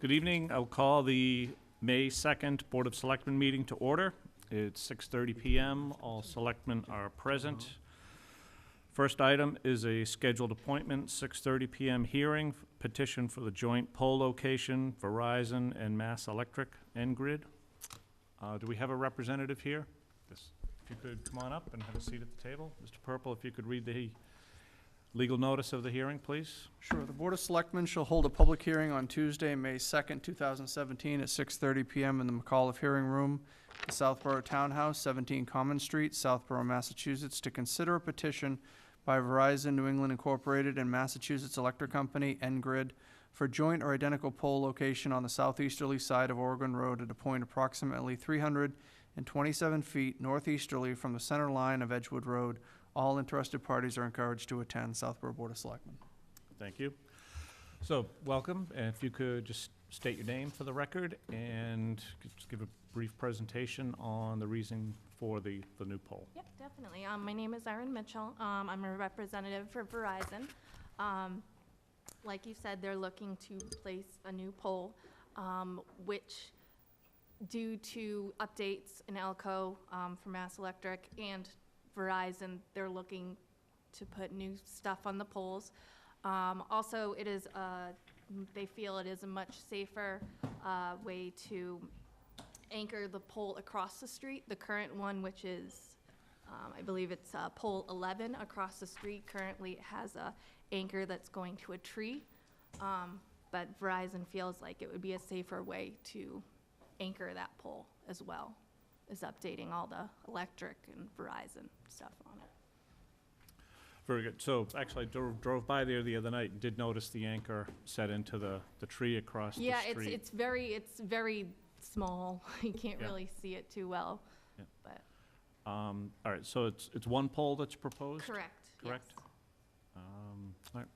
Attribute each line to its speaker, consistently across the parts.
Speaker 1: Good evening. I'll call the May 2nd Board of Selectmen meeting to order. It's 6:30 PM. All selectmen are present. First item is a scheduled appointment, 6:30 PM hearing, petition for the joint pole location, Verizon and Mass Electric and Grid. Do we have a representative here? Yes. If you could come on up and have a seat at the table. Mr. Purple, if you could read the legal notice of the hearing, please.
Speaker 2: Sure. The Board of Selectmen shall hold a public hearing on Tuesday, May 2nd, 2017, at 6:30 PM in the McAuliffe Hearing Room, the Southborough Townhouse, 17 Common Street, Southborough, Massachusetts, to consider a petition by Verizon New England Incorporated and Massachusetts Electric Company, N-Grid, for joint or identical pole location on the southeasterly side of Oregon Road at a point approximately 327 feet northeasterly from the center line of Edgewood Road. All interested parties are encouraged to attend. Southborough Board of Selectmen.
Speaker 1: Thank you. So, welcome, and if you could just state your name for the record and just give a brief presentation on the reason for the new pole.
Speaker 3: Yep, definitely. My name is Erin Mitchell. I'm a representative for Verizon. Like you said, they're looking to place a new pole, which, due to updates in Elko for Mass Electric and Verizon, they're looking to put new stuff on the poles. Also, it is they feel it is a much safer way to anchor the pole across the street. The current one, which is, I believe it's pole 11 across the street, currently has a anchor that's going to a tree. But Verizon feels like it would be a safer way to anchor that pole as well, is updating all the electric and Verizon stuff on it.
Speaker 1: Very good. So, actually, I drove by there the other night and did notice the anchor set into the tree across the
Speaker 3: Yeah,
Speaker 1: street.
Speaker 3: it's very small. You can't
Speaker 1: Yeah.
Speaker 3: really see it too well.
Speaker 1: Yeah.
Speaker 3: But
Speaker 1: All right, so it's one pole that's proposed?
Speaker 3: correct.
Speaker 1: Correct.
Speaker 3: Yes.
Speaker 1: All right.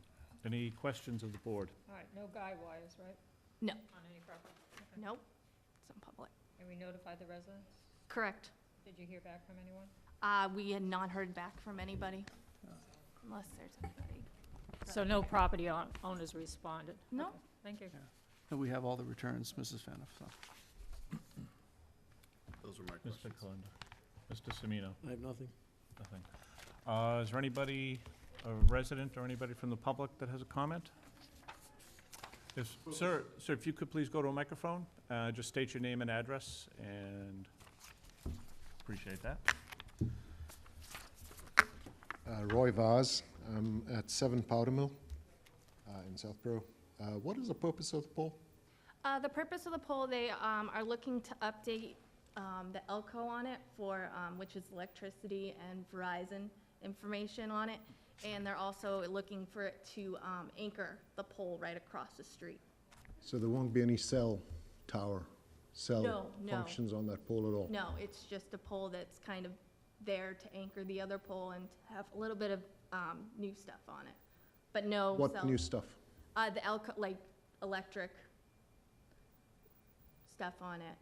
Speaker 1: Any questions of the board?
Speaker 4: All right, no guy wires, right?
Speaker 3: No.
Speaker 4: On any property? Okay.
Speaker 3: Nope. It's in public.
Speaker 4: And we notified the residents?
Speaker 3: Correct.
Speaker 4: Did you hear back from anyone?
Speaker 3: We had not heard back from anybody, unless there's anybody.
Speaker 4: So no property owners responded?
Speaker 3: No.
Speaker 4: Okay, thank you.
Speaker 2: And we have all the returns, Mrs. Faniff, so.
Speaker 5: Those are my
Speaker 1: Mr.
Speaker 5: questions.
Speaker 1: Calenda. Mr. Semino?
Speaker 5: I have nothing.
Speaker 1: Nothing. Is there anybody, a resident or anybody from the public that has a comment? Yes, sir, if you could please go to a microphone, just state your name and address, and appreciate that.
Speaker 5: Roy Vaz, at 7 Powder Mill in Southborough. What is the purpose of the pole?
Speaker 3: The purpose of the poll, they are looking to update the Elko on it for, which is electricity and Verizon information on it. And they're also looking for it to anchor the pole right across the street.
Speaker 5: So there won't be any cell tower, cell
Speaker 3: No.
Speaker 5: functions on that pole at all?
Speaker 3: No, it's just a pole that's kind of there to anchor the other pole and have a little bit of new stuff on it. But no
Speaker 5: What
Speaker 3: cell.
Speaker 5: new stuff?
Speaker 3: The Elko, like electric stuff on it.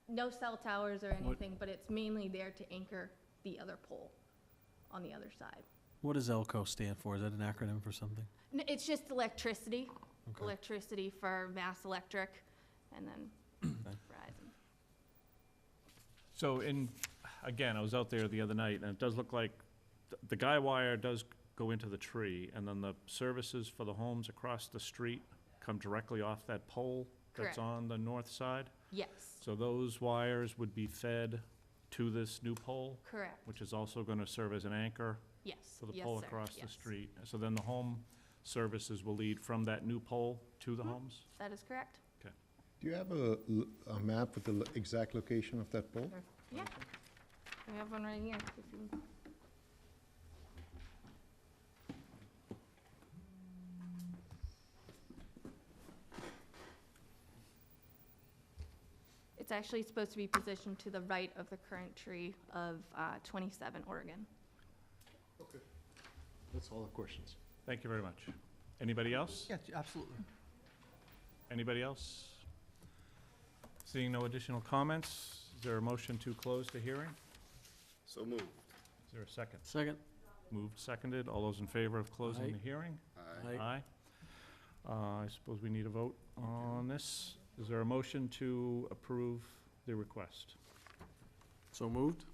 Speaker 3: No cell towers or anything, but it's mainly there to anchor the other pole on the other side.
Speaker 6: What does ELCO stand for? Is that an acronym for something?
Speaker 3: It's just electricity,
Speaker 6: Okay.
Speaker 3: electricity for Mass Electric, and then Verizon.
Speaker 1: So again, I was out there the other night, and it does look like the guy wire does go into the tree, and then the services for the homes across the street come directly off that pole that's
Speaker 3: Correct.
Speaker 1: on the north side?
Speaker 3: Yes,
Speaker 1: So those wires would be fed to this new pole,
Speaker 3: correct.
Speaker 1: which is also going to serve as an anchor
Speaker 3: Yes,
Speaker 1: for the
Speaker 3: yes,
Speaker 1: pole
Speaker 3: sir.
Speaker 1: across the
Speaker 3: Yes.
Speaker 1: street. So then the home services will lead from that new pole to the homes?
Speaker 3: That is correct.
Speaker 5: Do you have a map with the exact location of that pole?
Speaker 3: Yeah. We have one right here. if you- It's actually supposed to be positioned to the right of the current tree of 27 Oregon.
Speaker 5: That's all the questions.
Speaker 1: Thank you very much. Anybody else?
Speaker 2: Yeah, absolutely.
Speaker 1: Anybody else? Seeing no additional comments, is there a motion to close the hearing?
Speaker 7: So moved.
Speaker 1: Is there a second?
Speaker 6: Second?
Speaker 1: Moved, seconded. All those in favor of closing
Speaker 6: Aye.
Speaker 1: the hearing?
Speaker 7: Aye.
Speaker 1: Aye. I suppose we need a vote on this. Is there a motion to approve the request?
Speaker 6: So moved?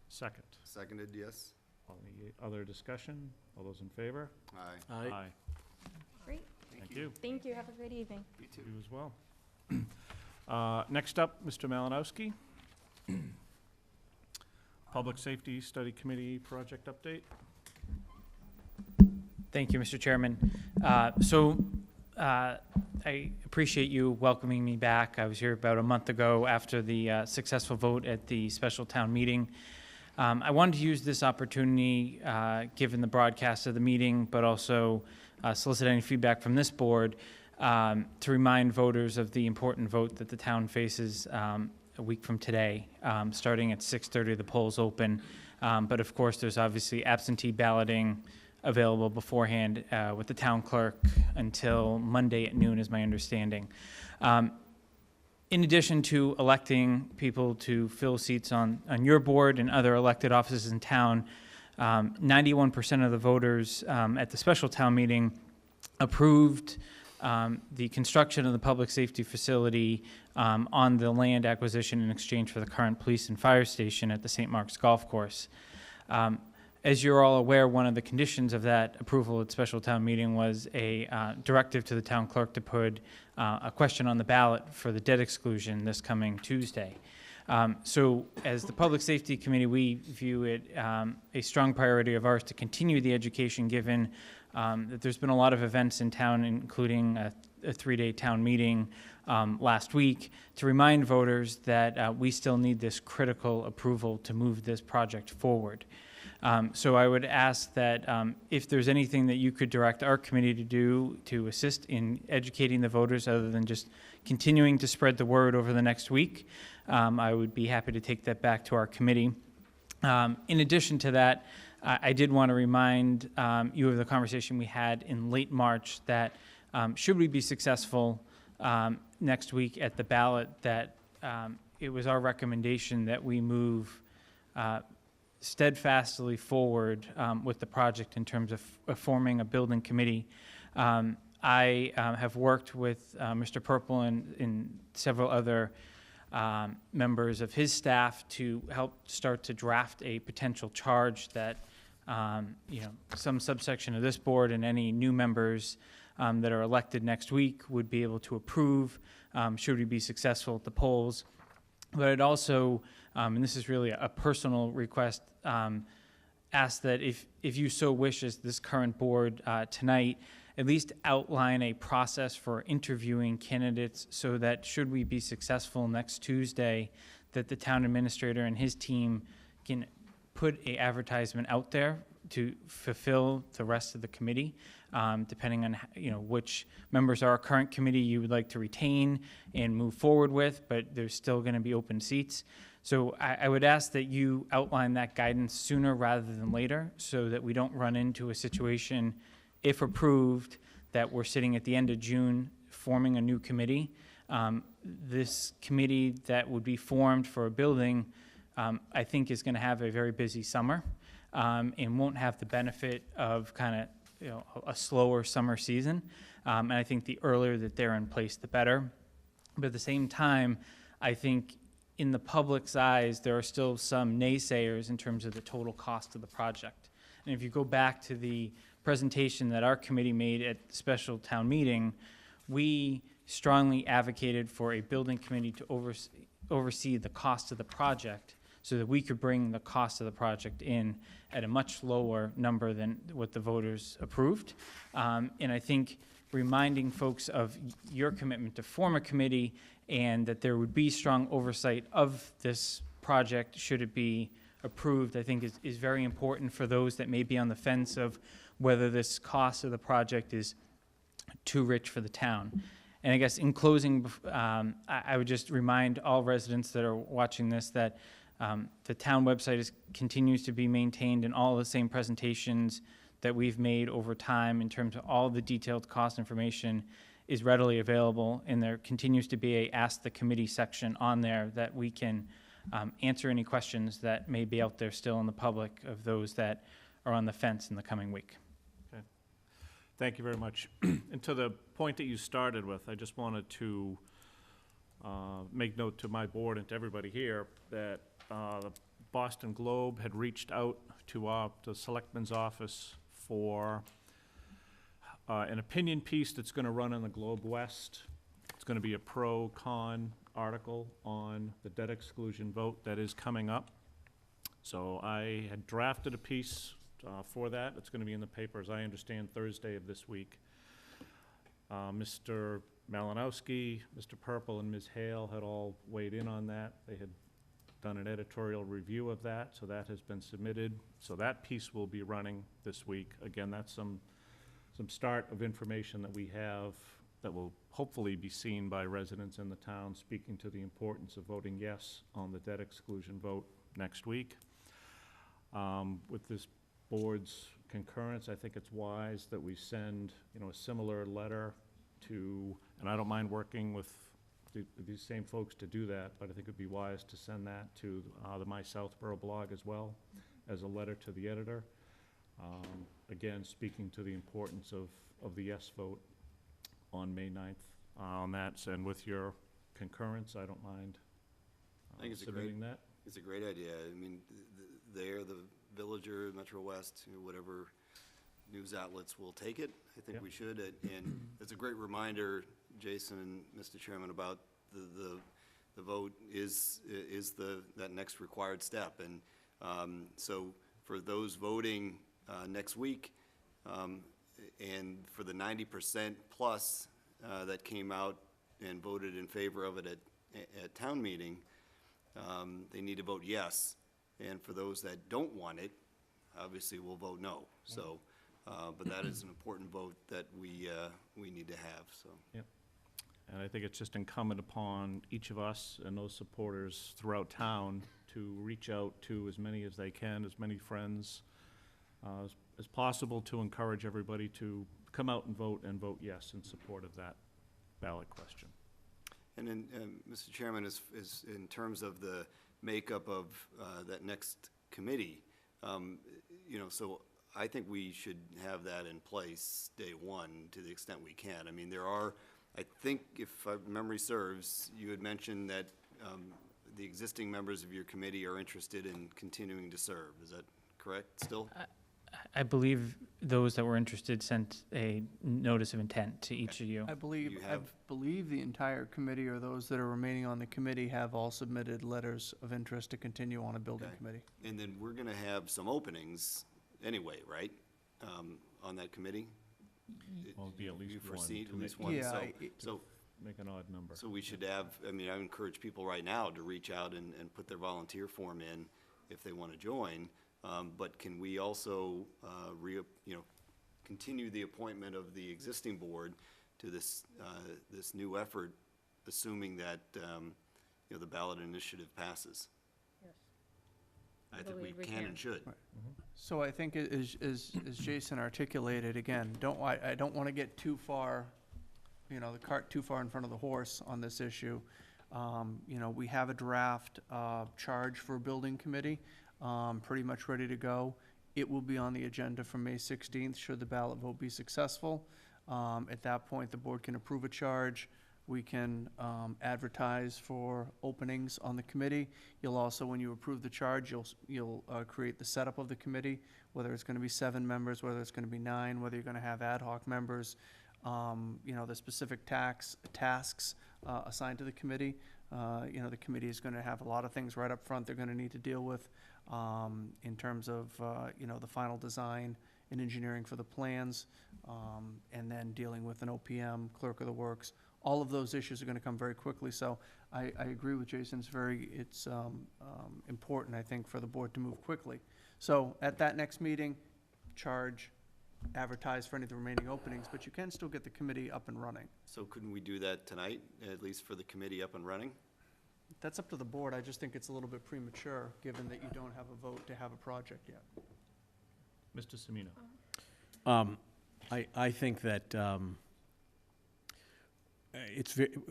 Speaker 1: Second.
Speaker 7: Seconded, yes.
Speaker 1: Any other discussion? All those in favor?
Speaker 7: Aye.
Speaker 6: Aye.
Speaker 3: Great.
Speaker 1: Thank you.
Speaker 3: Thank you. Have a great evening.
Speaker 7: You too.
Speaker 1: You as well. Next up, Mr. Malinowski. Public Safety Study Committee project update.
Speaker 8: Thank you, Mr. Chairman. I appreciate you welcoming me back. I was here about a month ago after the successful vote at the special town meeting. I wanted to use this opportunity, given the broadcast of the meeting, but also solicit any feedback from this board, to remind voters of the important vote that the town faces a week from today. Starting at 6:30, the polls open. But of course, there's obviously absentee balloting available beforehand with the town clerk until Monday at noon, is my understanding. In addition to electing people to fill seats on your board and other elected offices in town, 91% of the voters at the special town meeting approved the construction of the public safety facility on the land acquisition in exchange for the current police and fire station at the St. Mark's Golf Course. As you're all aware, one of the conditions of that approval at special town meeting was a directive to the town clerk to put a question on the ballot for the debt exclusion this coming Tuesday. So as the Public Safety Committee, we view it a strong priority of ours to continue the education, given that there's been a lot of events in town, including a three-day town meeting last week, to remind voters that we still need this critical approval to move this project forward. So I would ask that if there's anything that you could direct our committee to do to assist in educating the voters, other than just continuing to spread the word over the next week, I would be happy to take that back to our committee. In addition to that, I did want to remind you of the conversation we had in late March that should we be successful next week at the ballot, that it was our recommendation that we move steadfastly forward with the project in terms of forming a building committee. I have worked with Mr. Purple and several other members of his staff to help start to draft a potential charge that some subsection of this board and any new members that are elected next week would be able to approve should we be successful at the polls. But I'd also, and this is really a personal request, ask that if you so wish as this current board tonight, at least outline a process for interviewing candidates so that should we be successful next Tuesday, that the town administrator and his team can put an advertisement out there to fulfill the rest of the committee, depending on which members of our current committee you would like to retain and move forward with, but there's still going to be open seats. So I would ask that you outline that guidance sooner rather than later, so that we don't run into a situation, if approved, that we're sitting at the end of June forming a new committee. This committee that would be formed for a building, I think, is going to have a very busy summer and won't have the benefit of kind of a slower summer season. And I think the earlier that they're in place, the better. But at the same time, I think in the public's eyes, there are still some naysayers in terms of the total cost of the project. And if you go back to the presentation that our committee made at the special town meeting, we strongly advocated for a building committee to oversee the cost of the project, so that we could bring the cost of the project in at a much lower number than what the voters approved. And I think reminding folks of your commitment to form a committee and that there would be strong oversight of this project should it be approved, I think is very important for those that may be on the fence of whether this cost of the project is too rich for the town. And I guess in closing, I would just remind all residents that are watching this that the town website continues to be maintained, and all the same presentations that we've made over time in terms of all the detailed cost information is readily available, and there continues to be a Ask the Committee section on there that we can answer any questions that may be out there still in the public of those that are on the fence in the coming week.
Speaker 1: Thank you very much. And to the point that you started with, I just wanted to make note to my board and to everybody here that the Boston Globe had reached out to the Selectmen's office for an opinion piece that's going to run in the Globe West. It's going to be a pro-con article on the debt exclusion vote that is coming up. So I had drafted a piece for that. It's going to be in the paper, as I understand, Thursday of this week. Mr. Malinowski, Mr. Purple, and Ms. Hale had all weighed in on that. They had done an editorial review of that, so that has been submitted. So that piece will be running this week. Again, that's some start of information that we have that will hopefully be seen by residents in the town, speaking to the importance of voting yes on the debt exclusion vote next week. With this board's concurrence, I think it's wise that we send, a similar letter to, and I don't mind working with these same folks to do that, but I think it'd be wise to send that to the My Southborough blog as well, as a letter to the editor. Again, speaking to the importance of the yes vote on May 9th on that, and with your concurrence, I don't mind
Speaker 7: I think it's
Speaker 1: submitting that.
Speaker 7: It's a great idea. I mean, they're the Villager, Metro West, whatever news outlets will take it. I think
Speaker 1: Yep.
Speaker 7: we should. And it's a great reminder, Jason and Mr. Chairman, about the vote is that next required step. And so for those voting next week, and for the 90% plus that came out and voted in favor of it at town meeting, they need to vote yes. And for those that don't want it, obviously will vote no. So, but that is an important vote that we need to have, so.
Speaker 1: And I think it's just incumbent upon each of us and those supporters throughout town to reach out to as many as they can, as many friends as possible, to encourage everybody to come out and vote yes in support of that ballot question.
Speaker 7: And then, Mr. Chairman, is in terms of the makeup of that next committee, so I think we should have that in place day one to the extent we can. I mean, there are, I think, if memory serves, you had mentioned that the existing members of your committee are interested in continuing to serve. Is that correct still?
Speaker 8: I believe those that were interested sent a notice of intent to each of you.
Speaker 2: I believe,
Speaker 7: You
Speaker 2: I
Speaker 7: have-
Speaker 2: believe the entire committee, or those that are remaining on the committee, have all submitted letters of interest to continue on a building
Speaker 7: Okay.
Speaker 2: committee.
Speaker 7: And then we're gonna have some openings anyway, right, on that committee?
Speaker 1: Well, it'd be at least
Speaker 7: You
Speaker 1: one
Speaker 7: foresee
Speaker 1: to
Speaker 7: at least
Speaker 1: make-
Speaker 7: one,
Speaker 2: Yeah,
Speaker 7: so
Speaker 1: Make an odd number.
Speaker 7: So we should have, I mean, I encourage people right now to reach out and put their volunteer form in if they want to join. But can we also, continue the appointment of the existing board to this new effort, assuming that, the ballot initiative passes?
Speaker 4: Yes.
Speaker 7: I think we
Speaker 4: believe we
Speaker 7: can
Speaker 4: can.
Speaker 7: and should.
Speaker 2: So I think as Jason articulated, again, I don't want to get too far, the cart too far in front of the horse on this issue. We have a draft charge for a building committee, pretty much ready to go. It will be on the agenda for May 16th, should the ballot vote be successful. At that point, the board can approve a charge. We can advertise for openings on the committee. You'll also, when you approve the charge, you'll create the setup of the committee, whether it's going to be 7 members, whether it's going to be 9, whether you're going to have ad hoc members, the specific tasks assigned to the committee. The committee is going to have a lot of things right up front they're going to need to deal with in terms of, the final design and engineering for the plans, and then dealing with an OPM, clerk of the works. All of those issues are going to come very quickly, so I agree with Jason. It's important, I think, for the board to move quickly. So at that next meeting, charge, advertise for any of the remaining openings, but you can still get the committee up and running.
Speaker 7: So couldn't we do that tonight, at least for the committee up and running?
Speaker 2: That's up to the board. I just think it's a little bit premature, given that you don't have a vote to have a project yet.
Speaker 1: Mr. Semino?
Speaker 6: I think that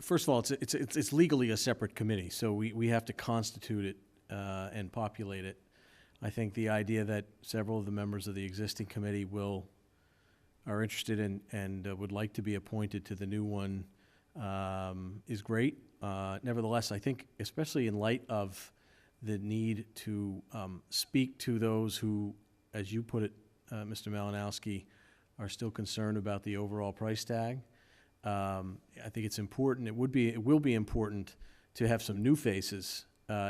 Speaker 6: first of all, it's legally a separate committee, so we have to constitute it and populate it. I think the idea that several of the members of the existing committee will are interested in and would like to be appointed to the new one is great. Nevertheless, I think, especially in light of the need to speak to those who, as you put it, Mr. Malinowski, are still concerned about the overall price tag, I think it's important, it will be important to have some new faces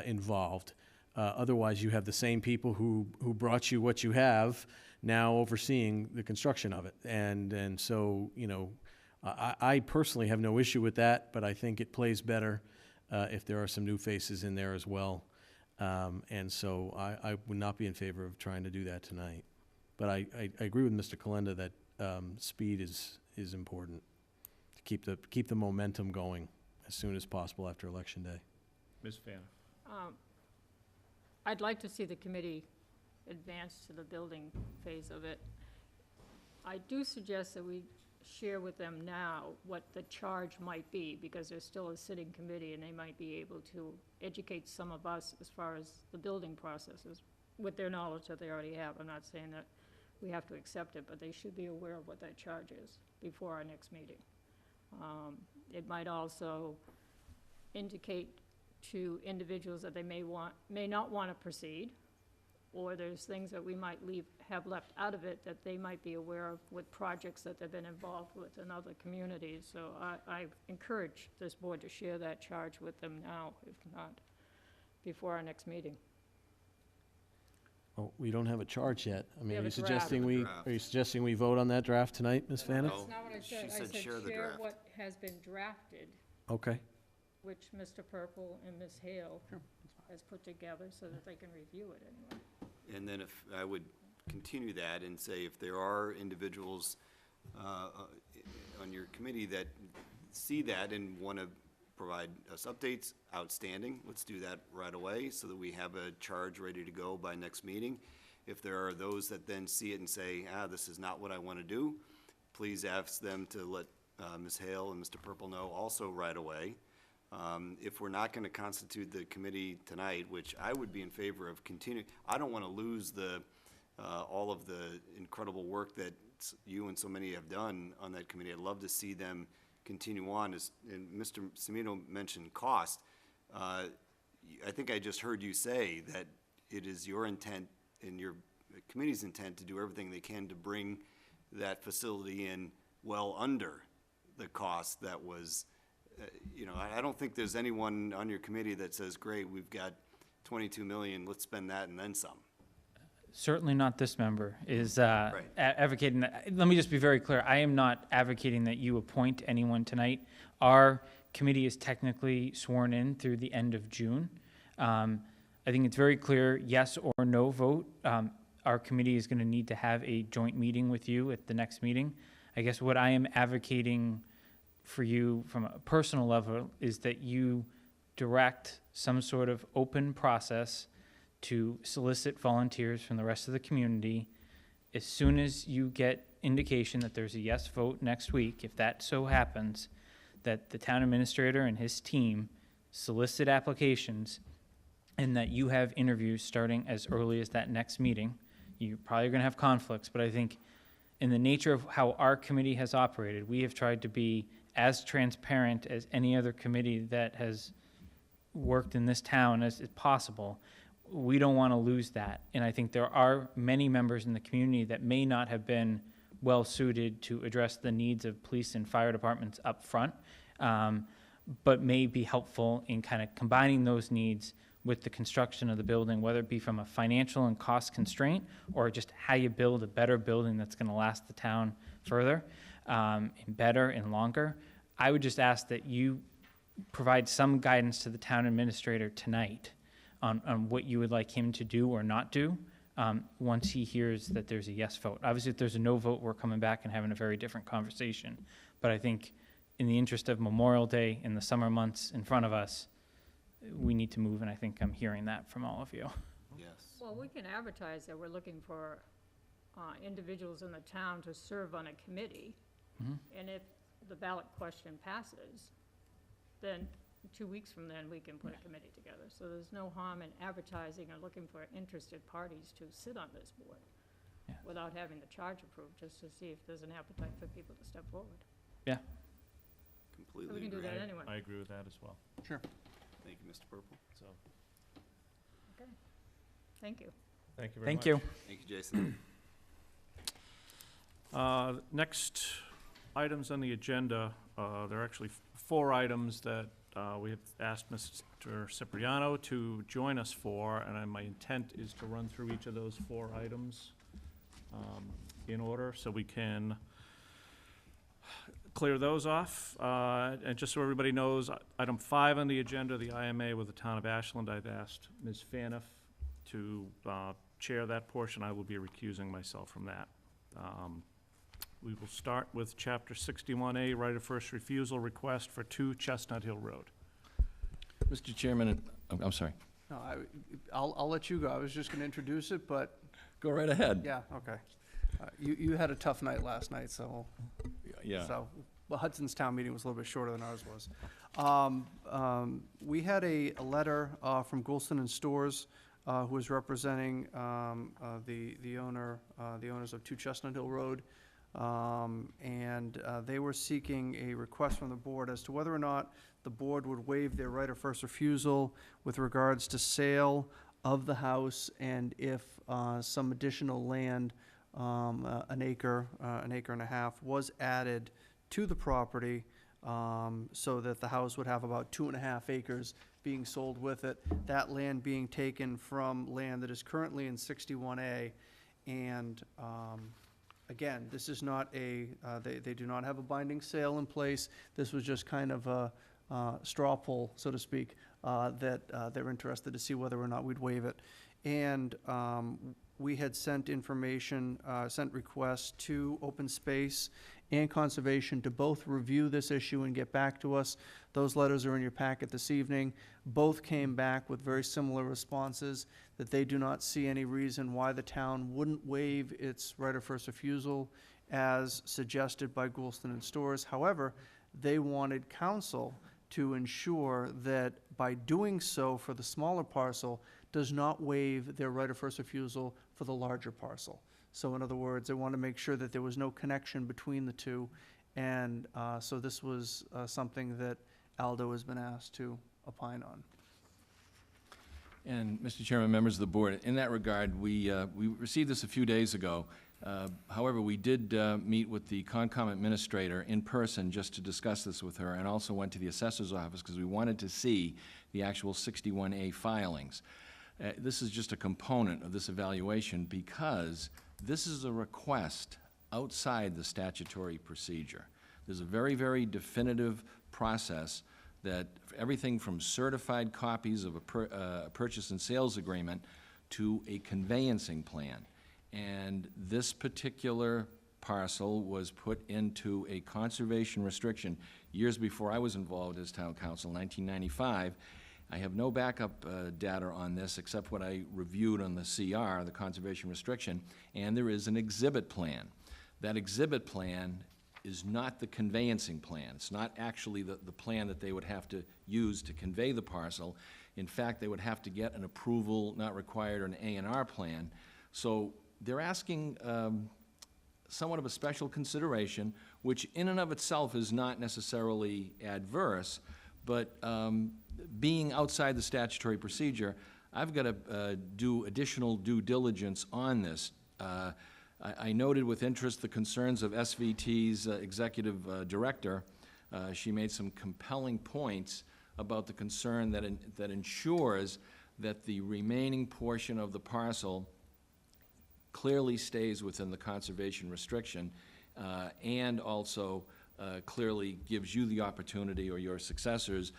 Speaker 6: involved. Otherwise, you have the same people who brought you what you have now overseeing the construction of it. And so, you know, I personally have no issue with that, but I think it plays better if there are some new faces in there as well. And so I would not be in favor of trying to do that tonight. But I agree with Mr. Kalenda that speed is important to keep the momentum going as soon as possible after Election Day.
Speaker 1: Ms. Fana?
Speaker 4: I'd like to see the committee advance to the building phase of it. I do suggest that we share with them now what the charge might be, because there's still a sitting committee, and they might be able to educate some of us as far as the building processes with their knowledge that they already have. I'm not saying that we have to accept it, but they should be aware of what that charge is before our next meeting. It might also indicate to individuals that they may not want to proceed, or there's things that we might have left out of it that they might be aware of with projects that they've been involved with in other communities. So I encourage this board to share that charge with them now, if not before our next meeting.
Speaker 6: Oh, we don't have a charge yet. I mean,
Speaker 4: have
Speaker 6: are you
Speaker 4: a draft.
Speaker 6: suggesting
Speaker 7: Draft.
Speaker 6: are you suggesting we vote on that draft tonight, Ms. Fana?
Speaker 7: No.
Speaker 4: That's not what I
Speaker 7: She
Speaker 4: said. I
Speaker 7: said
Speaker 4: said
Speaker 7: share the
Speaker 4: share
Speaker 7: draft.
Speaker 4: what has been drafted,
Speaker 6: Okay.
Speaker 4: which Mr. Purple and Ms. Hale has put together so that they can review it anyway.
Speaker 7: And then if, I would continue that and say if there are individuals on your committee that see that and want to provide us updates, outstanding, let's do that right away so that we have a charge ready to go by next meeting. If there are those that then see it and say, this is not what I want to do, please ask them to let Ms. Hale and Mr. Purple know also right away. If we're not going to constitute the committee tonight, which I would be in favor of continuing, I don't want to lose all of the incredible work that you and so many have done on that committee. I'd love to see them continue on. And Mr. Semino mentioned cost. I think I just heard you say that it is your intent and your committee's intent to do everything they can to bring that facility in well under the cost that was. I don't think there's anyone on your committee that says, great, we've got 22 million, let's spend that and then some.
Speaker 8: Certainly not this member is
Speaker 7: Right.
Speaker 8: advocating that. Let me just be very clear. I am not advocating that you appoint anyone tonight. Our committee is technically sworn in through the end of June. I think it's very clear, yes or no vote. Our committee is going to need to have a joint meeting with you at the next meeting. I guess what I am advocating for you from a personal level is that you direct some sort of open process to solicit volunteers from the rest of the community. As soon as you get indication that there's a yes vote next week, if that so happens, that the town administrator and his team solicit applications and that you have interviews starting as early as that next meeting. You're probably going to have conflicts, but I think in the nature of how our committee has operated, we have tried to be as transparent as any other committee that has worked in this town as possible. We don't want to lose that. And I think there are many members in the community that may not have been well-suited to address the needs of police and fire departments up front, but may be helpful in kind of combining those needs with the construction of the building, whether it be from a financial and cost constraint or just how you build a better building that's going to last the town further and better and longer. I would just ask that you provide some guidance to the town administrator tonight on what you would like him to do or not do once he hears that there's a yes vote. Obviously, if there's a no vote, we're coming back and having a very different conversation. But I think in the interest of Memorial Day and the summer months in front of us, we need to move, and I think I'm hearing that from all of you.
Speaker 7: Yes.
Speaker 4: Well, we can advertise that we're looking for individuals in the town to serve on a committee.
Speaker 8: Mhm.
Speaker 4: And if the ballot question passes, then 2 weeks from then, we can put a committee together. So there's no harm in advertising or looking for interested parties to sit on this board.
Speaker 8: Yeah.
Speaker 4: without having the charge approved, just to see if there's an appetite for people to step forward. So
Speaker 7: Completely
Speaker 4: we can do
Speaker 7: agree.
Speaker 4: that anyway.
Speaker 1: I agree with that as well,
Speaker 2: Sure.
Speaker 7: Thank you, Mr. Purple.
Speaker 1: so,
Speaker 4: Thank you.
Speaker 1: thank you very much.
Speaker 8: Thank you.
Speaker 7: Thank you, Jason.
Speaker 1: Next items on the agenda, there are actually 4 items that we have asked Mr. Cipriano to join us for, and my intent is to run through each of those 4 items in order, so we can clear those off. And just so everybody knows, item 5 on the agenda, the IMA with the town of Ashland, I've asked Ms. Faniff to chair that portion. I will be recusing myself from that. We will start with Chapter 61A, right of first refusal request for 2 Chestnut Hill Road.
Speaker 9: Mr. Chairman, I'm sorry.
Speaker 2: No, I'll let you go. I was just going to introduce it, but,
Speaker 9: Go right ahead.
Speaker 2: yeah, okay. You had a tough night last night, so.
Speaker 9: Yeah.
Speaker 2: So, well, Hudson's town meeting was a little bit shorter than ours was. We had a letter from Goulston and Stores, who is representing the owners of 2 Chestnut Hill Road. And they were seeking a request from the board as to whether or not the board would waive their right of first refusal with regards to sale of the house, and if some additional land, an acre and a half, was added to the property, so that the house would have about 2.5 acres being sold with it, that land being taken from land that is currently in 61A. And again, this is not they do not have a binding sale in place. This was just kind of a straw poll, so to speak, that they're interested to see whether or not we'd waive it. And we had sent requests to Open Space and Conservation to both review this issue and get back to us. Those letters are in your packet this evening. Both came back with very similar responses, that they do not see any reason why the town wouldn't waive its right of first refusal as suggested by Goulston and Stores. However, they wanted counsel to ensure that by doing so for the smaller parcel does not waive their right of first refusal for the larger parcel. So in other words, they want to make sure that there was no connection between the two. And so this was something that Aldo has been asked to opine on.
Speaker 9: And, Mr. Chairman, members of the board, in that regard, we received this a few days ago. However, we did meet with the Concom administrator in person just to discuss this with her, and also went to the assessor's office because we wanted to see the actual 61A filings. This is just a component of this evaluation because this is a request outside the statutory procedure. There's a very, very definitive process that everything from certified copies of a purchase and sales agreement to a conveyancing plan. And this particular parcel was put into a conservation restriction years before I was involved as town council, 1995. I have no backup data on this except what I reviewed on the CR, the conservation restriction, and there is an exhibit plan. That exhibit plan is not the conveyancing plan. It's not actually the plan that they would have to use to convey the parcel. In fact, they would have to get an approval, not required, or an A&R plan. So they're asking somewhat of a special consideration, which in and of itself is not necessarily adverse, but being outside the statutory procedure, I've got to do additional due diligence on this. I noted with interest the concerns of SVT's executive director. She made some compelling points about the concern that ensures that the remaining portion of the parcel clearly stays within the conservation restriction, and also clearly gives you the opportunity, or your successors,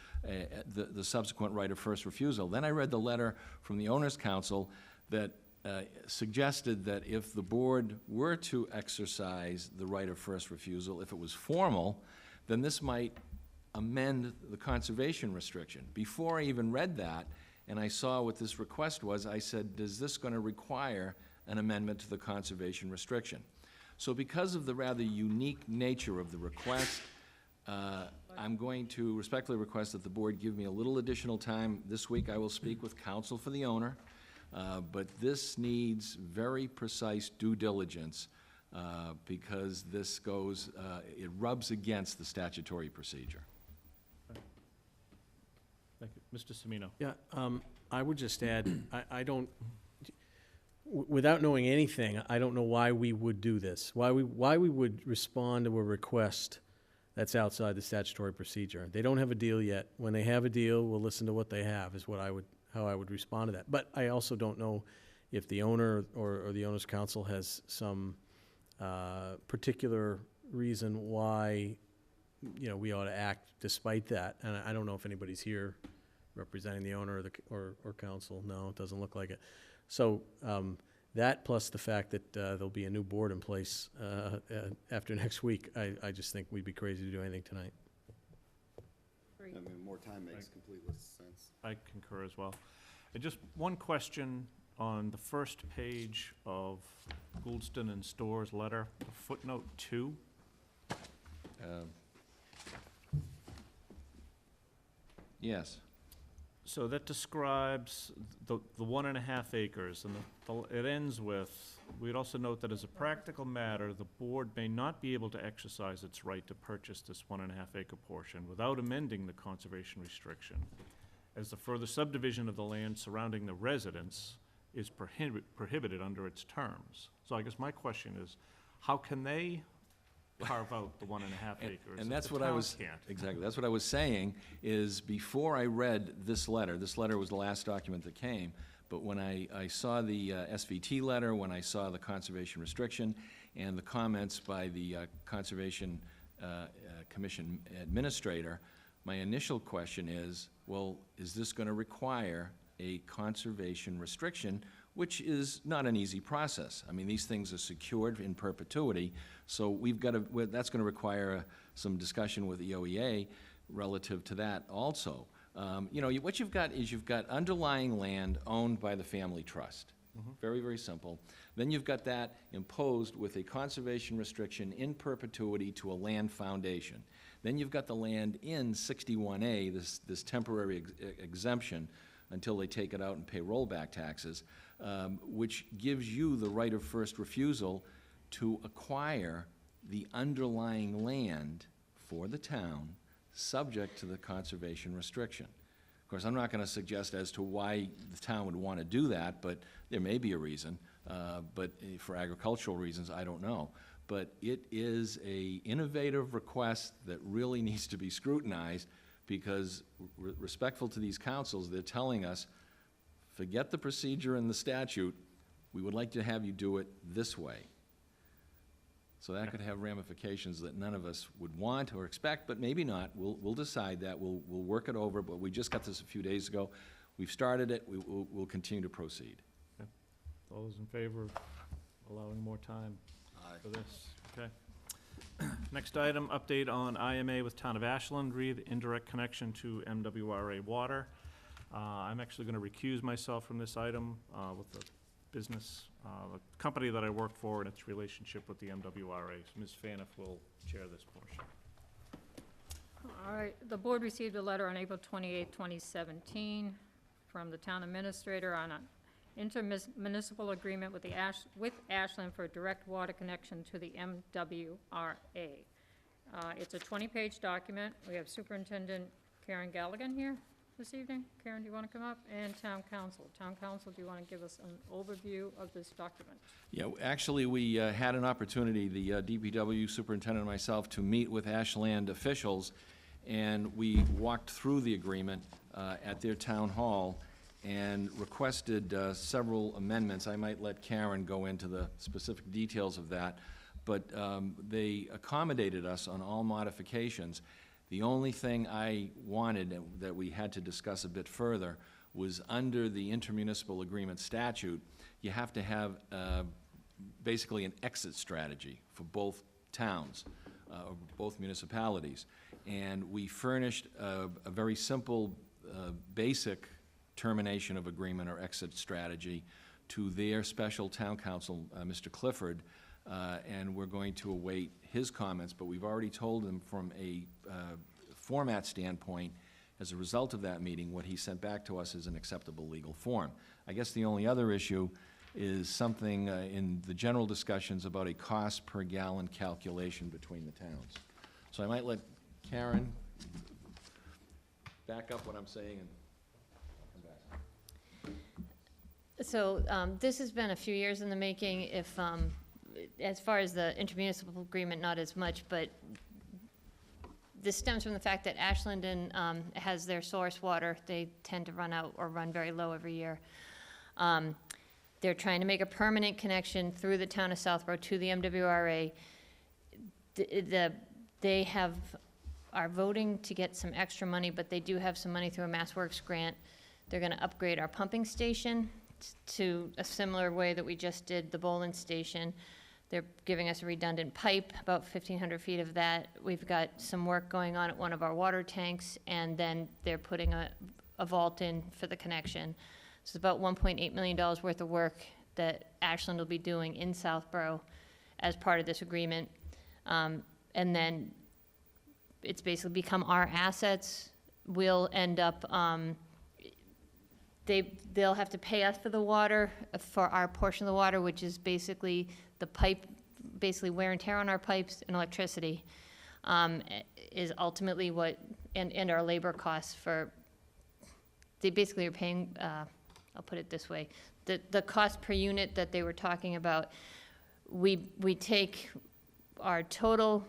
Speaker 9: the subsequent right of first refusal. Then I read the letter from the Owners' Council that suggested that if the board were to exercise the right of first refusal, if it was formal, then this might amend the conservation restriction. Before I even read that, and I saw what this request was, I said, is this going to require an amendment to the conservation restriction? So because of the rather unique nature of the request, I'm going to respectfully request that the board give me a little additional time. This week I will speak with counsel for the owner. But this needs very precise due diligence because this goes, it rubs against the statutory procedure.
Speaker 1: Thank you. Mr. Semino?
Speaker 6: Yeah, I would just add, I don't, without knowing anything, I don't know why we would do this, why we would respond to a request that's outside the statutory procedure. They don't have a deal yet. When they have a deal, we'll listen to what they have, is how I would respond to that. But I also don't know if the owner or the owner's council has some particular reason why, we ought to act despite that. And I don't know if anybody's here representing the owner or council. No, it doesn't look like it. So that plus the fact that there'll be a new board in place after next week, I just think we'd be crazy to do anything tonight.
Speaker 7: I mean, more time makes complete sense.
Speaker 1: I concur as well. And just one question on the first page of Gouldston and Storrs' letter, footnote 2.
Speaker 9: Yes.
Speaker 1: So that describes the 1.5 acres, and it ends with, we'd also note that as a practical matter, the board may not be able to exercise its right to purchase this 1.5 acre portion without amending the conservation restriction, as the further subdivision of the land surrounding the residence is prohibited under its terms. So I guess my question is, how can they carve out the 1.5 acres?
Speaker 9: And
Speaker 1: if
Speaker 9: that's
Speaker 1: the
Speaker 9: what I
Speaker 1: town
Speaker 9: was,
Speaker 1: can't?
Speaker 9: exactly, that's what I was saying, is before I read this letter was the last document that came, but when I saw the SVT letter, when I saw the conservation restriction, and the comments by the Conservation Commission Administrator, my initial question is, well, is this going to require a conservation restriction, which is not an easy process. I mean, these things are secured in perpetuity, so we've got to, that's going to require some discussion with the OEA relative to that also. What you've got is you've got underlying land owned by the family trust. Very, very simple. Then you've got that imposed with a conservation restriction in perpetuity to a land foundation. Then you've got the land in 61A, this temporary exemption until they take it out and pay rollback taxes, which gives you the right of first refusal to acquire the underlying land for the town, subject to the conservation restriction. Of course, I'm not going to suggest as to why the town would want to do that, but there may be a reason. But for agricultural reasons, I don't know. But it is an innovative request that really needs to be scrutinized, because respectful to these councils, they're telling us, forget the procedure in the statute, we would like to have you do it this way. So that could have ramifications that none of us would want or expect, but maybe not. We'll decide that. We'll work it over, but we just got this a few days ago. We've started it. We'll continue to proceed.
Speaker 1: Okay. All those in favor of allowing more time
Speaker 7: Aye.
Speaker 1: for this? Okay. Next item, update on IMA with Town of Ashland, indirect connection to MWRA water. I'm actually going to recuse myself from this item with the business, the company that I work for and its relationship with the MWRA. So Ms. Faniff will chair this portion.
Speaker 4: All right, the board received a letter on April 28, 2017, from the town administrator on an intermunicipal agreement with Ashland for a direct water connection to the MWRA. It's a 20-page document. We have Superintendent Karen Galligan here this evening. Karen, do you want to come up? And Town Council. Town Council, do you want to give us an overview of this document?
Speaker 9: Yeah, actually, we had an opportunity, the DPW superintendent and myself, to meet with Ashland officials, and we walked through the agreement at their town hall and requested several amendments. I might let Karen go into the specific details of that, but they accommodated us on all modifications. The only thing I wanted that we had to discuss a bit further was under the intermunicipal agreement statute, you have to have basically an exit strategy for both towns, or both municipalities. And we furnished a very simple, basic termination of agreement or exit strategy to their special town council, Mr. Clifford, and we're going to await his comments, but we've already told them from a format standpoint, As a result of that meeting, what he sent back to us is an acceptable legal form. I guess the only other issue is something in the general discussions about a cost per gallon calculation between the towns. So I might let Karen back up what I'm saying and come back.
Speaker 10: So this has been a few years in the making. If, as far as the intermunicipal agreement, not as much, but this stems from the fact that Ashland has their source water. They tend to run out or run very low every year. They're trying to make a permanent connection through the town of Southborough to the MWRA. They are voting to get some extra money, but they do have some money through a MassWorks grant. They're gonna upgrade our pumping station to a similar way that we just did the Bolin station. They're giving us a redundant pipe, about 1,500 feet of that. We've got some work going on at one of our water tanks, and then they're putting a vault in for the connection. So it's about $1.8 million worth of work that Ashland will be doing in Southborough as part of this agreement. And then it's basically become our assets. We'll end up, they'll have to pay us for the water, for our portion of the water, which is basically the pipe, basically wear and tear on our pipes and electricity, is ultimately what, and our labor costs for, they basically are paying, I'll put it this way, the cost per unit that they were talking about, we take our total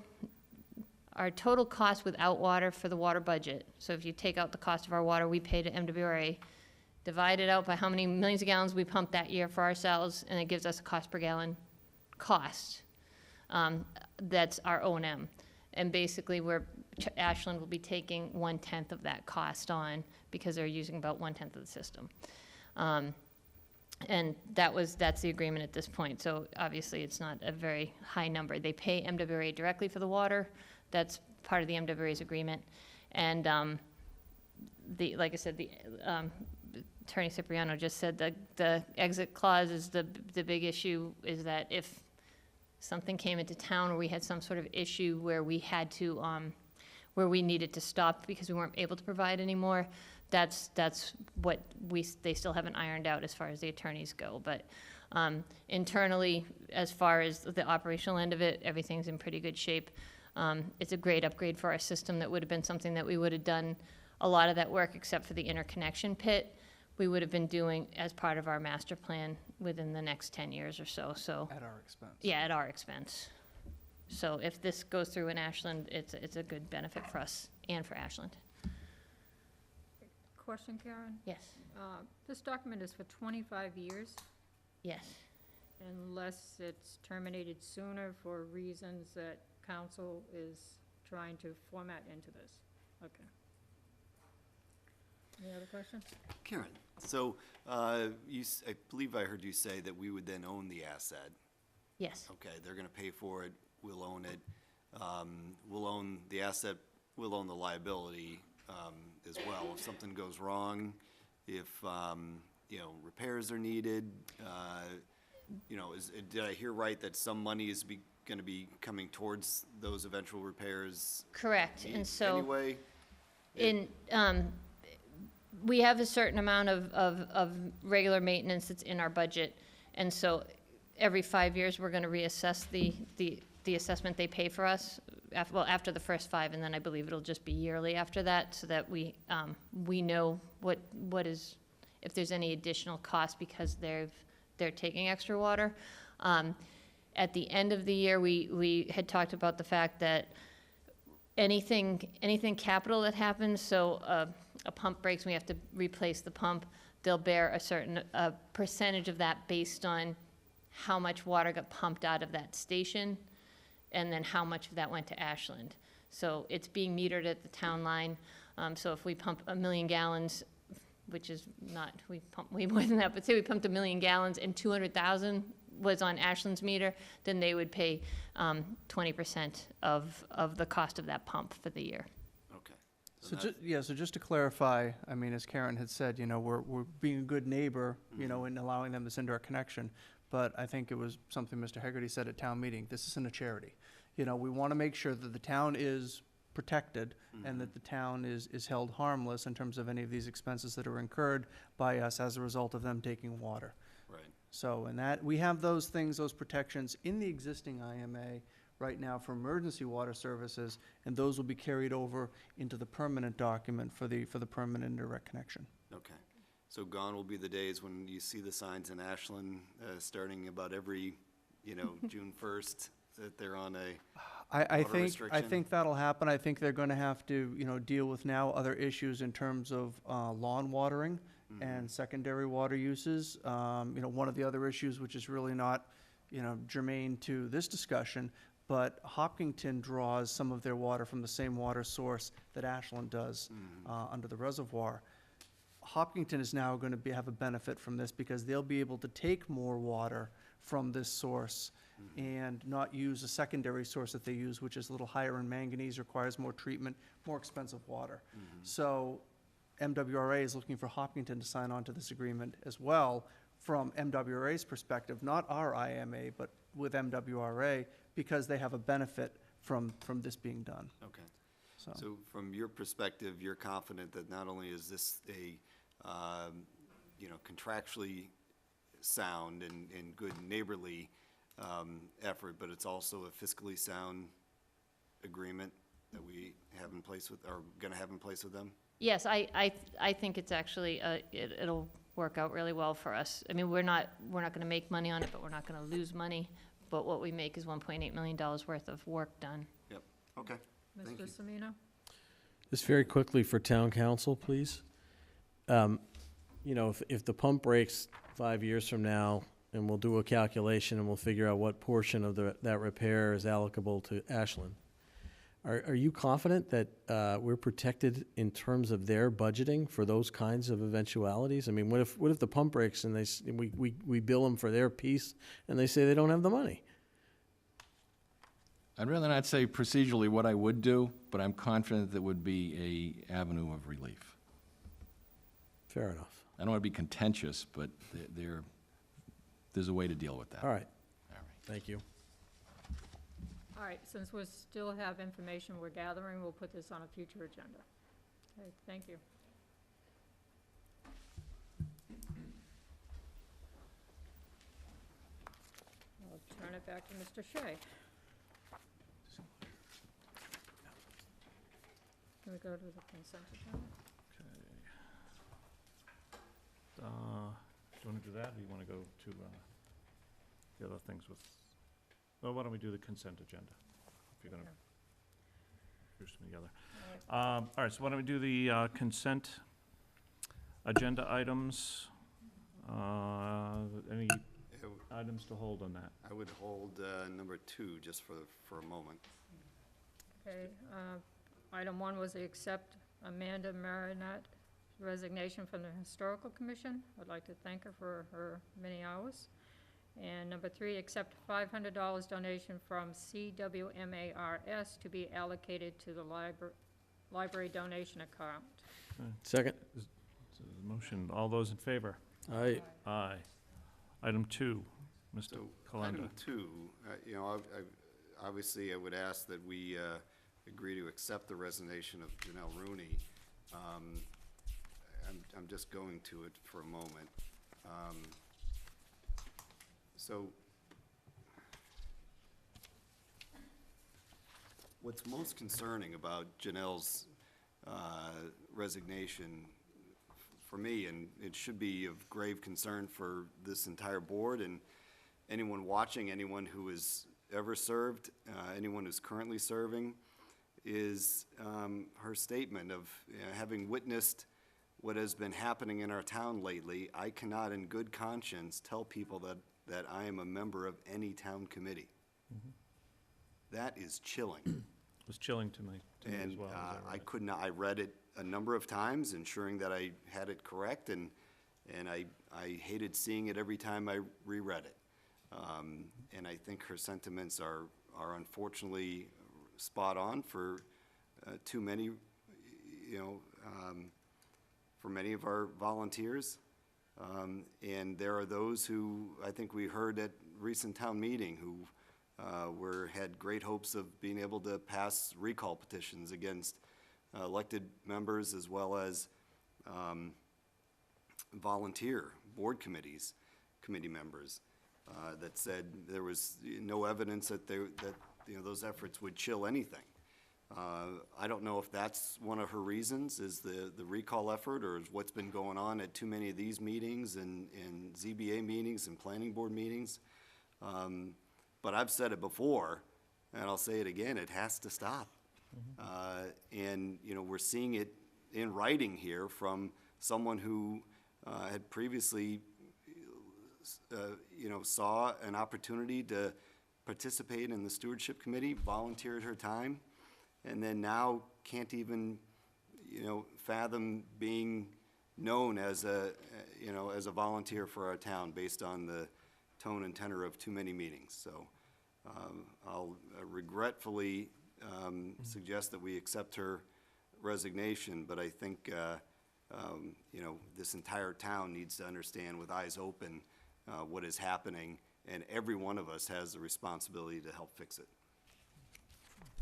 Speaker 10: cost without water for the water budget. So if you take out the cost of our water we pay to MWRA, divide it out by how many millions of gallons we pump that year for ourselves, and it gives us a cost per gallon cost. That's our O&M. And basically, Ashland will be taking 1/10 of that cost on, because they're using about 1/10 of the system. And that's the agreement at this point. So obviously, it's not a very high number. They pay MWRA directly for the water. That's part of the MWRA's agreement. And like I said, the Attorney Cipriano just said the exit clause is the big issue, is that if something came into town or we had some sort of issue where we had to, where we needed to stop because we weren't able to provide anymore, that's what they still haven't ironed out as far as the attorneys go. But internally, as far as the operational end of it, everything's in pretty good shape. It's a great upgrade for our system. That would have been something that we would have done a lot of that work, except for the interconnection pit, we would have been doing as part of our master plan within the next 10 years or so. So
Speaker 2: At our expense.
Speaker 10: yeah, at our expense. So if this goes through in Ashland, it's a good benefit for us and for Ashland.
Speaker 4: Question, Karen?
Speaker 10: Yes,
Speaker 4: This document is for 25 years,
Speaker 10: yes.
Speaker 4: unless it's terminated sooner for reasons that council is trying to format into this. Okay. Any other questions?
Speaker 7: Karen, so I believe I heard you say that we would then own the asset.
Speaker 10: Yes,
Speaker 7: Okay, they're gonna pay for it, we'll own it. We'll own the asset, we'll own the liability as well. If something goes wrong, if, repairs are needed, did I hear right that some money is gonna be coming towards those eventual repairs
Speaker 10: correct. And so
Speaker 7: anyway?
Speaker 10: we have a certain amount of regular maintenance that's in our budget. And so every 5 years, we're gonna reassess the assessment they pay for us, after the first 5, and then I believe it'll just be yearly after that, so that we know what is, if there's any additional cost because they're taking extra water. At the end of the year, we had talked about the fact that anything capital that happens, so a pump breaks and we have to replace the pump, they'll bear a certain percentage of that based on how much water got pumped out of that station, and then how much of that went to Ashland. So it's being metered at the town line. So if we pump 1 million gallons, which is not, we pump way more than that, but say we pumped 1 million gallons and 200,000 was on Ashland's meter, then they would pay 20% of the cost of that pump for the year.
Speaker 7: Okay.
Speaker 2: So just to clarify, I mean, as Karen had said, we're being a good neighbor, and allowing them this indoor connection. But I think it was something Mr. Hegarty said at town meeting, this isn't a charity. We want to make sure that the town is protected, and that the town is held harmless in terms of any of these expenses that are incurred by us as a result of them taking water.
Speaker 7: Right.
Speaker 2: So, and that, we have those things, those protections in the existing IMA right now for emergency water services, and those will be carried over into the permanent document for the permanent indirect connection.
Speaker 7: Okay. So gone will be the days when you see the signs in Ashland, starting about every, June 1st, that they're on a
Speaker 2: I
Speaker 7: water
Speaker 2: think,
Speaker 7: restriction?
Speaker 2: that'll happen. I think they're gonna have to, deal with now other issues in terms of, lawn watering and secondary water uses. One of the other issues, which is really not, germane to this discussion, but Hopkinton draws some of their water from the same water source that Ashland does, under the reservoir. Hopkinton is now gonna have a benefit from this because they'll be able to take more water from this source and not use a secondary source that they use, which is a little higher in manganese, requires more treatment, more expensive water. So MWRA is looking for Hopkinton to sign on to this agreement as well from MWRA's perspective, not our IMA, but with MWRA, because they have a benefit from this being done.
Speaker 7: Okay. So from your perspective, you're confident that not only is this a, contractually sound and good neighborly effort, but it's also a fiscally sound agreement that we have in place with, are gonna have in place with them?
Speaker 10: Yes, I think it's actually, it'll work out really well for us. I mean, we're not gonna make money on it, but we're not gonna lose money. But what we make is $1.8 million worth of work done.
Speaker 7: Yep, okay. Thank you.
Speaker 4: Mr. Semino?
Speaker 6: Just very quickly for town council, please. If the pump breaks 5 years from now, and we'll do a calculation and we'll figure out what portion of that repair is allocable to Ashland, are you confident that we're protected in terms of their budgeting for those kinds of eventualities? I mean, what if the pump breaks and we bill them for their piece and they say they don't have the money?
Speaker 9: I'd rather not say procedurally what I would do, but I'm confident that would be a avenue of relief.
Speaker 6: Fair enough.
Speaker 9: I don't want to be contentious, but there's a way to deal with that.
Speaker 6: All right,
Speaker 9: All right.
Speaker 6: thank you.
Speaker 4: All right, since we still have information we're gathering, we'll put this on a future agenda. Okay, thank you. I'll turn it back to Mr. Shea. Can we go to the consent agenda?
Speaker 1: Do you want to do that, or you want to go to the other things with, well, why don't we do the consent agenda, if you're going to group them together. All right, so why don't we do the consent agenda items? Any items to hold on that?
Speaker 7: I would hold number 2 just for a moment.
Speaker 4: Okay, item 1 was to accept Amanda Marinette resignation from the Historical Commission. I'd like to thank her for her many hours. And number 3, accept $500 donation from CWMARS to be allocated to the library donation account.
Speaker 6: Second?
Speaker 1: So the motion, all those in favor?
Speaker 6: Aye.
Speaker 1: Aye. Item 2, Mr.
Speaker 7: So
Speaker 1: Kalenda.
Speaker 7: item 2, obviously I would ask that we agree to accept the resignation of Janelle Rooney. I'm just going to it for a moment. So what's most concerning about Janelle's resignation for me, and it should be of grave concern for this entire board and anyone watching, anyone who has ever served, anyone who's currently serving, is her statement of having witnessed what has been happening in our town lately. I cannot in good conscience tell people that I am a member of any town committee. That is chilling.
Speaker 1: It was chilling to me as
Speaker 7: And
Speaker 1: well. as
Speaker 7: I
Speaker 1: read it.
Speaker 7: could not, I read it a number of times, ensuring that I had it correct, and I hated seeing it every time I reread it. And I think her sentiments are unfortunately spot on for too many, for many of our volunteers. And there are those who, I think we heard at recent town meeting, who had great hopes of being able to pass recall petitions against elected members as well as volunteer board committee members that said there was no evidence that those efforts would chill anything. I don't know if that's one of her reasons, is the recall effort, or is what's been going on at too many of these meetings and ZBA meetings and planning board meetings. But I've said it before, and I'll say it again, it has to stop. And, we're seeing it in writing here from someone who had previously, saw an opportunity to participate in the stewardship committee, volunteered her time, and then now can't even, fathom being known as a volunteer for our town based on the tone and tenor of too many meetings. So I'll regretfully suggest that we accept her resignation, but I think, this entire town needs to understand with eyes open what is happening, and every one of us has the responsibility to help fix it.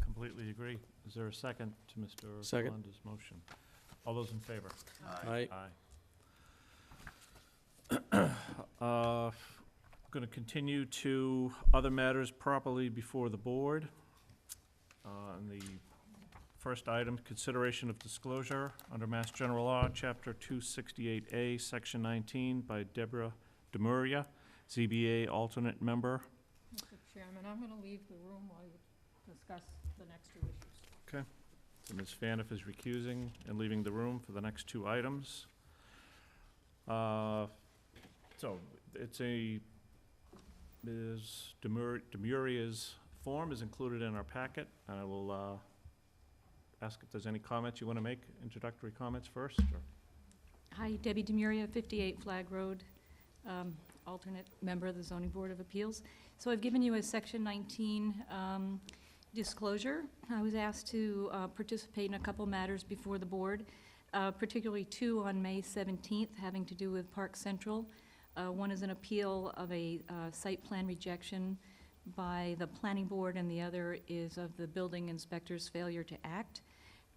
Speaker 1: Completely agree. Is there a second to Mr.
Speaker 6: Second.
Speaker 1: Belinda's motion? All those in favor?
Speaker 6: Aye.
Speaker 1: Going to continue to other matters properly before the board. And the first item, consideration of disclosure under Mass General Law, Chapter 268A, Section 19, by Deborah Demuria, ZBA alternate member.
Speaker 4: Mr. Chairman, I'm going to leave the room while you discuss the next two issues.
Speaker 1: Okay. So Ms. Faniff is recusing and leaving the room for the next two items. So it's Ms. Demuria's form is included in our packet. And I will ask if there's any comments you want to make, introductory comments first? Or?
Speaker 11: Hi, Debbie Demuria, 58 Flag Road, alternate member of the Zoning Board of Appeals. So I've given you a Section 19 disclosure. I was asked to participate in a couple matters before the board, particularly two on May 17th having to do with Park Central. One is an appeal of a site plan rejection by the planning board, and the other is of the building inspector's failure to act.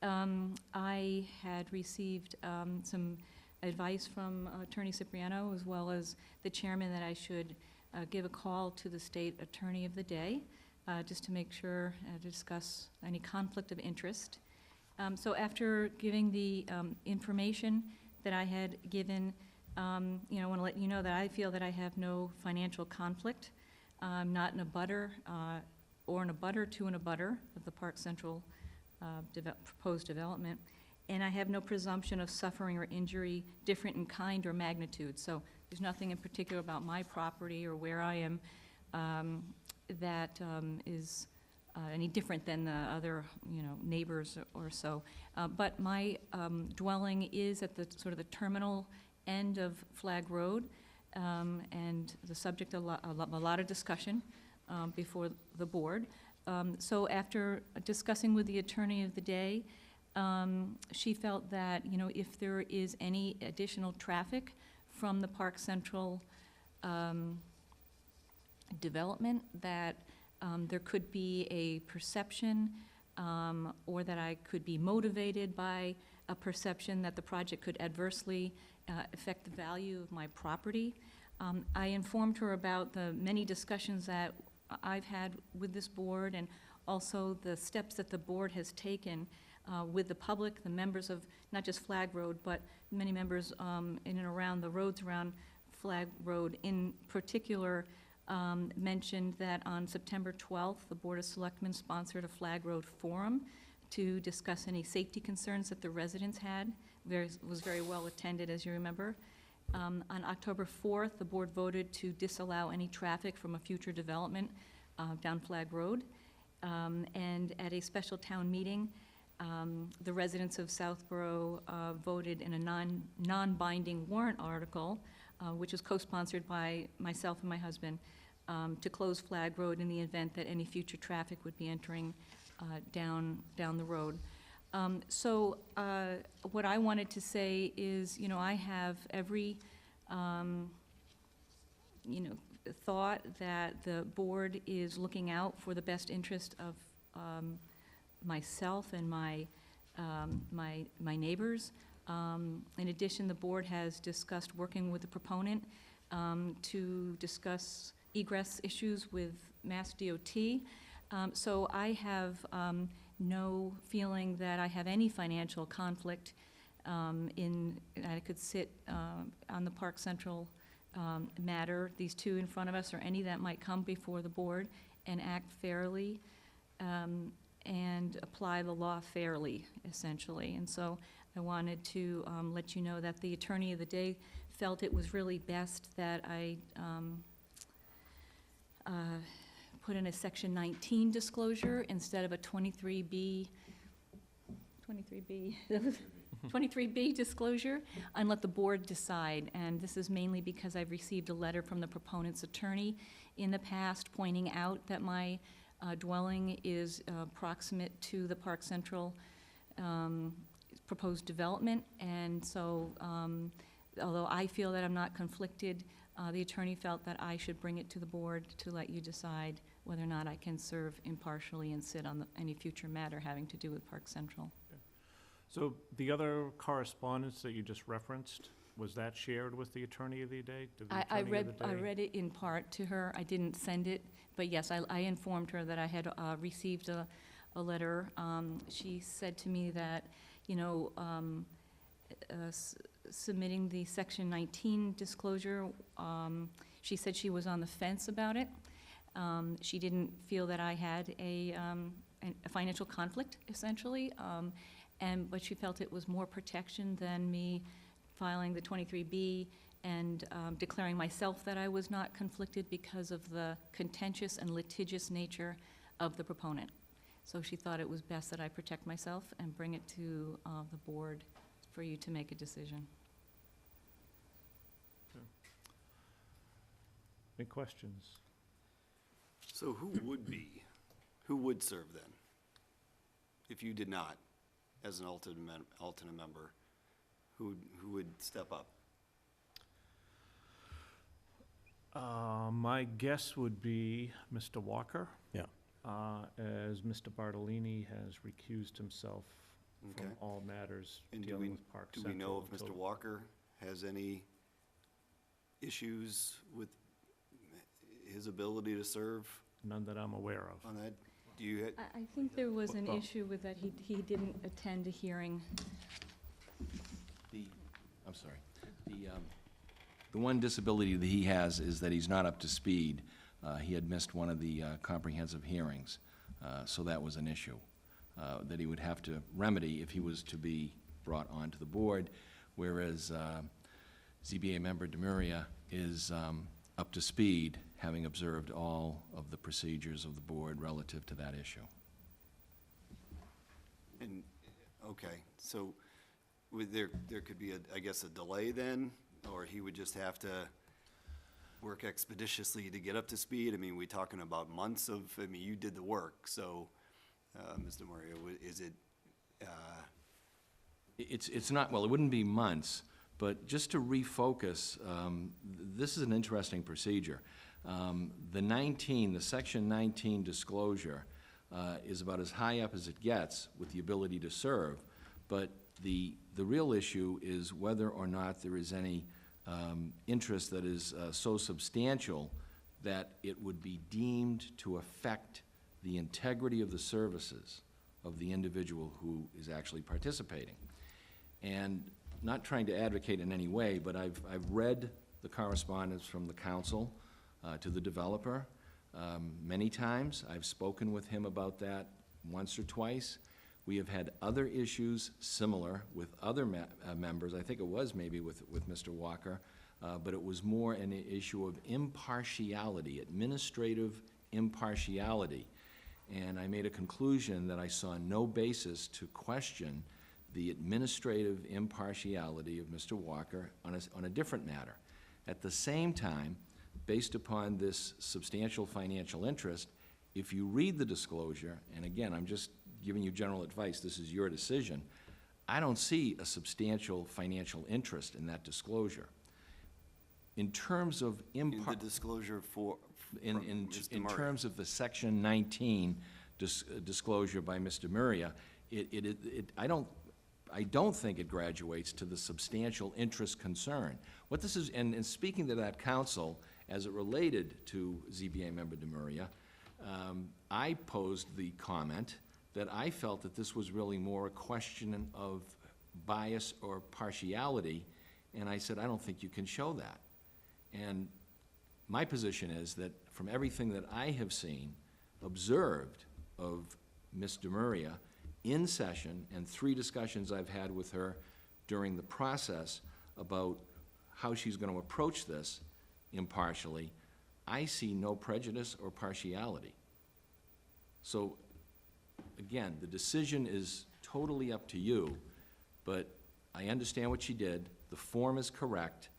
Speaker 11: I had received some advice from Attorney Cipriano as well as the chairman that I should give a call to the state attorney of the day just to make sure to discuss any conflict of interest. So after giving the information that I had given, I want to let you know that I feel that I have no financial conflict. I'm not in a butter or in a butter to an abutter of the Park Central proposed development. And I have no presumption of suffering or injury different in kind or magnitude. So there's nothing in particular about my property or where I am that is any different than the other, neighbors or so. But my dwelling is at the sort of the terminal end of Flag Road, and the subject of a lot of discussion before the board. So after discussing with the attorney of the day, she felt that, if there is any additional traffic from the Park Central development, that there could be a perception or that I could be motivated by a perception that the project could adversely affect the value of my property. I informed her about the many discussions that I've had with this board, and also the steps that the board has taken with the public, the members of not just Flag Road, but many members in and around the roads around Flag Road. In particular, mentioned that on September 12th, the Board of Selectmen sponsored a Flag Road forum to discuss any safety concerns that the residents had. Was very well attended, as you remember. On October 4th, the board voted to disallow any traffic from a future development down Flag Road. And at a special town meeting, the residents of Southborough voted in a non-binding warrant article, which was co-sponsored by myself and my husband, to close Flag Road in the event that any future traffic would be entering down the road. So what I wanted to say is, I have every, thought that the board is looking out for the best interest of myself and my neighbors. In addition, the board has discussed working with the proponent to discuss egress issues with Mass DOT. So I have no feeling that I have any financial conflict I could sit on the Park Central matter, these two in front of us, or any that might come before the board, and act fairly and apply the law fairly, essentially. And so I wanted to let you know that the attorney of the day felt it was really best that I put in a Section 19 disclosure instead of a 23B disclosure, and let the board decide. And this is mainly because I've received a letter from the proponent's attorney in the past pointing out that my dwelling is proximate to the Park Central proposed development. And so, although I feel that I'm not conflicted, the attorney felt that I should bring it to the board to let you decide whether or not I can serve impartially and sit on any future matter having to do with Park Central.
Speaker 1: So the other correspondence that you just referenced, was that shared with the attorney of the day? Did the
Speaker 11: I
Speaker 1: attorney of the day-
Speaker 11: read it in part to her. I didn't send it, but yes, I informed her that I had received a letter. She said to me that, you know, submitting the Section 19 disclosure, she said she was on the fence about it. She didn't feel that I had a financial conflict, essentially, but she felt it was more protection than me filing the 23B and declaring myself that I was not conflicted because of the contentious and litigious nature of the proponent. So she thought it was best that I protect myself and bring it to the board for you to make a decision.
Speaker 1: Any questions?
Speaker 7: So who would serve then? If you did not, as an alternate member, who would step up?
Speaker 1: My guess would be Mr. Walker.
Speaker 6: Yeah.
Speaker 1: As Mr. Bartolini has recused himself from
Speaker 7: Okay.
Speaker 1: all matters
Speaker 7: And do
Speaker 1: dealing with Park
Speaker 7: Do
Speaker 1: Central.
Speaker 7: we know if Mr.
Speaker 1: until-
Speaker 7: Walker has any issues with his ability to serve
Speaker 1: None that I'm aware of.
Speaker 7: on that? Do you,
Speaker 11: I think there was an
Speaker 1: Well-
Speaker 11: issue with that. He didn't attend a hearing.
Speaker 9: I'm sorry. The one disability that he has is that he's not up to speed. He had missed one of the comprehensive hearings, so that was an issue that he would have to remedy if he was to be brought onto the board, whereas ZBA member Demuria is up to speed, having observed all of the procedures of the board relative to that issue.
Speaker 7: and, okay, so there could be, I guess, a delay then? Or he would just have to work expeditiously to get up to speed? I mean, we're talking about months of, I mean, you did the work, so, Mr. Mario, is it,
Speaker 9: It's not, well, it wouldn't be months, but just to refocus, this is an interesting procedure. The Section 19 disclosure is about as high up as it gets with the ability to serve, but the real issue is whether or not there is any interest that is so substantial that it would be deemed to affect the integrity of the services of the individual who is actually participating. And not trying to advocate in any way, but I've read the correspondence from the council to the developer many times. I've spoken with him about that once or twice. We have had other issues similar with other members. I think it was maybe with Mr. Walker, but it was more an issue of impartiality, administrative impartiality. And I made a conclusion that I saw no basis to question the administrative impartiality of Mr. Walker on a different matter. At the same time, based upon this substantial financial interest, if you read the disclosure, and again, I'm just giving you general advice, this is your decision, I don't see a substantial financial interest in that disclosure. In terms of
Speaker 7: In the disclosure for,
Speaker 9: in
Speaker 7: from Mr.
Speaker 9: in
Speaker 7: Murray.
Speaker 9: terms of the Section 19 disclosure by Mr. Muria, I don't think it graduates to the substantial interest concern. What this is, and speaking to that counsel, as it related to ZBA member Demuria, I posed the comment that I felt that this was really more a question of bias or partiality, and I said, I don't think you can show that. And my position is that from everything that I have seen, observed of Ms. Demuria in session, and 3 discussions I've had with her during the process about how she's going to approach this impartially, I see no prejudice or partiality. So, again, the decision is totally up to you, but I understand what she did. The form is correct.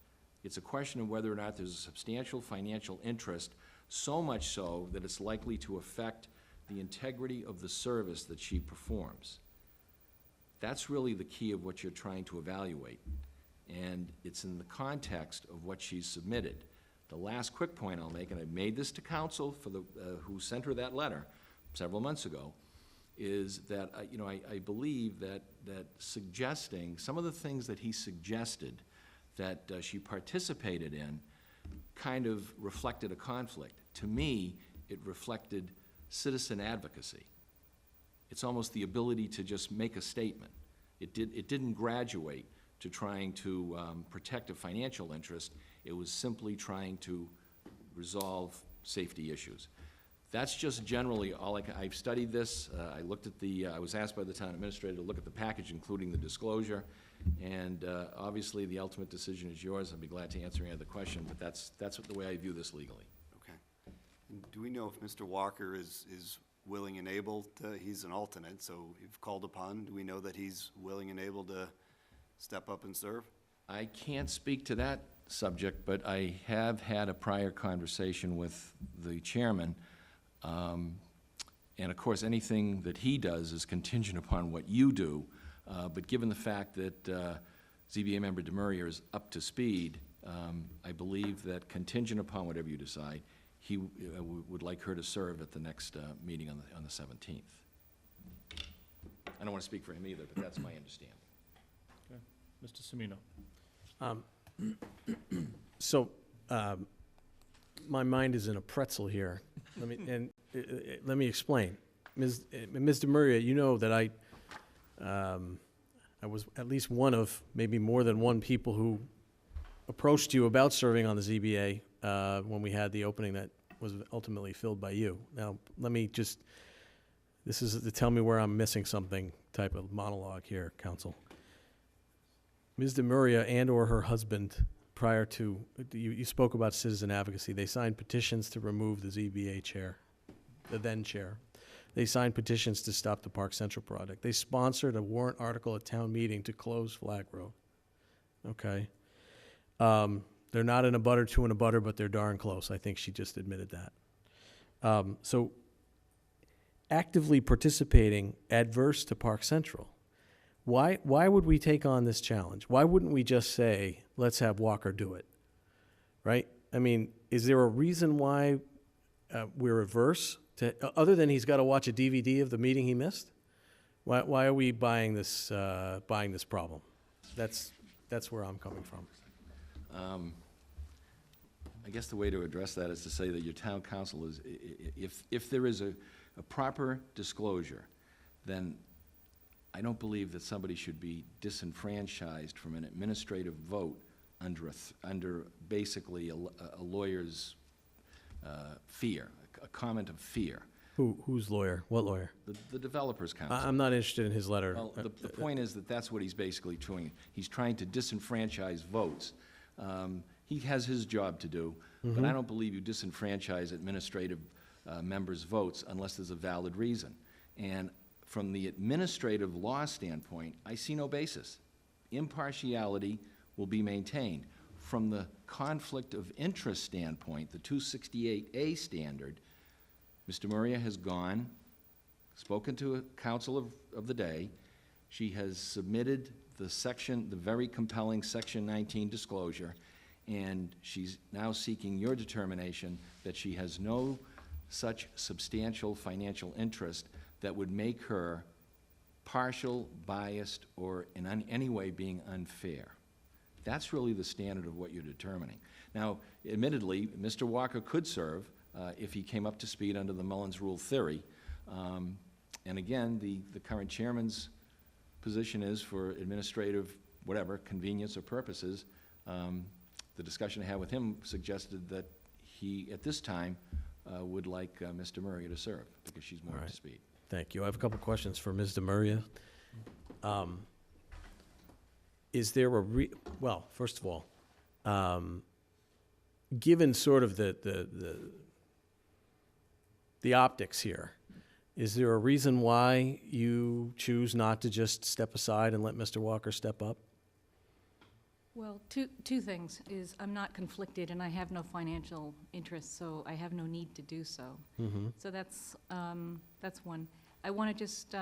Speaker 9: It's a question of whether or not there's a substantial financial interest, so much so that it's likely to affect the integrity of the service that she performs. That's really the key of what you're trying to evaluate, and it's in the context of what she's submitted. The last quick point I'll make, and I made this to counsel for the, who sent her that letter several months ago, is that, I believe that suggesting, some of the things that he suggested that she participated in kind of reflected a conflict. To me, it reflected citizen advocacy. It's almost the ability to just make a statement. It didn't graduate to trying to protect a financial interest. It was simply trying to resolve safety issues. That's just generally all I've studied this. I looked at I was asked by the town administrator to look at the package, including the disclosure, and obviously the ultimate decision is yours. I'd be glad to answer any other question, but that's the way I view this legally.
Speaker 7: Okay. And do we know if Mr. Walker is willing and able to, he's an alternate, so if called upon, do we know that he's willing and able to step up and serve?
Speaker 9: I can't speak to that subject, but I have had a prior conversation with the chairman. And of course, anything that he does is contingent upon what you do. But given the fact that ZBA member Demuria is up to speed, I believe that contingent upon whatever you decide, he would like her to serve at the next meeting on the 17th. I don't want to speak for him either, but that's my understanding.
Speaker 1: Okay. Mr. Semino.
Speaker 6: So, my mind is in a pretzel here. Let me explain. Ms. Demuria, you know that I was at least one of maybe more than one people who approached you about serving on the ZBA when we had the opening that was ultimately filled by you. Now, this is to tell me where I'm missing something type of monologue here, counsel. Ms. Demuria and or her husband, prior to, you spoke about citizen advocacy. They signed petitions to remove the ZBA chair, the then chair. They signed petitions to stop the Park Central project. They sponsored a warrant article at town meeting to close Flag Road. Okay. They're not in a butter, two in a butter, but they're darn close. I think she just admitted that. So actively participating adverse to Park Central. Why would we take on this challenge? Why wouldn't we just say, let's have Walker do it, right? I mean, is there a reason why we're averse to, other than he's got to watch a DVD of the meeting he missed? Why are we buying this problem? That's where I'm coming from.
Speaker 9: I guess the way to address that is to say that your town council is, if there is a proper disclosure, then I don't believe that somebody should be disenfranchised from an administrative vote under basically a lawyer's fear, a comment of fear.
Speaker 6: Whose lawyer? What lawyer?
Speaker 9: The developer's counsel.
Speaker 6: I'm not interested in his letter.
Speaker 9: Well, the point is that that's what he's basically doing. He's trying to disenfranchise votes. He has his job to do, but I don't believe you disenfranchise administrative members' votes unless there's a valid reason. And from the administrative law standpoint, I see no basis. Impartiality will be maintained. From the conflict of interest standpoint, the 268A standard, Mr. Muria has gone, spoken to a counsel of the day. She has submitted the very compelling Section 19 disclosure, and she's now seeking your determination that she has no such substantial financial interest that would make her partial, biased, or in any way being unfair. That's really the standard of what you're determining. Now, admittedly, Mr. Walker could serve if he came up to speed under the Mullins Rule theory. And again, the current chairman's position is for administrative, whatever, convenience or purposes. The discussion I had with him suggested that he, at this time, would like Ms. Demurray to serve, because she's more up to speed.
Speaker 6: Thank you. I have a couple questions for Ms. Demurray. Is there a well, first of all, given sort of the optics here, is there a reason why you choose not to just step aside and let Mr. Walker step up?
Speaker 11: Well, two things is I'm not conflicted and I have no financial interest, so I have no need to do so.
Speaker 6: Mm-hmm.
Speaker 11: So that's one. I want to just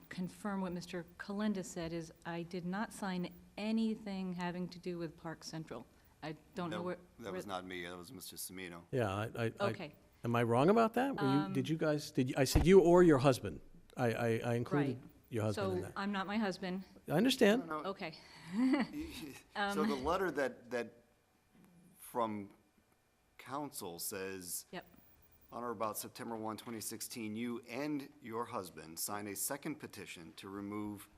Speaker 11: confirm what Mr. Kalenda said is I did not sign anything having to do with Park Central. I don't know where.
Speaker 7: That was not me, that was Mr. Semino.
Speaker 6: Yeah,
Speaker 11: Okay.
Speaker 6: Am I wrong about that? Did you guys, I said you or your husband. I included
Speaker 11: Right.
Speaker 6: your husband in
Speaker 11: So
Speaker 6: that.
Speaker 11: I'm not my husband.
Speaker 6: I understand.
Speaker 7: No, no,
Speaker 11: Okay.
Speaker 7: so the letter that from council says,
Speaker 11: Yep.
Speaker 7: on or about September 1, 2016, you and your husband signed a second petition to remove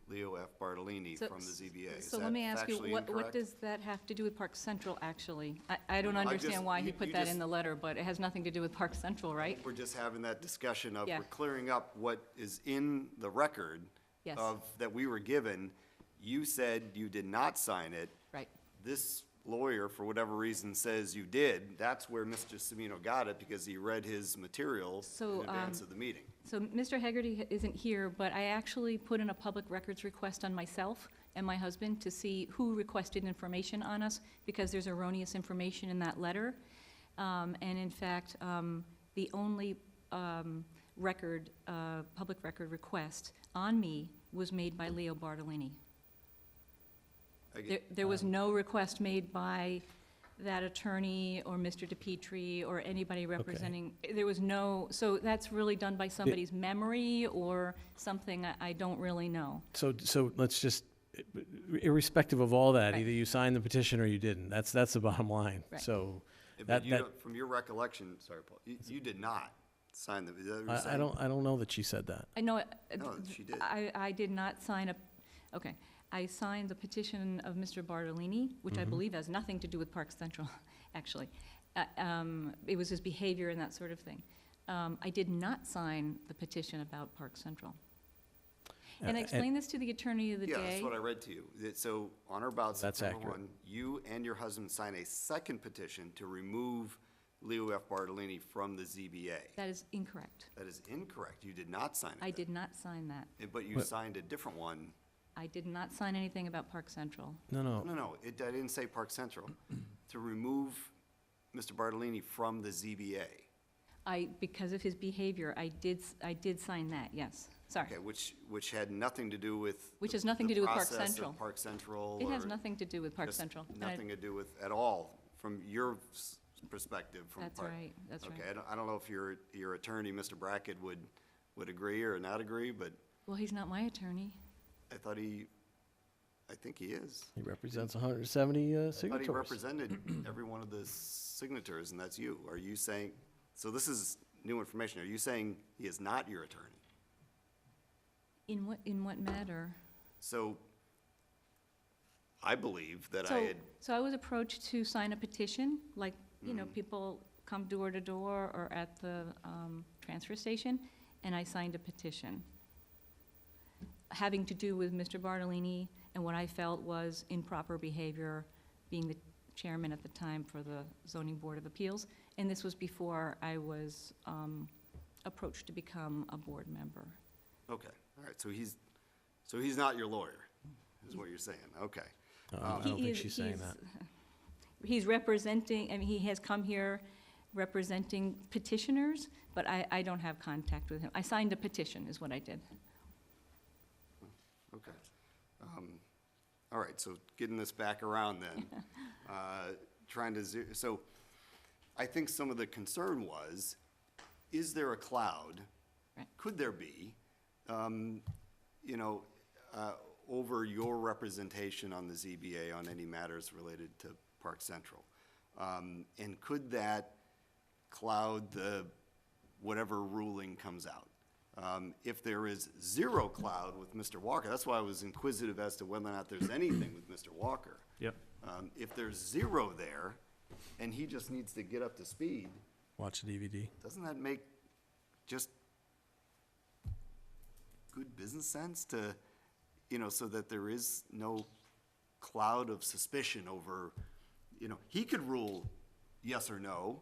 Speaker 7: Leo F. Bartolini
Speaker 11: So-
Speaker 7: from the ZBA. Is
Speaker 11: So
Speaker 7: that
Speaker 11: let me ask you,
Speaker 7: factually
Speaker 11: what
Speaker 7: incorrect?
Speaker 11: does that have to do with Park Central, actually? I don't
Speaker 7: No, I
Speaker 11: understand
Speaker 7: just-
Speaker 11: why he
Speaker 7: you-
Speaker 11: put
Speaker 7: you
Speaker 11: that
Speaker 7: just-
Speaker 11: in the letter, but it has nothing to do with Park Central, right?
Speaker 7: We're just having that discussion of,
Speaker 11: Yeah.
Speaker 7: we're clearing up what is in the record
Speaker 11: Yes.
Speaker 7: that we were given. You said you did not sign it.
Speaker 11: Right.
Speaker 7: This lawyer, for whatever reason, says you did. That's where Mr. Semino got it, because he read his materials
Speaker 11: So,
Speaker 7: in advance of the meeting.
Speaker 11: So Mr. Hegarty isn't here, but I actually put in a public records request on myself and my husband to see who requested information on us, because there's erroneous information in that letter. And in fact, the only public record request on me was made by Leo Bartolini. There was no request made by that attorney or Mr. DePietri or anybody representing. There was no, so that's really done by somebody's memory or something I don't really know.
Speaker 6: So let's just, irrespective of all that,
Speaker 11: Right.
Speaker 6: either you signed the petition or you didn't. That's the bottom line.
Speaker 11: Right.
Speaker 6: So
Speaker 7: But
Speaker 6: that,
Speaker 7: you
Speaker 6: that,
Speaker 7: don't- from your recollection, sorry, Paul, you did not sign the, is that what you're saying?
Speaker 6: I don't know that she said that.
Speaker 11: I know,
Speaker 7: No, she did.
Speaker 11: I did not sign okay. I signed the petition of Mr. Bartolini, which I believe has nothing to do with Park Central, actually. It was his behavior and that sort of thing. I did not sign the petition about Park Central. And I explained this to the attorney of the
Speaker 7: Yeah,
Speaker 11: day.
Speaker 7: that's what I read to you. So on or about
Speaker 6: That's
Speaker 7: September
Speaker 6: accurate.
Speaker 7: 1, you and your husband signed a second petition to remove Leo F. Bartolini from the ZBA.
Speaker 11: That is incorrect.
Speaker 7: That is incorrect. You did not sign it.
Speaker 11: I
Speaker 7: then.
Speaker 11: did not sign that.
Speaker 7: But you
Speaker 6: What?
Speaker 7: signed a different one.
Speaker 11: I did not sign anything about Park Central.
Speaker 6: No.
Speaker 7: No, I didn't say Park Central. To remove Mr. Bartolini from the ZBA.
Speaker 11: Because of his behavior, I did sign that, yes. Sorry.
Speaker 7: Okay, which had nothing to do with.
Speaker 11: Which has nothing
Speaker 7: the
Speaker 11: to do with Park
Speaker 7: process of
Speaker 11: Central.
Speaker 7: Park Central.
Speaker 11: It has
Speaker 7: or
Speaker 11: nothing to do with Park
Speaker 7: just
Speaker 11: Central. And I-
Speaker 7: Nothing to do with, at all, from your perspective, from
Speaker 11: That's
Speaker 7: Park.
Speaker 11: right, that's right.
Speaker 7: Okay, I don't know if your attorney, Mr. Brackett, would agree or not agree, but
Speaker 11: Well, he's not my attorney.
Speaker 7: I think he is.
Speaker 6: He represents 170
Speaker 7: I thought he
Speaker 6: signatories.
Speaker 7: represented every one of the signators, and that's you. Are you saying, so this is new information, are you saying he is not your attorney?
Speaker 11: In what matter?
Speaker 7: So, I believe that I had,
Speaker 11: So I was approached to sign a petition, like, people come door to door or at the transfer station, and I signed a petition having to do with Mr. Bartolini and what I felt was improper behavior, being the chairman at the time for the Zoning Board of Appeals. And this was before I was approached to become a board member.
Speaker 7: okay, all right, so he's not your lawyer, is what you're saying, okay.
Speaker 6: I don't think she's saying that.
Speaker 11: He's representing, he has come here representing petitioners, but I don't have contact with him. I signed a petition, is what I did.
Speaker 7: Okay. all right, so getting this back around then, trying to, so I think some of the concern was, is there a cloud?
Speaker 11: Right.
Speaker 7: Could there be, you know, over your representation on the ZBA on any matters related to Park Central? And could that cloud the, whatever ruling comes out? If there is zero cloud with Mr. Walker, that's why I was inquisitive as to whether or not there's anything with Mr. Walker.
Speaker 1: Yep.
Speaker 7: If there's zero there, and he just needs to get up to speed,
Speaker 6: Watch the DVD.
Speaker 7: doesn't that make just good business sense to, you know, so that there is no cloud of suspicion over, you know, he could rule yes or no,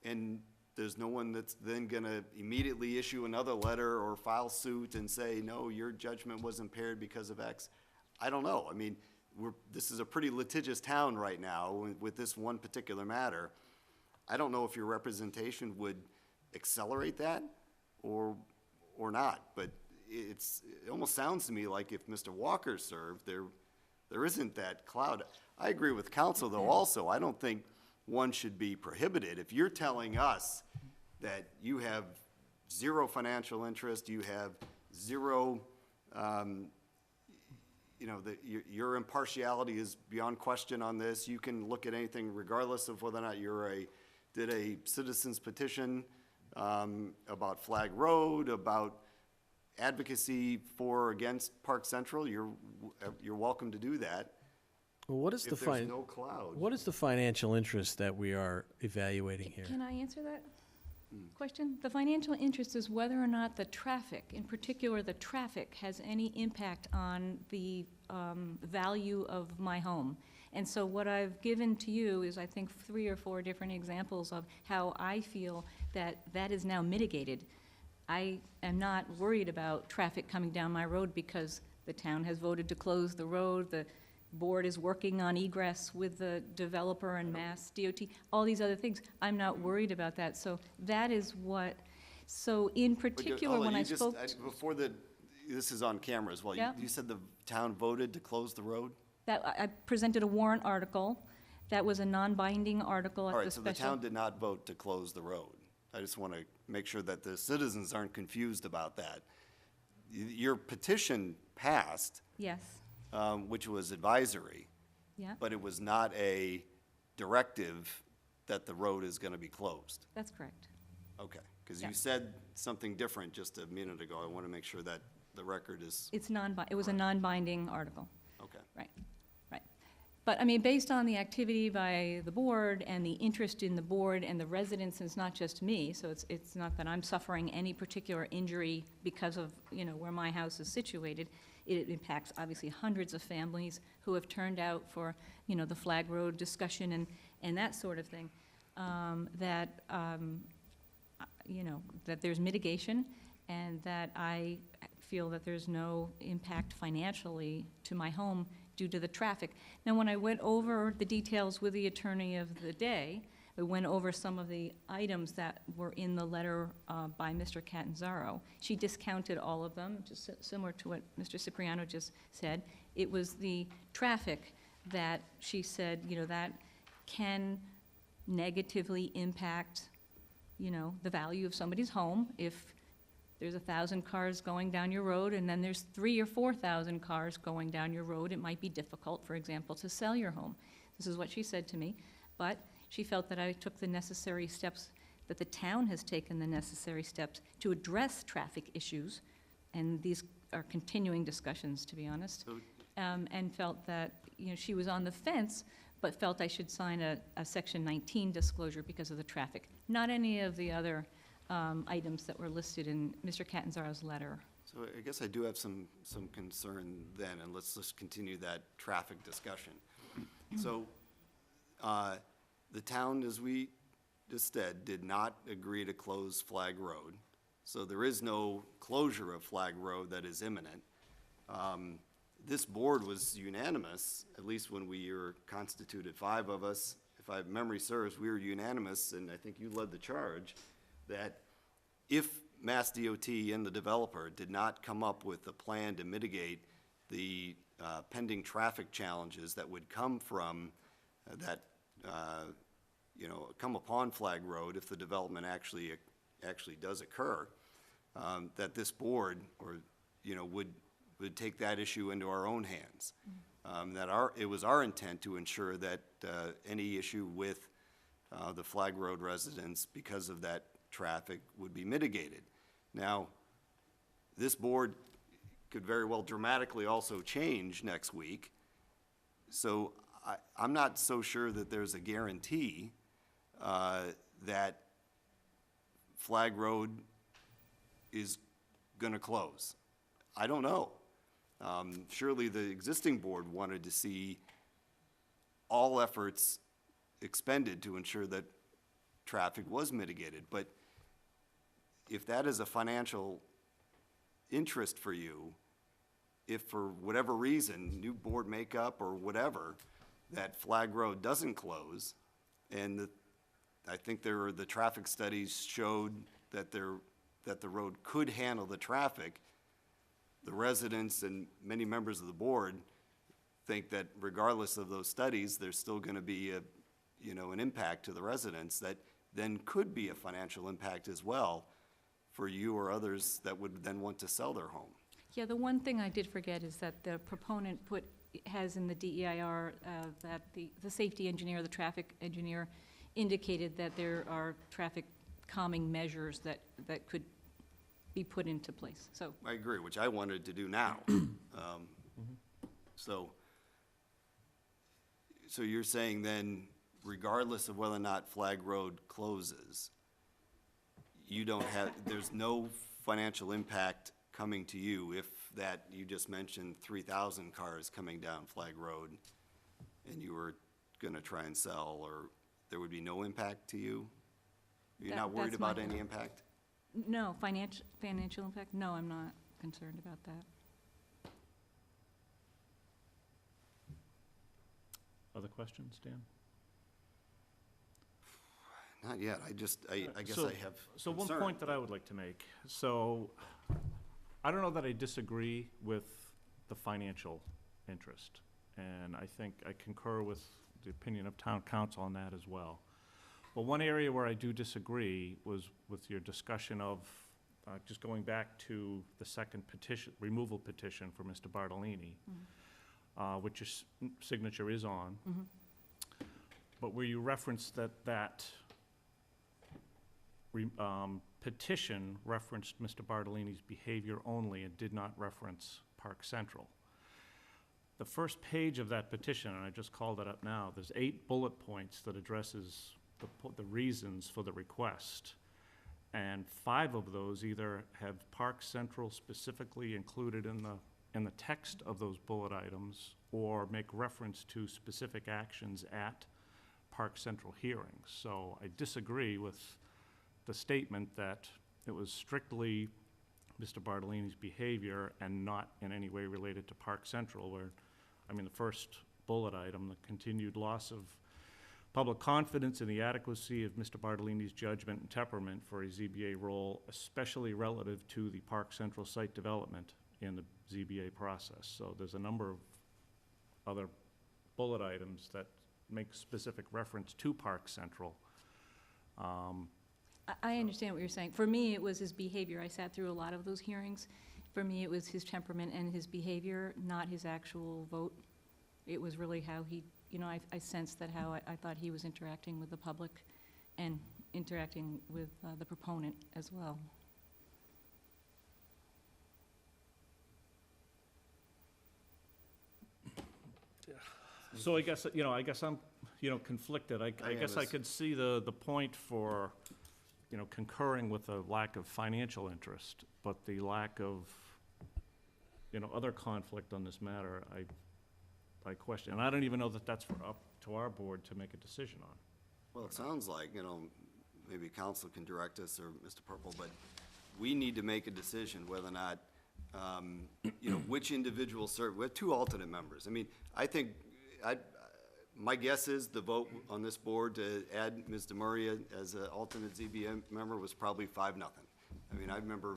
Speaker 7: and there's no one that's then gonna immediately issue another letter or file suit and say, no, your judgment was impaired because of X. I don't know. I mean, this is a pretty litigious town right now with this one particular matter. I don't know if your representation would accelerate that or not, but it almost sounds to me like if Mr. Walker served, there isn't that cloud. I agree with counsel, though, also. I don't think one should be prohibited. If you're telling us that you have zero financial interest, you have zero, you know, that your impartiality is beyond question on this, you can look at anything regardless of whether or not did a citizen's petition about Flag Road, about advocacy for or against Park Central, you're welcome to do that.
Speaker 6: Well, what is
Speaker 7: If there's no cloud.
Speaker 6: what is the financial interest that we are evaluating here?
Speaker 11: Can I answer that question? The financial interest is whether or not the traffic, in particular the traffic, has any impact on the value of my home. And so what I've given to you is, I think, 3 or 4 different examples of how I feel that that is now mitigated. I am not worried about traffic coming down my road because the town has voted to close the road, the board is working on egress with the developer and Mass DOT, all these other things. I'm not worried about that. So that is what, so in particular, when I spoke.
Speaker 7: Before this is on camera as well.
Speaker 11: Yeah.
Speaker 7: You said the town voted to close the road?
Speaker 11: That, I presented a warrant article. That was a non-binding article at
Speaker 7: All
Speaker 11: the
Speaker 7: right, so the
Speaker 11: special.
Speaker 7: town did not vote to close the road. I just want to make sure that the citizens aren't confused about that. Your petition passed,
Speaker 11: Yes,
Speaker 7: which was advisory,
Speaker 11: yeah,
Speaker 7: but it was not a directive that the road is going to be closed.
Speaker 11: that's correct.
Speaker 7: Okay, because
Speaker 11: Yeah.
Speaker 7: you said something different just a minute ago. I want to make sure that the record is,
Speaker 11: It's it was a non-binding article.
Speaker 7: okay.
Speaker 11: Right, right. But, I mean, based on the activity by the board and the interest in the board and the residents, and it's not just me, so it's not that I'm suffering any particular injury because of, you know, where my house is situated. It impacts, obviously, hundreds of families who have turned out for, you know, the Flag Road discussion and that sort of thing. You know, that there's mitigation and that I feel that there's no impact financially to my home due to the traffic. Now, when I went over the details with the attorney of the day, we went over some of the items that were in the letter by Mr. Catanzaro. She discounted all of them, just similar to what Mr. Cipriano just said. It was the traffic that she said, you know, that can negatively impact, you know, the value of somebody's home. If there's 1,000 cars going down your road and then there's 3,000 or 4,000 cars going down your road, it might be difficult, for example, to sell your home. This is what she said to me, but she felt that I took the necessary steps, that the town has taken the necessary steps to address traffic issues, and these are continuing discussions, to be honest,
Speaker 7: So-
Speaker 11: and felt that, you know, she was on the fence, but felt I should sign a Section 19 disclosure because of the traffic, not any of the other items that were listed in Mr. Catanzaro's letter.
Speaker 7: So I guess I do have some concern then, and let's just continue that traffic discussion. So, the town, as we just said, did not agree to close Flag Road. So there is no closure of Flag Road that is imminent. This board was unanimous, at least when we were constituted, 5 of us, if my memory serves, we were unanimous, and I think you led the charge, that if Mass DOT and the developer did not come up with a plan to mitigate the pending traffic challenges that would come from come upon Flag Road if the development actually does occur, that this board would take that issue into our own hands. It was our intent to ensure that any issue with the Flag Road residents because of that traffic would be mitigated. Now, this board could very well dramatically also change next week, so I'm not so sure that there's a guarantee that Flag Road is gonna close. I don't know. Surely the existing board wanted to see all efforts expended to ensure that traffic was mitigated, but if that is a financial interest for you, if for whatever reason, new board makeup or whatever, that Flag Road doesn't close, and I think the traffic studies showed that the road could handle the traffic, the residents and many members of the board think that regardless of those studies, there's still gonna be an impact to the residents that then could be a financial impact as well for you or others that would then want to sell their home.
Speaker 11: Yeah, the one thing I did forget is that the proponent has in the DEIR that the safety engineer, the traffic engineer, indicated that there are traffic calming measures that could be put into place, so.
Speaker 7: I agree, which I wanted to do now. So you're saying then, regardless of whether or not Flag Road closes, there's no financial impact coming to you if you just mentioned 3,000 cars coming down Flag Road and you were gonna try and sell, or there would be no impact to you? You're not worried
Speaker 11: That's my
Speaker 7: about any
Speaker 11: point.
Speaker 7: impact?
Speaker 11: No, financial impact, no, I'm not concerned about that.
Speaker 1: Other questions, Dan?
Speaker 7: Not yet, I guess
Speaker 1: So-
Speaker 7: I have
Speaker 1: So one
Speaker 7: concern.
Speaker 1: point that I would like to make, so I don't know that I disagree with the financial interest. And I think I concur with the opinion of town council on that as well. But one area where I do disagree was with your discussion of, just going back to the second petition, removal petition for Mr. Bartolini, which your signature is on. But where you referenced that petition referenced Mr. Bartolini's behavior only and did not reference Park Central. The first page of that petition, and I just called it up now, there's 8 bullet points that addresses the reasons for the request. And 5 of those either have Park Central specifically included in the text of those bullet items or make reference to specific actions at Park Central hearings. So I disagree with the statement that it was strictly Mr. Bartolini's behavior and not in any way related to Park Central, where, the first bullet item, the continued loss of public confidence in the adequacy of Mr. Bartolini's judgment and temperament for a ZBA role, especially relative to the Park Central site development in the ZBA process. So there's a number of other bullet items that make specific reference to Park Central.
Speaker 11: I understand what you're saying. For me, it was his behavior. I sat through a lot of those hearings. For me, it was his temperament and his behavior, not his actual vote. It was really how he, I sensed that how I thought he was interacting with the public and interacting with the proponent as well.
Speaker 1: So I guess I'm, conflicted. I guess I could see the point for, concurring with the lack of financial interest, but the lack of, other conflict on this matter, I question. And I don't even know that that's up to our board to make a decision on.
Speaker 7: Well, it sounds like, maybe council can direct us or Mr. Purple, but we need to make a decision whether or not, which individual serve, we have 2 alternate members. I think, my guess is the vote on this board to add Ms. DeMaria as an alternate ZBA member was probably 5-0. I mean, I remember,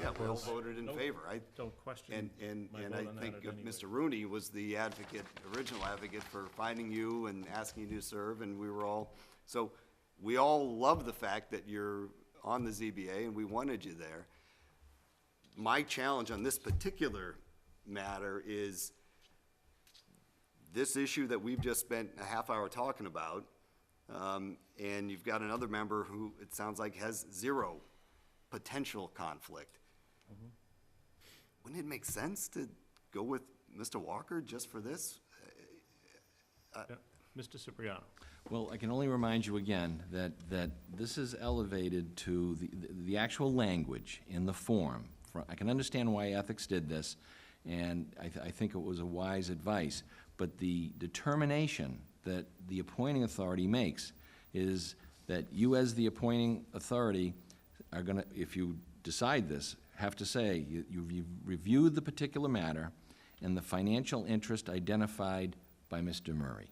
Speaker 7: yeah, we all voted in favor.
Speaker 1: Don't question
Speaker 7: And
Speaker 1: my
Speaker 7: I
Speaker 1: vote on that
Speaker 7: think
Speaker 1: at any
Speaker 7: Mr. Rooney was the advocate, original advocate for finding you and asking you to serve, and we were all, so we all love the fact that you're on the ZBA, and we wanted you there. My challenge on this particular matter is this issue that we've just spent a half hour talking about, and you've got another member who, it sounds like, has zero potential conflict. Wouldn't it make sense to go with Mr. Walker just for this?
Speaker 1: Yeah. Mr. Cipriano.
Speaker 9: Well, I can only remind you again that this is elevated to the actual language in the form. I can understand why ethics did this, and I think it was a wise advice, but the determination that the appointing authority makes is that you, as the appointing authority, are gonna, if you decide this, have to say, you've reviewed the particular matter and the financial interest identified by Mr. Murray,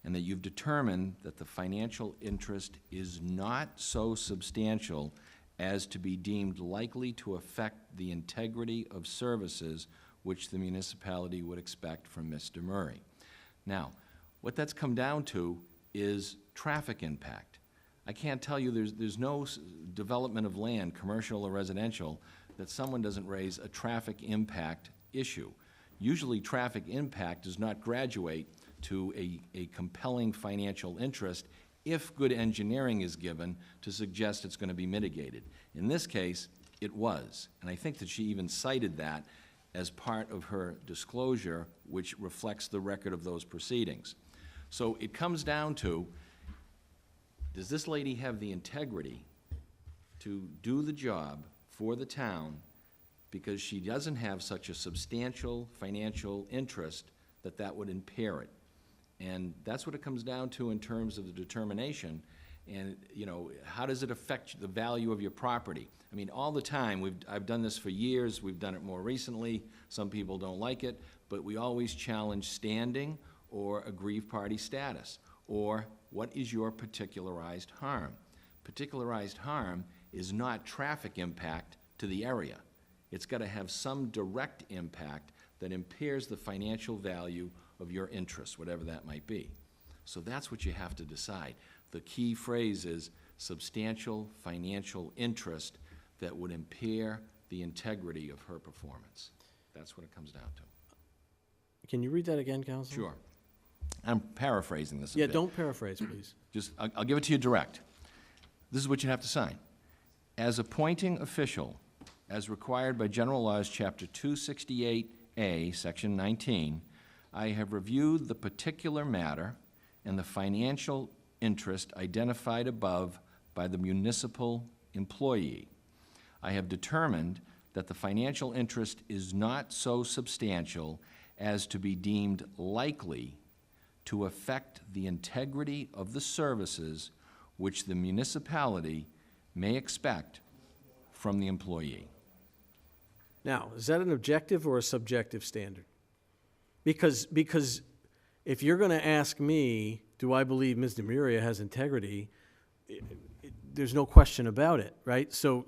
Speaker 9: and that you've determined that the financial interest is not so substantial as to be deemed likely to affect the integrity of services which the municipality would expect from Mr. Murray. Now, what that's come down to is traffic impact. I can't tell you, there's no development of land, commercial or residential, that someone doesn't raise a traffic impact issue. Usually, traffic impact does not graduate to a compelling financial interest if good engineering is given to suggest it's going to be mitigated. In this case, it was, and I think that she even cited that as part of her disclosure, which reflects the record of those proceedings. So it comes down to, does this lady have the integrity to do the job for the town because she doesn't have such a substantial financial interest that would impair it? And that's what it comes down to in terms of the determination. And, how does it affect the value of your property? I mean, all the time, I've done this for years, we've done it more recently, some people don't like it, but we always challenge standing or aggrieved party status, or what is your particularized harm? Particularized harm is not traffic impact to the area. It's got to have some direct impact that impairs the financial value of your interest, whatever that might be. So that's what you have to decide. The key phrase is substantial financial interest that would impair the integrity of her performance. That's what it comes down to.
Speaker 6: Can you read that again, Counsel?
Speaker 9: Sure. I'm paraphrasing this a
Speaker 6: Yeah,
Speaker 9: bit.
Speaker 6: don't paraphrase, please.
Speaker 9: Just, I'll give it to you direct. This is what you have to sign. As appointing official, as required by General Laws, Chapter 268A, Section 19, I have reviewed the particular matter and the financial interest identified above by the municipal employee. I have determined that the financial interest is not so substantial as to be deemed likely to affect the integrity of the services which the municipality may expect from the employee.
Speaker 6: Now, is that an objective or a subjective standard? Because if you're going to ask me, do I believe Ms. Demuria has integrity, there's no question about it, right? So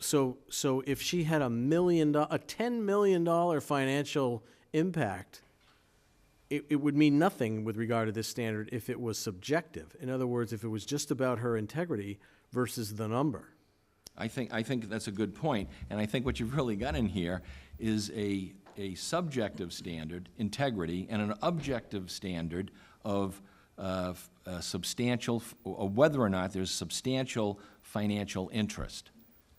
Speaker 6: if she had a $10 million financial impact, it would mean nothing with regard to this standard if it was subjective. In other words, if it was just about her integrity versus the number.
Speaker 9: I think that's a good point, and I think what you've really got in here is a subjective standard, integrity, and an objective standard of substantial, or whether or not there's substantial financial interest.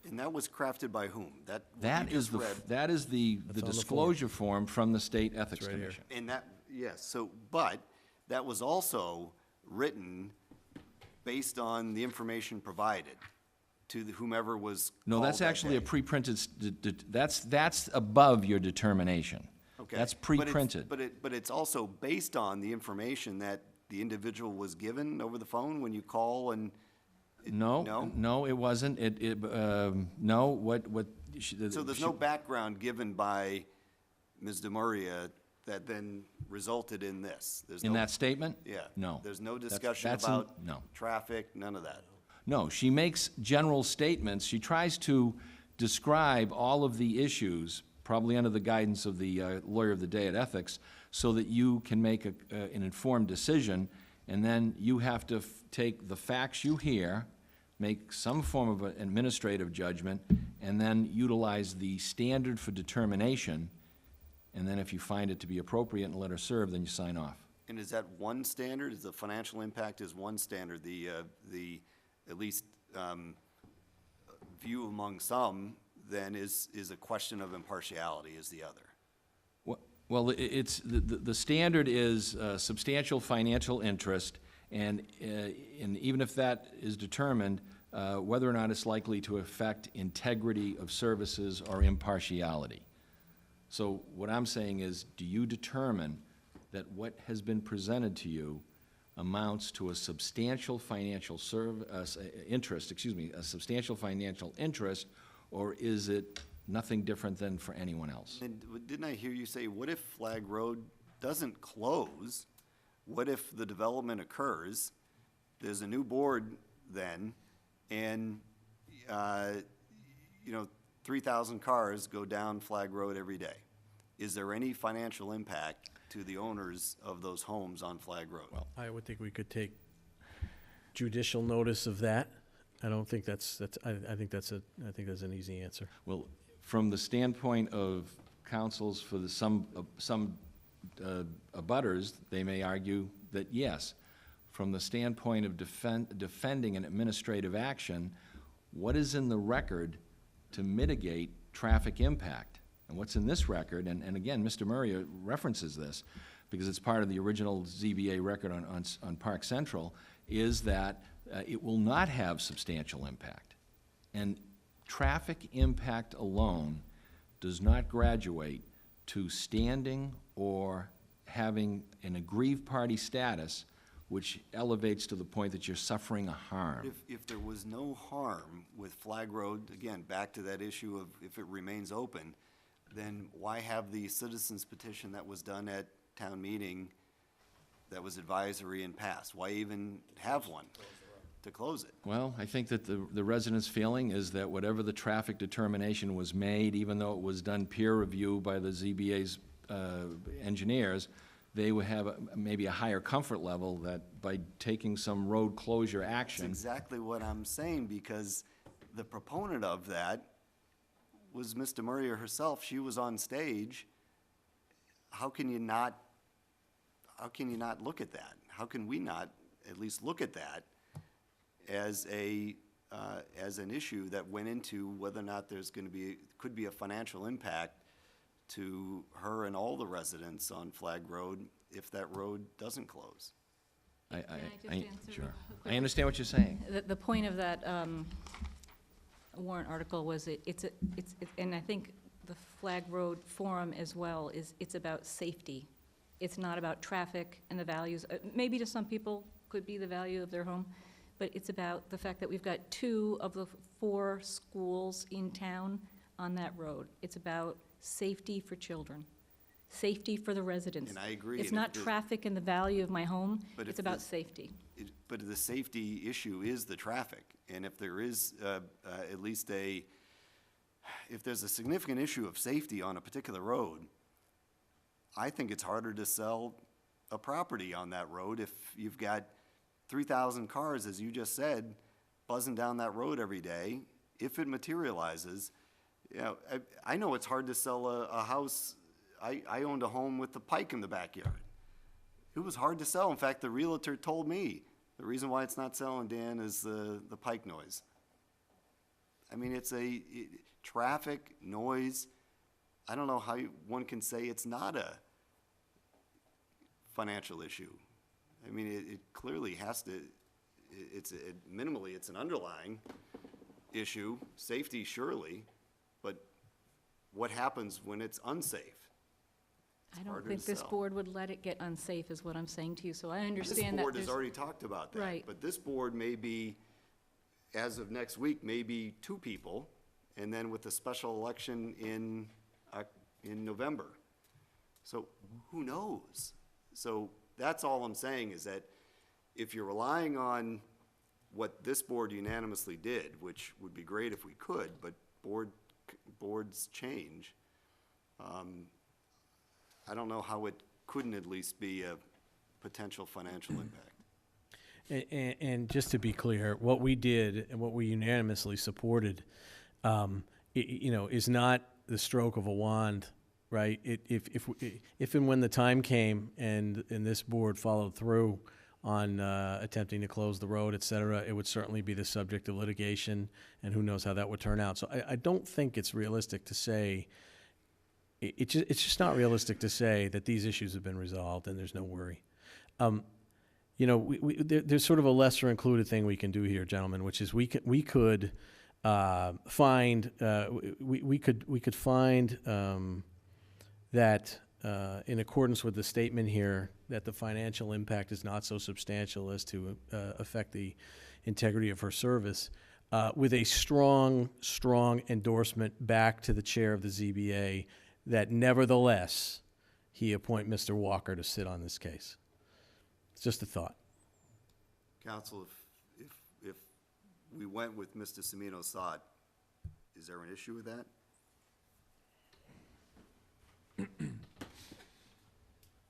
Speaker 7: And that was crafted by whom?
Speaker 9: That is the disclosure form from the State Ethics
Speaker 6: right here.
Speaker 9: Commission.
Speaker 7: And that, yes, but that was also written based on the information provided to whomever was
Speaker 9: No,
Speaker 7: called
Speaker 9: that's
Speaker 7: that
Speaker 9: actually a
Speaker 7: day.
Speaker 9: pre-printed, that's above your determination.
Speaker 7: Okay.
Speaker 9: That's pre-printed.
Speaker 7: But it's also based on the information that the individual was given over the phone when you call and.
Speaker 9: No, it wasn't. No, what.
Speaker 7: So there's no background given by Ms. DeMaria that then resulted in this? There's
Speaker 9: In
Speaker 7: no-
Speaker 9: that statement?
Speaker 7: Yeah.
Speaker 9: No.
Speaker 7: There's no
Speaker 9: That's-
Speaker 7: discussion
Speaker 9: that's
Speaker 7: about
Speaker 9: no.
Speaker 7: traffic, none of that?
Speaker 9: No, she makes general statements. She tries to describe all of the issues, probably under the guidance of the lawyer of the day at Ethics, so that you can make an informed decision, and then you have to take the facts you hear, make some form of an administrative judgment, and then utilize the standard for determination, and then if you find it to be appropriate and let her serve, then you sign off.
Speaker 7: And is that one standard? Is the financial impact is one standard? The at least view among some then is a question of impartiality is the other.
Speaker 9: Well, it's, the standard is substantial financial interest, and even if that is determined, whether or not it's likely to affect integrity of services or impartiality. So what I'm saying is, do you determine that what has been presented to you amounts to a substantial financial interest, a substantial financial interest, or is it nothing different than for anyone else?
Speaker 7: And didn't I hear you say, what if Flag Road doesn't close? What if the development occurs, there's a new board then, and, 3,000 cars go down Flag Road every day? Is there any financial impact to the owners of those homes on Flag Road?
Speaker 6: Well, I would think we could take judicial notice of that. I don't think I think that's an easy answer.
Speaker 9: Well, from the standpoint of counsels for some abutters, they may argue that yes. From the standpoint of defending an administrative action, what is in the record to mitigate traffic impact? And what's in this record, and again, Mr. Murray references this, because it's part of the original ZBA record on Park Central, is that it will not have substantial impact. And traffic impact alone does not graduate to standing or having an aggrieved party status, which elevates to the point that you're suffering a harm.
Speaker 7: If there was no harm with Flag Road, again, back to that issue of if it remains open, then why have the citizens petition that was done at town meeting that was advisory and passed? Why even have one to close it?
Speaker 9: Well, I think that the residents' feeling is that whatever the traffic determination was made, even though it was done peer review by the ZBA's engineers, they would have maybe a higher comfort level that by taking some road closure action.
Speaker 7: That's exactly what I'm saying, because the proponent of that was Mr. Murray herself. She was on stage. How can you not look at that? How can we not at least look at that as an issue that went into whether or not there's could be a financial impact to her and all the residents on Flag Road if that road doesn't close?
Speaker 11: Can I just answer
Speaker 9: Sure.
Speaker 11: quickly?
Speaker 9: I understand what you're saying.
Speaker 11: The point of that warrant article was and I think the Flag Road Forum as well, it's about safety. It's not about traffic and the values. Maybe to some people could be the value of their home, but it's about the fact that we've got 2 of the 4 schools in town on that road. It's about safety for children, safety for the residents.
Speaker 7: And I agree.
Speaker 11: It's
Speaker 7: And
Speaker 11: not traffic and the value of my home,
Speaker 7: But
Speaker 11: it's
Speaker 7: if
Speaker 11: about
Speaker 7: the-
Speaker 11: safety.
Speaker 7: But the safety issue is the traffic, and if there is at least if there's a significant issue of safety on a particular road, I think it's harder to sell a property on that road if you've got 3,000 cars, as you just said, buzzing down that road every day. If it materializes, I know it's hard to sell a house. I owned a home with the pike in the backyard. It was hard to sell. In fact, the realtor told me, the reason why it's not selling, Dan, is the pike noise. I mean, it's traffic, noise. I don't know how one can say it's not a financial issue. I mean, it clearly has to, minimally, it's an underlying issue, safety surely, but what happens when it's unsafe?
Speaker 11: I don't
Speaker 7: harder
Speaker 11: think
Speaker 7: to
Speaker 11: this
Speaker 7: sell.
Speaker 11: board would let it get unsafe, is what I'm saying to you, so I understand that
Speaker 7: This board has
Speaker 11: there's.
Speaker 7: already talked about that.
Speaker 11: Right.
Speaker 7: But this board may be, as of next week, maybe 2 people, and then with the special election in November. So who knows? So that's all I'm saying, is that if you're relying on what this board unanimously did, which would be great if we could, but boards change. I don't know how it couldn't at least be a potential financial impact.
Speaker 6: And just to be clear, what we did and what we unanimously supported, is not the stroke of a wand, right? If and when the time came and this board followed through on attempting to close the road, et cetera, it would certainly be the subject of litigation, and who knows how that would turn out. So I don't think it's realistic to say, it's just not realistic to say that these issues have been resolved and there's no worry. There's sort of a lesser included thing we can do here, gentlemen, which is we could find that in accordance with the statement here, that the financial impact is not so substantial as to affect the integrity of her service, with a strong endorsement back to the chair of the ZBA that nevertheless he appoint Mr. Walker to sit on this case. It's just a thought.
Speaker 7: Counsel, if we went with Mr. Semino's thought, is there an issue with that?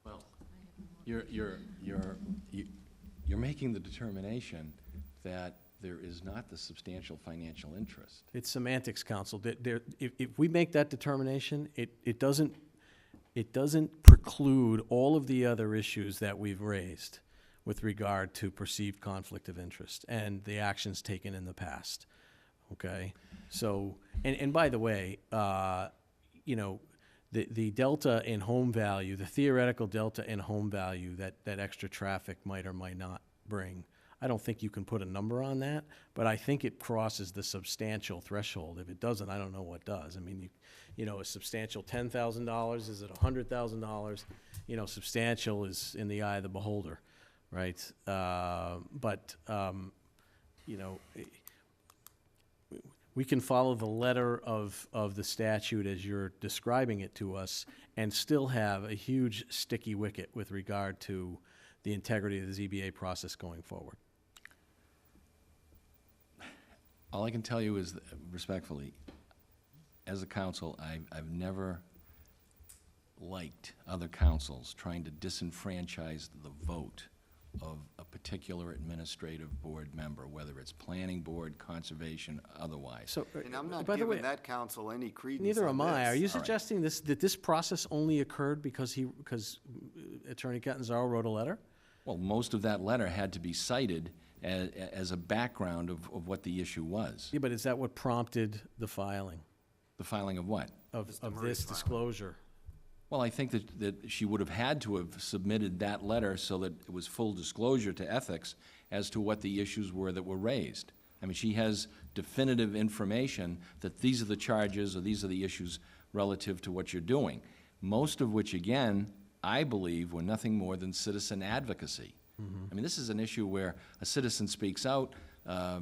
Speaker 9: Well, you're making the determination that there is not the substantial financial interest.
Speaker 6: It's semantics, counsel. If we make that determination, it doesn't preclude all of the other issues that we've raised with regard to perceived conflict of interest and the actions taken in the past. Okay? So, and by the way, the delta in home value, the theoretical delta in home value that extra traffic might or might not bring, I don't think you can put a number on that, but I think it crosses the substantial threshold. If it doesn't, I don't know what does. I mean, a substantial $10,000, is it $100,000? Substantial is in the eye of the beholder, right? We can follow the letter of the statute as you're describing it to us and still have a huge sticky wicket with regard to the integrity of the ZBA process going forward.
Speaker 9: All I can tell you is, respectfully, as a counsel, I've never liked other councils trying to disenfranchise the vote of a particular administrative board member, whether it's planning board, conservation, otherwise.
Speaker 6: So,
Speaker 7: And I'm not
Speaker 6: by the way,
Speaker 7: giving that counsel any credence
Speaker 6: neither
Speaker 7: on
Speaker 6: am I.
Speaker 7: this.
Speaker 6: Are you
Speaker 9: All right.
Speaker 6: suggesting that this process only occurred because Attorney Catanzaro wrote a letter?
Speaker 9: Well, most of that letter had to be cited as a background of what the issue was.
Speaker 6: Yeah, but is that what prompted the filing
Speaker 9: The filing of what?
Speaker 6: of
Speaker 7: Mr.
Speaker 6: this
Speaker 7: Murray's filing.
Speaker 6: disclosure?
Speaker 9: Well, I think that she would have had to have submitted that letter so that it was full disclosure to ethics as to what the issues were that were raised. I mean, she has definitive information that these are the charges or these are the issues relative to what you're doing, most of which, again, I believe were nothing more than citizen advocacy. I mean, this is an issue where a citizen speaks out, a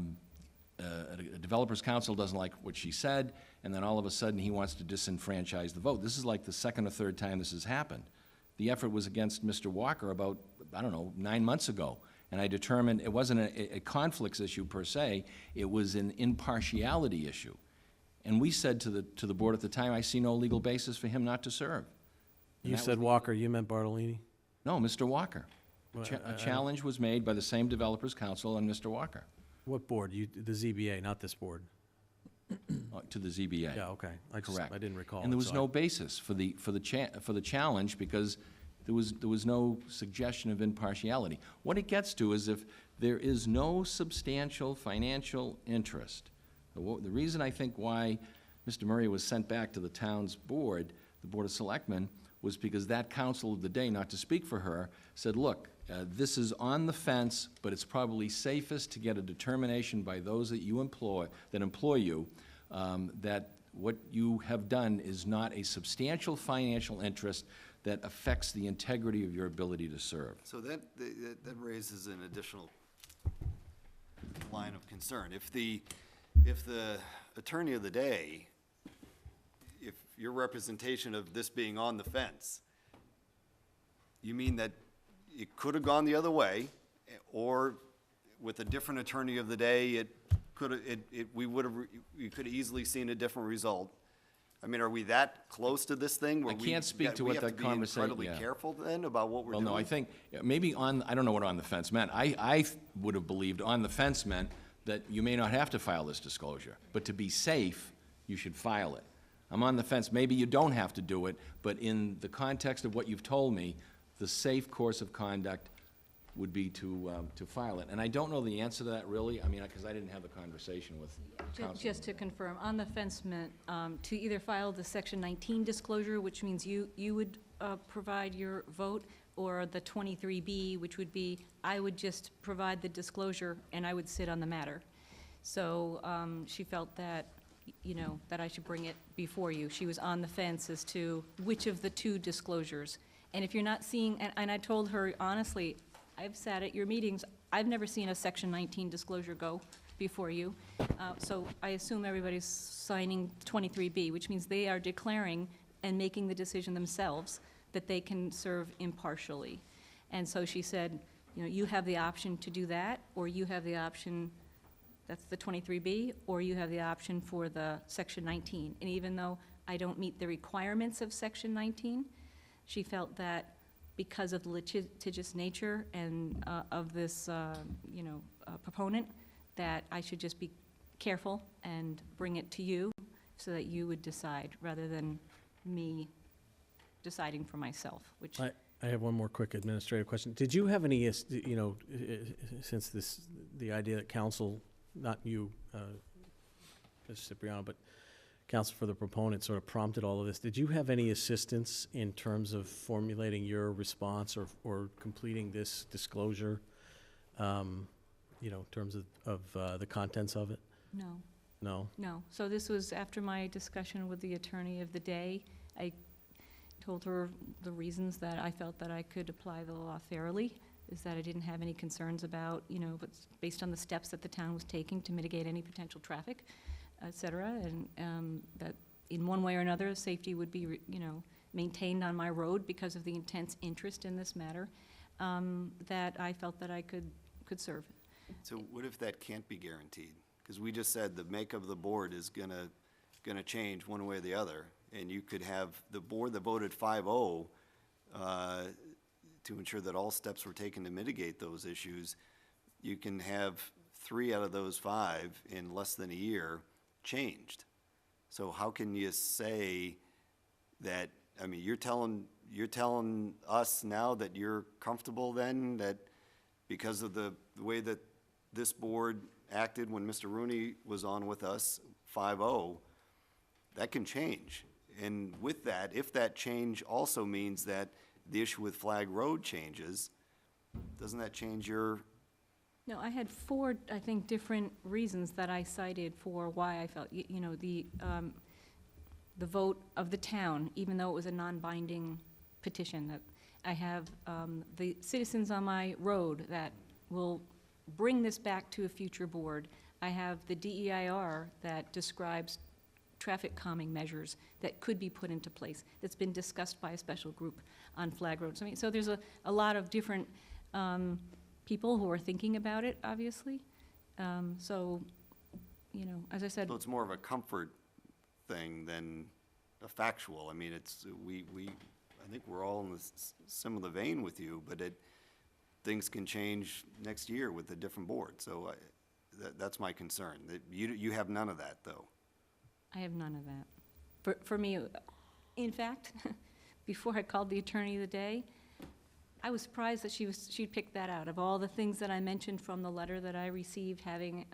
Speaker 9: developer's counsel doesn't like what she said, and then all of a sudden he wants to disenfranchise the vote. This is like the second or third time this has happened. The effort was against Mr. Walker about, 9 months ago, and I determined it wasn't a conflicts issue per se, it was an impartiality issue. And we said to the board at the time, I see no legal basis for him not to serve. And
Speaker 6: You
Speaker 9: that
Speaker 6: said
Speaker 9: was-
Speaker 6: Walker, you meant Bartolini?
Speaker 9: No, Mr. Walker.
Speaker 6: Well,
Speaker 9: A challenge was made by the same developers council and Mr. Walker
Speaker 6: What board? The ZBA, not this board.
Speaker 9: to the ZBA.
Speaker 6: Yeah, okay.
Speaker 9: Correct.
Speaker 6: I didn't recall.
Speaker 9: And there
Speaker 6: it,
Speaker 9: was
Speaker 6: so
Speaker 9: no basis for the challenge because there was no suggestion of impartiality. What it gets to is if there is no substantial financial interest, the reason I think why Mr. Murray was sent back to the town's board, the Board of Selectmen, was because that council of the day, not to speak for her, said, look, this is on the fence, but it's probably safest to get a determination by those that employ you, that what you have done is not a substantial financial interest that affects the integrity of your ability to serve.
Speaker 7: So that raises an additional line of concern. If the attorney of the day, if your representation of this being on the fence, you mean that it could have gone the other way, or with a different attorney of the day, it could, we could have easily seen a different result. I mean, are we that close to this thing where
Speaker 9: I can't speak to what that
Speaker 7: we
Speaker 9: conversation-
Speaker 7: have to be
Speaker 9: yeah.
Speaker 7: incredibly careful then about what we're
Speaker 9: Well,
Speaker 7: doing?
Speaker 9: no, I think, maybe I don't know what on the fence meant. I would have believed on the fence meant that you may not have to file this disclosure, but to be safe, you should file it. I'm on the fence, maybe you don't have to do it, but in the context of what you've told me, the safe course of conduct would be to file it. And I don't know the answer to that, really, I mean, because I didn't have the conversation with counsel.
Speaker 11: Just to confirm, on the fence meant to either file the Section 19 disclosure, which means you would provide your vote, or the 23B, which would be, I would just provide the disclosure and I would sit on the matter. So she felt that, you know, that I should bring it before you. She was on the fence as to which of the two disclosures. And if you're not seeing, and I told her, honestly, I've sat at your meetings, I've never seen a Section 19 disclosure go before you. So I assume everybody's signing 23B, which means they are declaring and making the decision themselves that they can serve impartially. And so she said, you know, you have the option to do that, or you have the option, that's the 23B, or you have the option for the Section 19. And even though I don't meet the requirements of Section 19, she felt that because of the litigious nature and of this, proponent, that I should just be careful and bring it to you so that you would decide, rather than me deciding for myself, which...
Speaker 6: I have one more quick administrative question. Did you have any, since the idea that council, not you, Mr. Cipriano, but counsel for the proponent sort of prompted all of this, did you have any assistance in terms of formulating your response or completing this disclosure, in terms of the contents of it?
Speaker 11: No.
Speaker 6: No?
Speaker 11: No. So this was after my discussion with the attorney of the day. I told her the reasons that I felt that I could apply the law fairly, is that I didn't have any concerns about, but based on the steps that the town was taking to mitigate any potential traffic, et cetera, and that in one way or another, safety would be, maintained on my road because of the intense interest in this matter, that I felt that I could serve.
Speaker 7: So what if that can't be guaranteed? Because we just said the makeup of the board is gonna change one way or the other, and you could have the board that voted 5-0 to ensure that all steps were taken to mitigate those issues. You can have 3 out of those 5 in less than a year changed. So how can you say that? I mean, you're telling us now that you're comfortable then that because of the way that this board acted when Mr. Rooney was on with us, 5-0, that can change. And with that, if that change also means that the issue with Flag Road changes, doesn't that change your?
Speaker 11: No, I had 4, I think, different reasons that I cited for why I felt, the vote of the town, even though it was a non-binding petition, that I have the citizens on my road that will bring this back to a future board. I have the DEIR that describes traffic calming measures that could be put into place, that's been discussed by a special group on Flag Road. So there's a lot of different people who are thinking about it, obviously. As I said...
Speaker 7: So it's more of a comfort thing than a factual. I mean, I think we're all in the similar vein with you, but things can change next year with a different board. So that's my concern. That you have none of that, though.
Speaker 11: I have none of that. For me, in fact, before I called the attorney of the day, I was surprised that she'd picked that out. Of all the things that I mentioned from the letter that I received, having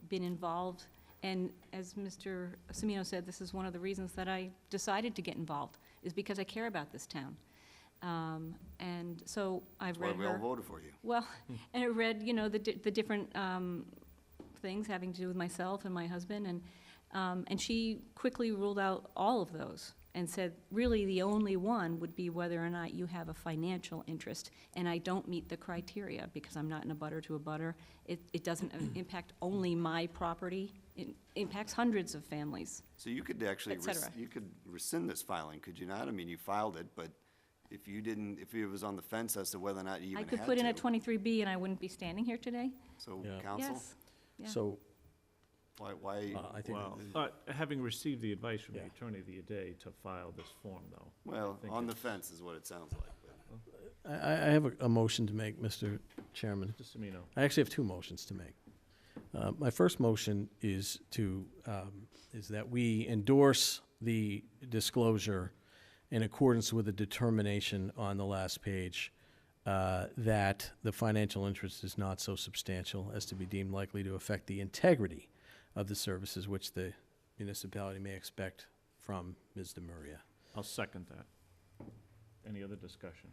Speaker 11: been involved, and as Mr. Semino said, this is one of the reasons that I decided to get involved, is because I care about this town. And so I've read her...
Speaker 7: That's why we all voted for you.
Speaker 11: Well, and I read, the different things having to do with myself and my husband, and she quickly ruled out all of those and said, really, the only one would be whether or not you have a financial interest, and I don't meet the criteria because I'm not in a butter to a butter. It doesn't impact only my property. It impacts hundreds of families.
Speaker 7: So you could actually,
Speaker 11: Et cetera.
Speaker 7: you could rescind this filing, could you not? I mean, you filed it, but if you didn't, if it was on the fence as to whether or not you
Speaker 11: I
Speaker 7: even
Speaker 11: could
Speaker 7: had
Speaker 11: put in a
Speaker 7: to.
Speaker 11: 23B and I wouldn't be standing here today?
Speaker 7: So,
Speaker 6: Yeah.
Speaker 7: counsel,
Speaker 11: Yes. Yeah.
Speaker 6: So,
Speaker 7: why,
Speaker 6: I think,
Speaker 1: Well, having received the advice from the
Speaker 6: Yeah.
Speaker 1: attorney the other day to file this form, though.
Speaker 7: well,
Speaker 1: think
Speaker 7: on the fence is what it sounds like, but.
Speaker 6: I have a motion to make, Mr. Chairman.
Speaker 1: Mr. Semino.
Speaker 6: I actually have two motions to make. My first motion is that we endorse the disclosure in accordance with the determination on the last page that the financial interest is not so substantial as to be deemed likely to affect the integrity of the services which the municipality may expect from Ms. DeMaria.
Speaker 1: I'll second that. Any other discussion?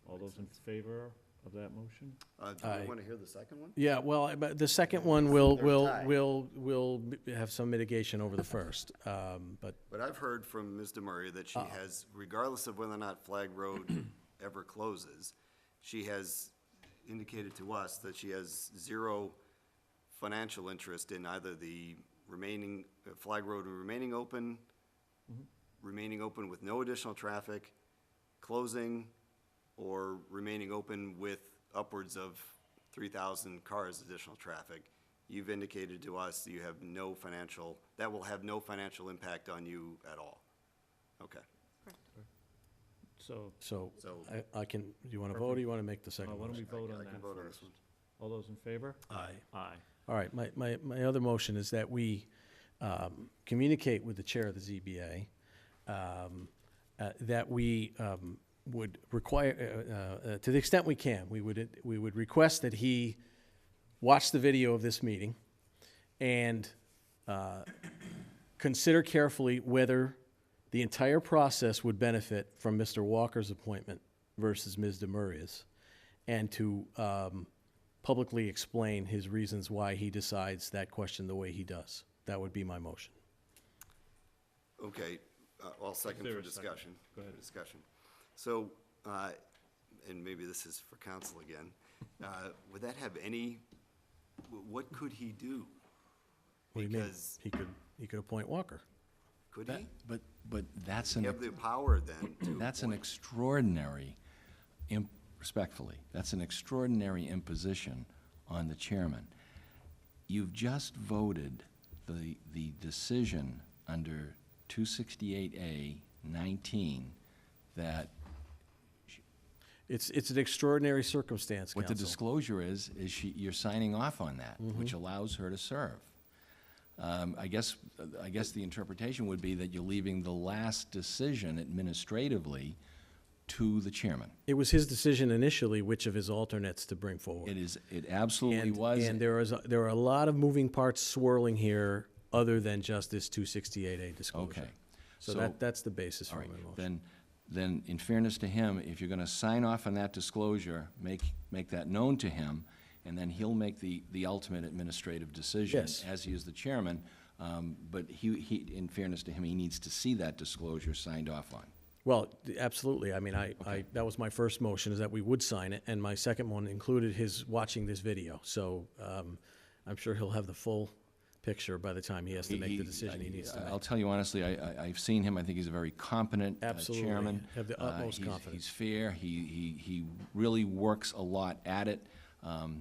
Speaker 1: All those in favor of that motion?
Speaker 7: Do
Speaker 6: Aye.
Speaker 7: you want to hear the second one?
Speaker 6: Yeah, well, but the second one will have some mitigation over the first, but
Speaker 7: But I've heard from Ms. DeMurray that she has, regardless of whether or not Flag Road ever closes, she has indicated to us that she has zero financial interest in either the remaining, Flag Road remaining open with no additional traffic, closing, or remaining open with upwards of 3,000 cars additional traffic. You've indicated to us that you have no financial, that will have no financial impact on you at all. Okay.
Speaker 1: So,
Speaker 6: so
Speaker 7: So-
Speaker 6: I can, do you want to vote or you want to make the second
Speaker 1: why don't we
Speaker 6: motion?
Speaker 1: vote on
Speaker 7: I
Speaker 1: that
Speaker 7: can vote on this
Speaker 1: first?
Speaker 7: one.
Speaker 1: All those in favor?
Speaker 6: Aye.
Speaker 1: Aye.
Speaker 6: All right, my other motion is that we communicate with the chair of the ZBA, that we would require, to the extent we can, we would request that he watch the video of this meeting and consider carefully whether the entire process would benefit from Mr. Walker's appointment versus Ms. DeMuria's, and to publicly explain his reasons why he decides that question the way he does. That would be my motion.
Speaker 7: Okay, I'll second
Speaker 1: there
Speaker 7: for
Speaker 1: a second?
Speaker 7: discussion.
Speaker 1: Go ahead.
Speaker 7: Discussion. So, and maybe this is for council again, would that have any, what could he do?
Speaker 6: What do you mean?
Speaker 7: Because,
Speaker 6: He could appoint Walker.
Speaker 7: could he?
Speaker 9: But that's
Speaker 7: You have the power then to
Speaker 9: That's an
Speaker 7: appoint.
Speaker 9: extraordinary, respectfully, that's an extraordinary imposition on the chairman. You've just voted the decision under 268A 19 that
Speaker 6: It's an extraordinary circumstance,
Speaker 9: what the
Speaker 6: counsel.
Speaker 9: disclosure is you're signing off on that, which allows her to serve. I guess the interpretation would be that you're leaving the last decision administratively to the chairman.
Speaker 6: It was his decision initially which of his alternates to bring forward.
Speaker 9: It absolutely was.
Speaker 6: And there are a lot of moving parts swirling here other than just this 268A disclosure.
Speaker 9: Okay.
Speaker 6: So that's the basis for
Speaker 9: All
Speaker 6: my
Speaker 9: right,
Speaker 6: motion.
Speaker 9: then in fairness to him, if you're gonna sign off on that disclosure, make that known to him, and then he'll make the ultimate administrative decision.
Speaker 6: Yes.
Speaker 9: As he is the chairman, but he, in fairness to him, he needs to see that disclosure signed off on.
Speaker 6: Well, absolutely. I mean, that was my first motion, is that we would sign it, and my second one included his watching this video. So I'm sure he'll have the full picture by the time he has to make the decision he needs to
Speaker 9: I'll
Speaker 6: make.
Speaker 9: tell you honestly, I've seen him, I think he's a very competent
Speaker 6: Absolutely.
Speaker 9: chairman.
Speaker 6: Have the utmost confidence.
Speaker 9: He's fair, he really works a lot at it.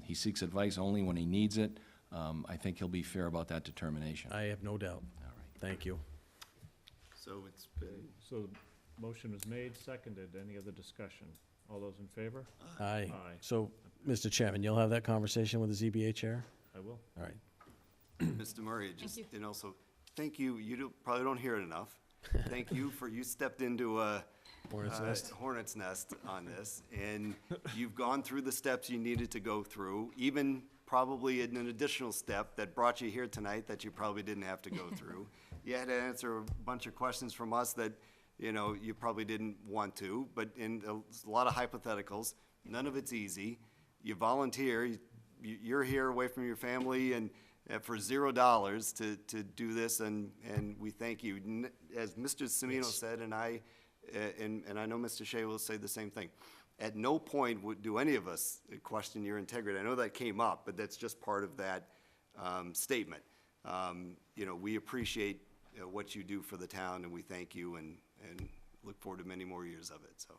Speaker 9: He seeks advice only when he needs it. I think he'll be fair about that determination.
Speaker 6: I have no doubt.
Speaker 9: All right.
Speaker 6: Thank you.
Speaker 7: So it's been,
Speaker 1: So, motion was made, seconded. Any other discussion? All those in favor?
Speaker 6: Aye.
Speaker 1: Aye.
Speaker 6: So, Mr. Chairman, you'll have that conversation with the ZBA chair?
Speaker 1: I will.
Speaker 6: All right.
Speaker 7: Mr. Murray, just, and also, thank you, probably don't hear it enough. Thank you for, you stepped into a hornet's nest on this, and you've gone through the steps you needed to go through, even probably in an additional step that brought you here tonight that you probably didn't have to go through. You had to answer a bunch of questions from us that, you probably didn't want to, but in a lot of hypotheticals, none of it's easy. You volunteer, you're here away from your family and for $0 to do this, and we thank you. As Mr. Semino said, and I know Mr. Shea will say the same thing, at no point do any of us question your integrity. I know that came up, but that's just part of that statement. We appreciate what you do for the town, and we thank you, and look forward to many more years of it, so,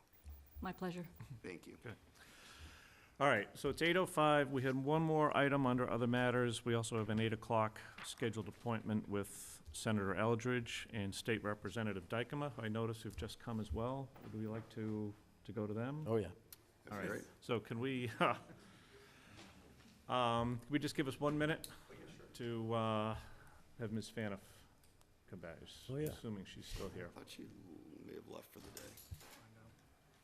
Speaker 11: My pleasure.
Speaker 7: thank you.
Speaker 1: All right, so it's 8:05. We had one more item under other matters. We also have an 8 o'clock scheduled appointment with Senator Eldridge and State Representative Dykema, who I notice who've just come as well. Would we like to go to them?
Speaker 6: Oh, yeah.
Speaker 1: All
Speaker 7: That'd be
Speaker 1: right.
Speaker 7: great.
Speaker 1: So can we, can we just give us 1 minute to have Ms. Faniff come back?
Speaker 6: Oh, yeah.
Speaker 1: Assuming she's still here.
Speaker 7: I thought she may have left for the day.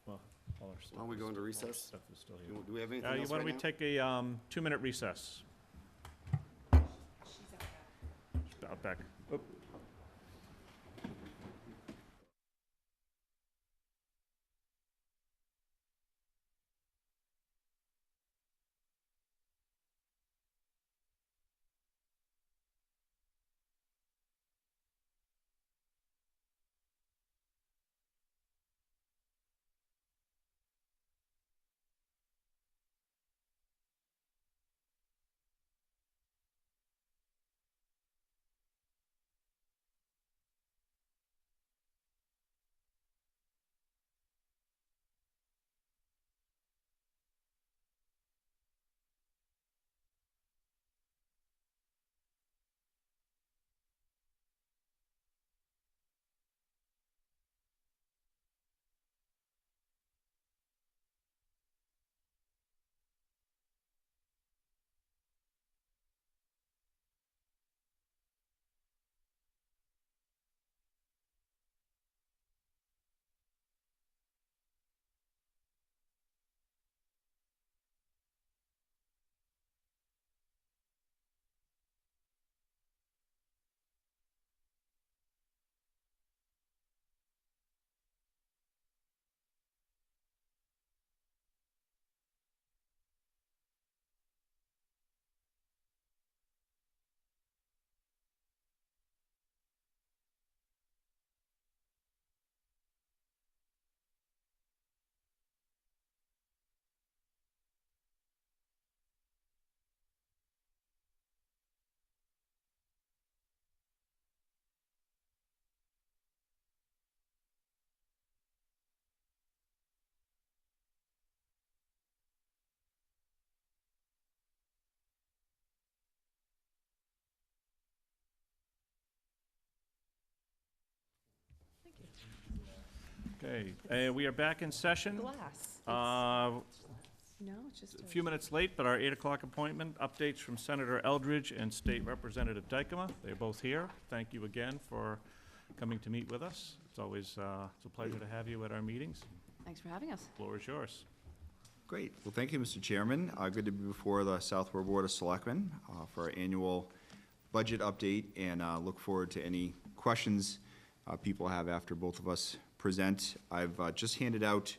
Speaker 1: Well, all our stuff.
Speaker 7: Why don't we go into
Speaker 1: all our
Speaker 7: recess?
Speaker 1: Stuff is still here.
Speaker 7: Do we have anything else
Speaker 1: Why
Speaker 7: right
Speaker 1: don't we
Speaker 7: now?
Speaker 1: take a 2-minute recess? She's out back. Oop. Okay, we are back in session.
Speaker 12: Glass. No, it's just
Speaker 1: A few minutes late, but our 8 o'clock appointment, updates from Senator Eldridge and State Representative Dykema. They're both here. Thank you again for coming to meet with us. It's always, it's a pleasure to have you at our meetings.
Speaker 12: Thanks for having us.
Speaker 1: Floor is yours.
Speaker 13: Great. Well, thank you, Mr. Chairman. Good to be before the Southborough Board of Selectmen for our annual budget update, and look forward to any questions people have after both of us present. I've just handed out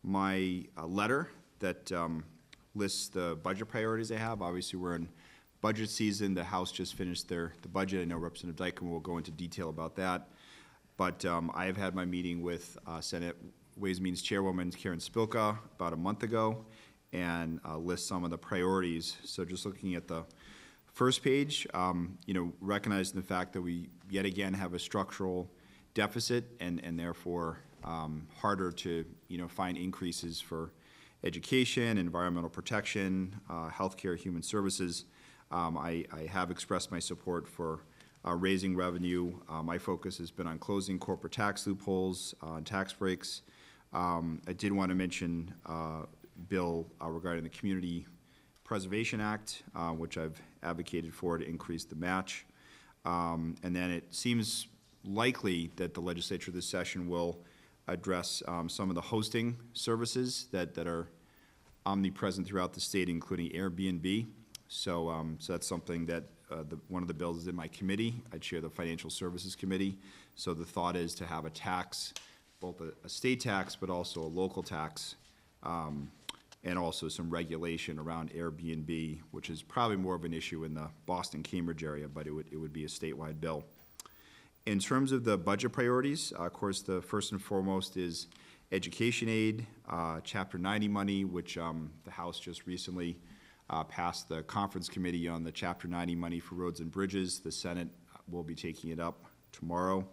Speaker 13: my letter that lists the budget priorities I have. Obviously, we're in budget season. The House just finished the budget. I know Representative Dykema will go into detail about that. But I have had my meeting with Senate Ways and Means Chairwoman Karen Spilka about a month ago, and list some of the priorities. So just looking at the first page, recognizing the fact that we yet again have a structural deficit, and therefore harder to find increases for education, environmental protection, healthcare, human services. I have expressed my support for raising revenue. My focus has been on closing corporate tax loopholes, tax breaks. I did want to mention bill regarding the Community Preservation Act, which I've advocated for to increase the match. And then it seems likely that the legislature this session will address some of the hosting services that are omnipresent throughout the state, including Airbnb. So that's something that one of the bills is in my committee. I chair the Financial Services Committee. So the thought is to have a tax, both a state tax, but also a local tax, and also some regulation around Airbnb, which is probably more of an issue in the Boston-Cambridge area, but it would be a statewide bill. In terms of the budget priorities, of course, the first and foremost is education aid, Chapter 90 money, which the House just recently passed the conference committee on the Chapter 90 money for roads and bridges. The Senate will be taking it up tomorrow.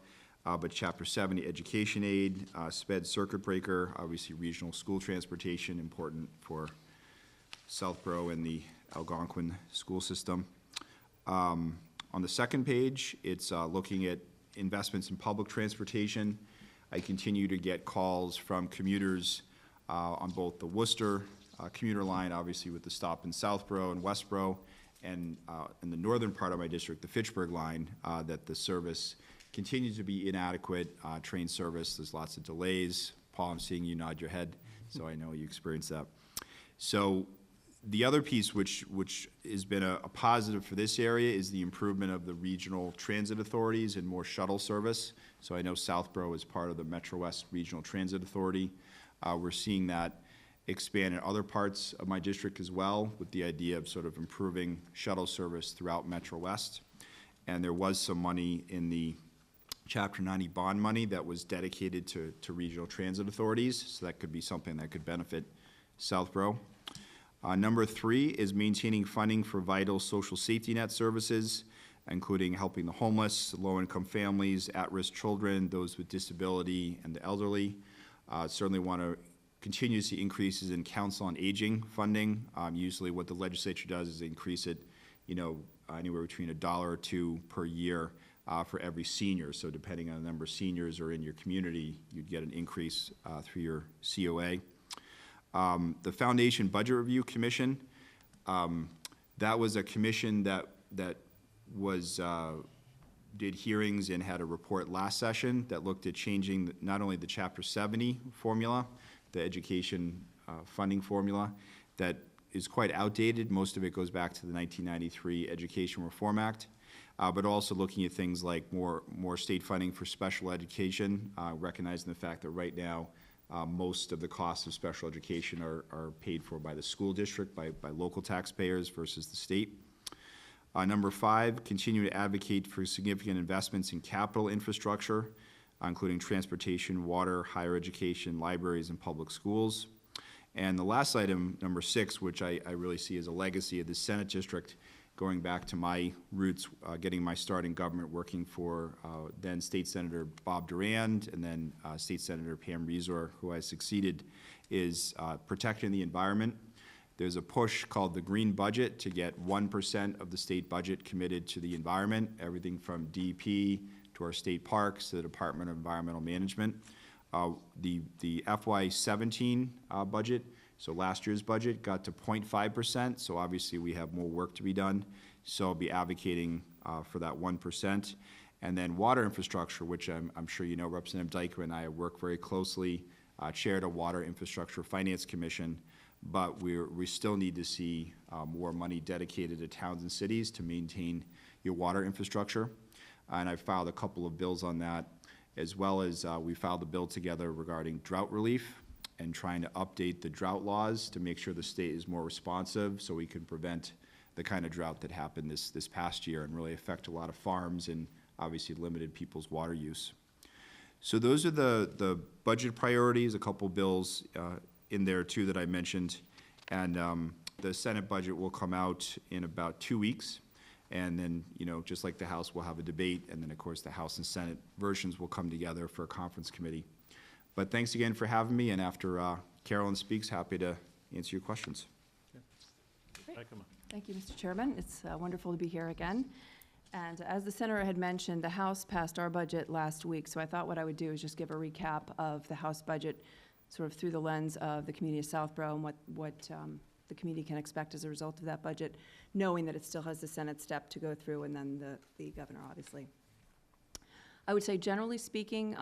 Speaker 13: but Chapter 70 education aid, sped circuit breaker, obviously regional school transportation, important for Southborough and the Algonquin school system. On the second page, it's looking at investments in public transportation. I continue to get calls from commuters on both the Worcester commuter line, obviously with the stop in Southborough and Westborough, and in the northern part of my district, the Fitchburg line, that the service continues to be inadequate, train service. There's lots of delays. Paul, I'm seeing you nod your head, so I know you experienced that. So the other piece which has been a positive for this area is the improvement of the regional transit authorities and more shuttle service. So I know Southborough is part of the Metro West Regional Transit Authority. We're seeing that expand in other parts of my district as well, with the idea of sort of improving shuttle service throughout Metro West. And there was some money in the Chapter 90 bond money that was dedicated to regional transit authorities, so that could be something that could benefit Southborough. Number 3 is maintaining funding for vital social safety net services, including helping the homeless, low-income families, at-risk children, those with disability, and the elderly. Certainly want to continue to see increases in council on aging funding. Usually what the legislature does is increase it, anywhere between $1 or $2 per year for every senior. So depending on the number of seniors are in your community, you'd get an increase through your COA. The Foundation Budget Review Commission, that was a commission that was did hearings and had a report last session that looked at changing not only the Chapter 70 formula, the education funding formula, that is quite outdated. Most of it goes back to the 1993 Education Reform Act, but also looking at things like more state funding for special education, recognizing the fact that right now most of the costs of special education are paid for by the school district, by local taxpayers versus the state. Number 5, continue to advocate for significant investments in capital infrastructure, including transportation, water, higher education, libraries, and public schools. And the last item, number 6, which I really see as a legacy of the Senate district, going back to my roots, getting my start in government, working for then State Senator Bob Durand and then State Senator Pam Rezor, who I succeeded, is protecting the environment. There's a push called the Green Budget to get 1% of the state budget committed to the environment, everything from DEP to our state parks to the Department of Environmental Management. The FY17 budget, so last year's budget, got to 0.5%, so obviously we have more work to be done. So I'll be advocating for that 1%. And then water infrastructure, which I'm sure you know, Representative Dyker and I work very closely, chaired a Water Infrastructure Finance Commission, but we still need to see more money dedicated to towns and cities to maintain your water infrastructure. And I filed a couple of bills on that, as well as we filed a bill together regarding drought relief and trying to update the drought laws to make sure the state is more responsive so we can prevent the kind of drought that happened this past year and really affect a lot of farms and obviously limited people's water use. So those are the budget priorities, a couple bills in there too that I mentioned. And the Senate budget will come out in about 2 weeks. And then, just like the House, we'll have a debate. And then, of course, the House and Senate versions will come together for a conference committee. But thanks again for having me. And after Carolyn speaks, happy to answer your questions.
Speaker 12: Thank you, Mr. Chairman. It's wonderful to be here again. And as the Senator had mentioned, the House passed our budget last week. So I thought what I would do is just give a recap of the House budget sort of through the lens of the community of Southborough and what the community can expect as a result of that budget, knowing that it still has the Senate step to go through and then the governor, obviously. I would say, generally speaking,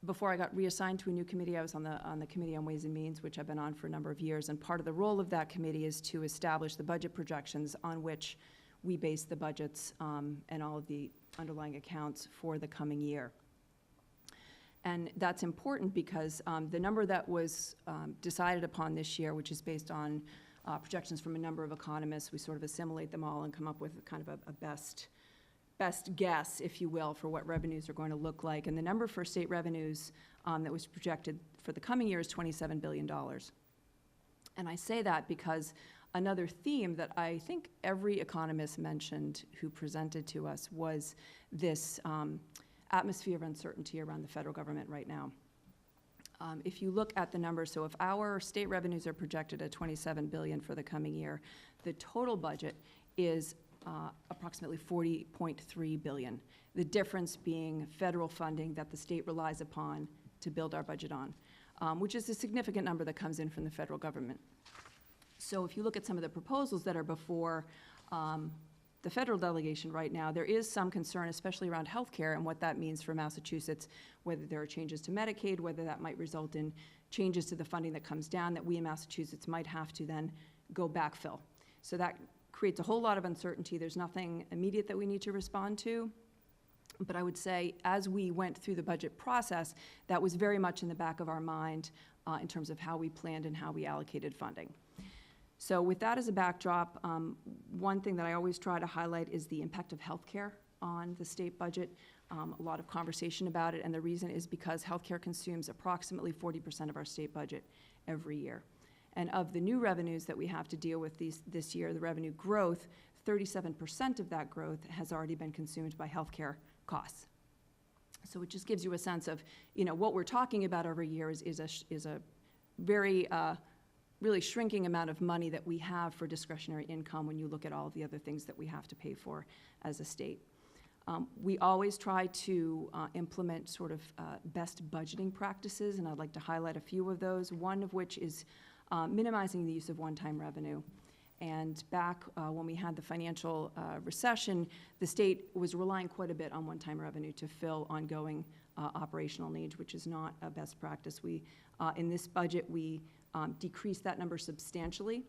Speaker 12: before I got reassigned to a new committee, I was on the Committee on Ways and Means, which I've been on for a number of years, and part of the role of that committee is to establish the budget projections on which we base the budgets and all of the underlying accounts for the coming year. And that's important because the number that was decided upon this year, which is based on projections from a number of economists, we sort of assimilate them all and come up with kind of a best guess, if you will, for what revenues are going to look like. And the number for state revenues that was projected for the coming year is $27 billion. And I say that because another theme that I think every economist mentioned who presented to us was this atmosphere of uncertainty around the federal government right now. If you look at the numbers, so if our state revenues are projected at $27 billion for the coming year, the total budget is approximately $40.3 billion. The difference being federal funding that the state relies upon to build our budget on, which is a significant number that comes in from the federal government. So if you look at some of the proposals that are before the federal delegation right now, there is some concern, especially around healthcare and what that means for Massachusetts, whether there are changes to Medicaid, whether that might result in changes to the funding that comes down that we in Massachusetts might have to then go backfill. So that creates a whole lot of uncertainty. There's nothing immediate that we need to respond to. But I would say as we went through the budget process, that was very much in the back of our mind in terms of how we planned and how we allocated funding. So with that as a backdrop, one thing that I always try to highlight is the impact of healthcare on the state budget. A lot of conversation about it, and the reason is because healthcare consumes approximately 40% of our state budget every year. And of the new revenues that we have to deal with this year, the revenue growth, 37% of that growth has already been consumed by healthcare costs. So it just gives you a sense of, what we're talking about every year is a very really shrinking amount of money that we have for discretionary income when you look at all of the other things that we have to pay for as a state. We always try to implement sort of best budgeting practices, and I'd like to highlight a few of those, one of which is minimizing the use of one-time revenue. And back when we had the financial recession, the state was relying quite a bit on one-time revenue to fill ongoing operational needs, which is not a best practice. In this budget, we decreased that number substantially,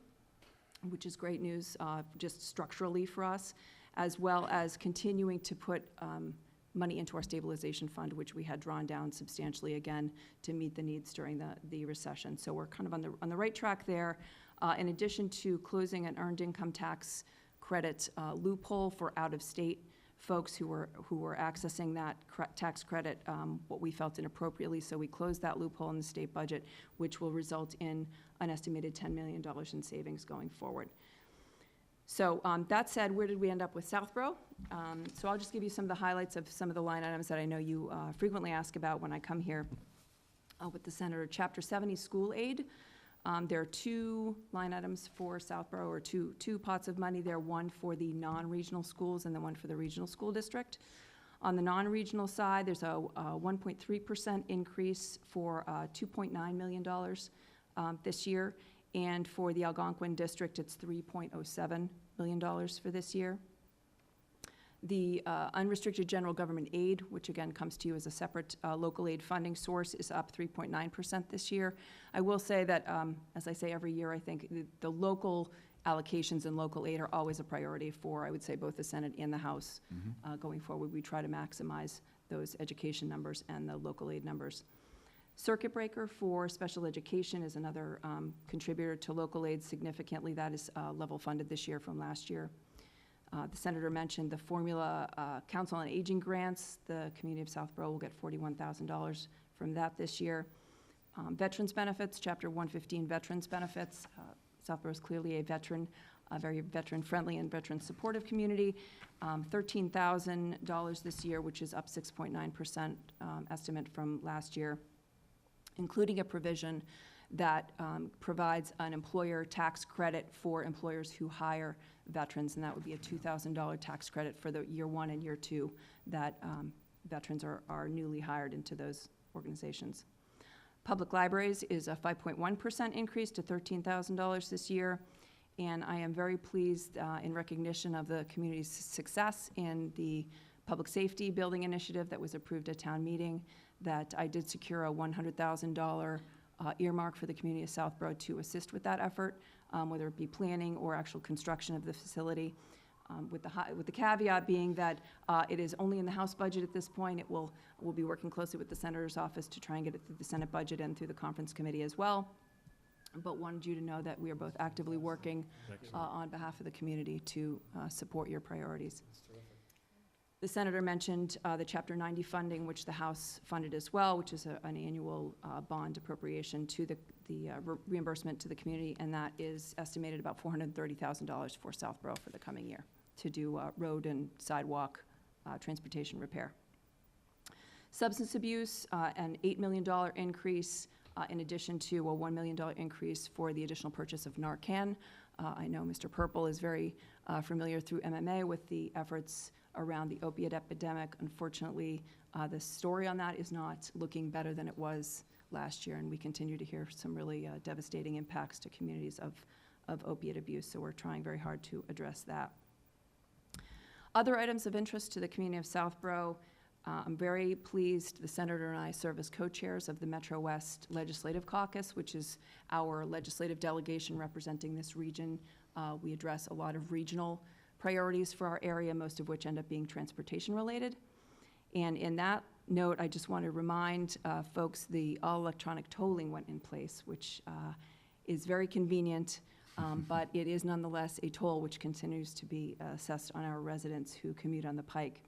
Speaker 12: which is great news just structurally for us, as well as continuing to put money into our stabilization fund, which we had drawn down substantially again to meet the needs during the recession. So we're kind of on the right track there. In addition to closing an earned income tax credit loophole for out-of-state folks who were accessing that tax credit, what we felt inappropriately, so we closed that loophole in the state budget, which will result in an estimated $10 million in savings going forward. So that said, where did we end up with Southborough? So I'll just give you some of the highlights of some of the line items that I know you frequently ask about when I come here with the Senator. Chapter 70, school aid. There are two line items for Southborough, or two pots of money there, one for the non-regional schools and then one for the regional school district. On the non-regional side, there's a 1.3% increase for $2.9 million this year. And for the Algonquin district, it's $3.07 million for this year. The unrestricted general government aid, which again comes to you as a separate local aid funding source, is up 3.9% this year. I will say that, as I say every year, I think the local allocations and local aid are always a priority for, I would say, both the Senate and the House. Going forward, we try to maximize those education numbers and the local aid numbers. Circuit breaker for special education is another contributor to local aid significantly. That is level funded this year from last year. The Senator mentioned the Formula Council on Aging grants. The community of Southborough will get $41,000 from that this year. Veterans benefits, Chapter 115 veterans benefits. Southborough is clearly a very veteran-friendly and veteran-supportive community. $13,000 this year, which is up 6.9% estimate from last year, including a provision that provides an employer tax credit for employers who hire veterans, and that would be a $2,000 tax credit for the year one and year two that veterans are newly hired into those organizations. Public libraries is a 5.1% increase to $13,000 this year, and I am very pleased in recognition of the community's success in the public safety building initiative that was approved at town meeting, that I did secure a $100,000 earmark for the community of Southborough to assist with that effort, whether it be planning or actual construction of the facility, with the caveat being that it is only in the House budget at this point. We'll be working closely with the Senator's office to try and get it through the Senate budget and through the conference committee as well. But wanted you to know that we are both actively working on behalf of the community to support your priorities. The Senator mentioned the Chapter 90 funding, which the House funded as well, which is an annual bond appropriation to the reimbursement to the community, and that is estimated about $430,000 for Southborough for the coming year to do road and sidewalk transportation repair. Substance abuse, an $8 million increase, in addition to a $1 million increase for the additional purchase of Narcan. I know Mr. Purple is very familiar through MMA with the efforts around the opiate epidemic. Unfortunately, the story on that is not looking better than it was last year, and we continue to hear some really devastating impacts to communities of opiate abuse, so we're trying very hard to address that. Other items of interest to the community of Southborough. I'm very pleased the Senator and I serve as co-chairs of the Metro West Legislative Caucus, which is our legislative delegation representing this region. We address a lot of regional priorities for our area, most of which end up being transportation related. And in that note, I just want to remind folks the all-electronic tolling went in place, which is very convenient, but it is nonetheless a toll which continues to be assessed on our residents who commute on the Pike.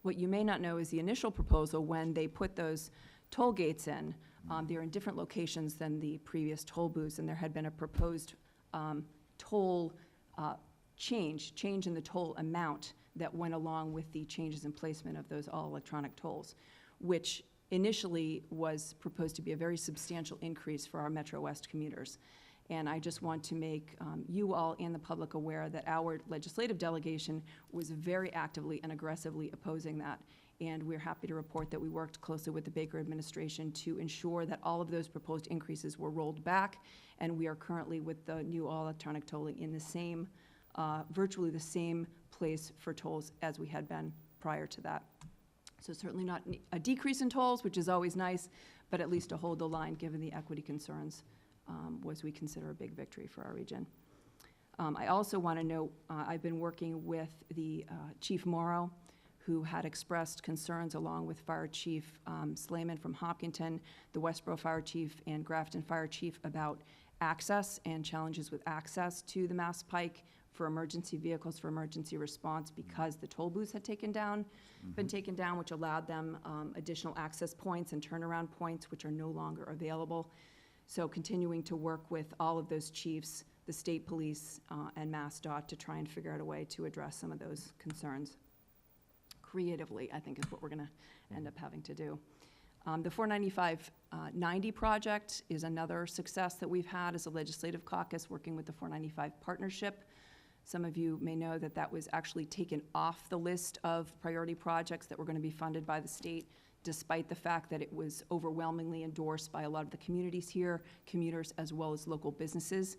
Speaker 12: What you may not know is the initial proposal, when they put those toll gates in, they're in different locations than the previous toll booths, and there had been a proposed toll change in the toll amount that went along with the changes in placement of those all-electronic tolls, which initially was proposed to be a very substantial increase for our Metro West commuters. And I just want to make you all and the public aware that our legislative delegation was very actively and aggressively opposing that. And we're happy to report that we worked closely with the Baker administration to ensure that all of those proposed increases were rolled back. And we are currently, with the new all-electronic tolling, in the same, virtually the same place for tolls as we had been prior to that. So certainly not a decrease in tolls, which is always nice, but at least to hold the line given the equity concerns was, we consider, a big victory for our region. I also want to note, I've been working with the Chief Morrow, who had expressed concerns along with Fire Chief Slayman from Hopkinton, the Westboro Fire Chief, and Grafton Fire Chief about access and challenges with access to the Mass Pike for emergency vehicles for emergency response, because the toll booths had been taken down, which allowed them additional access points and turnaround points, which are no longer available. So continuing to work with all of those chiefs, the state police, and MassDOT to try and figure out a way to address some of those concerns creatively, I think, is what we're going to end up having to do. The 495-90 project is another success that we've had as a legislative caucus, working with the 495 partnership. Some of you may know that that was actually taken off the list of priority projects that were going to be funded by the state, despite the fact that it was overwhelmingly endorsed by a lot of the communities here, commuters as well as local businesses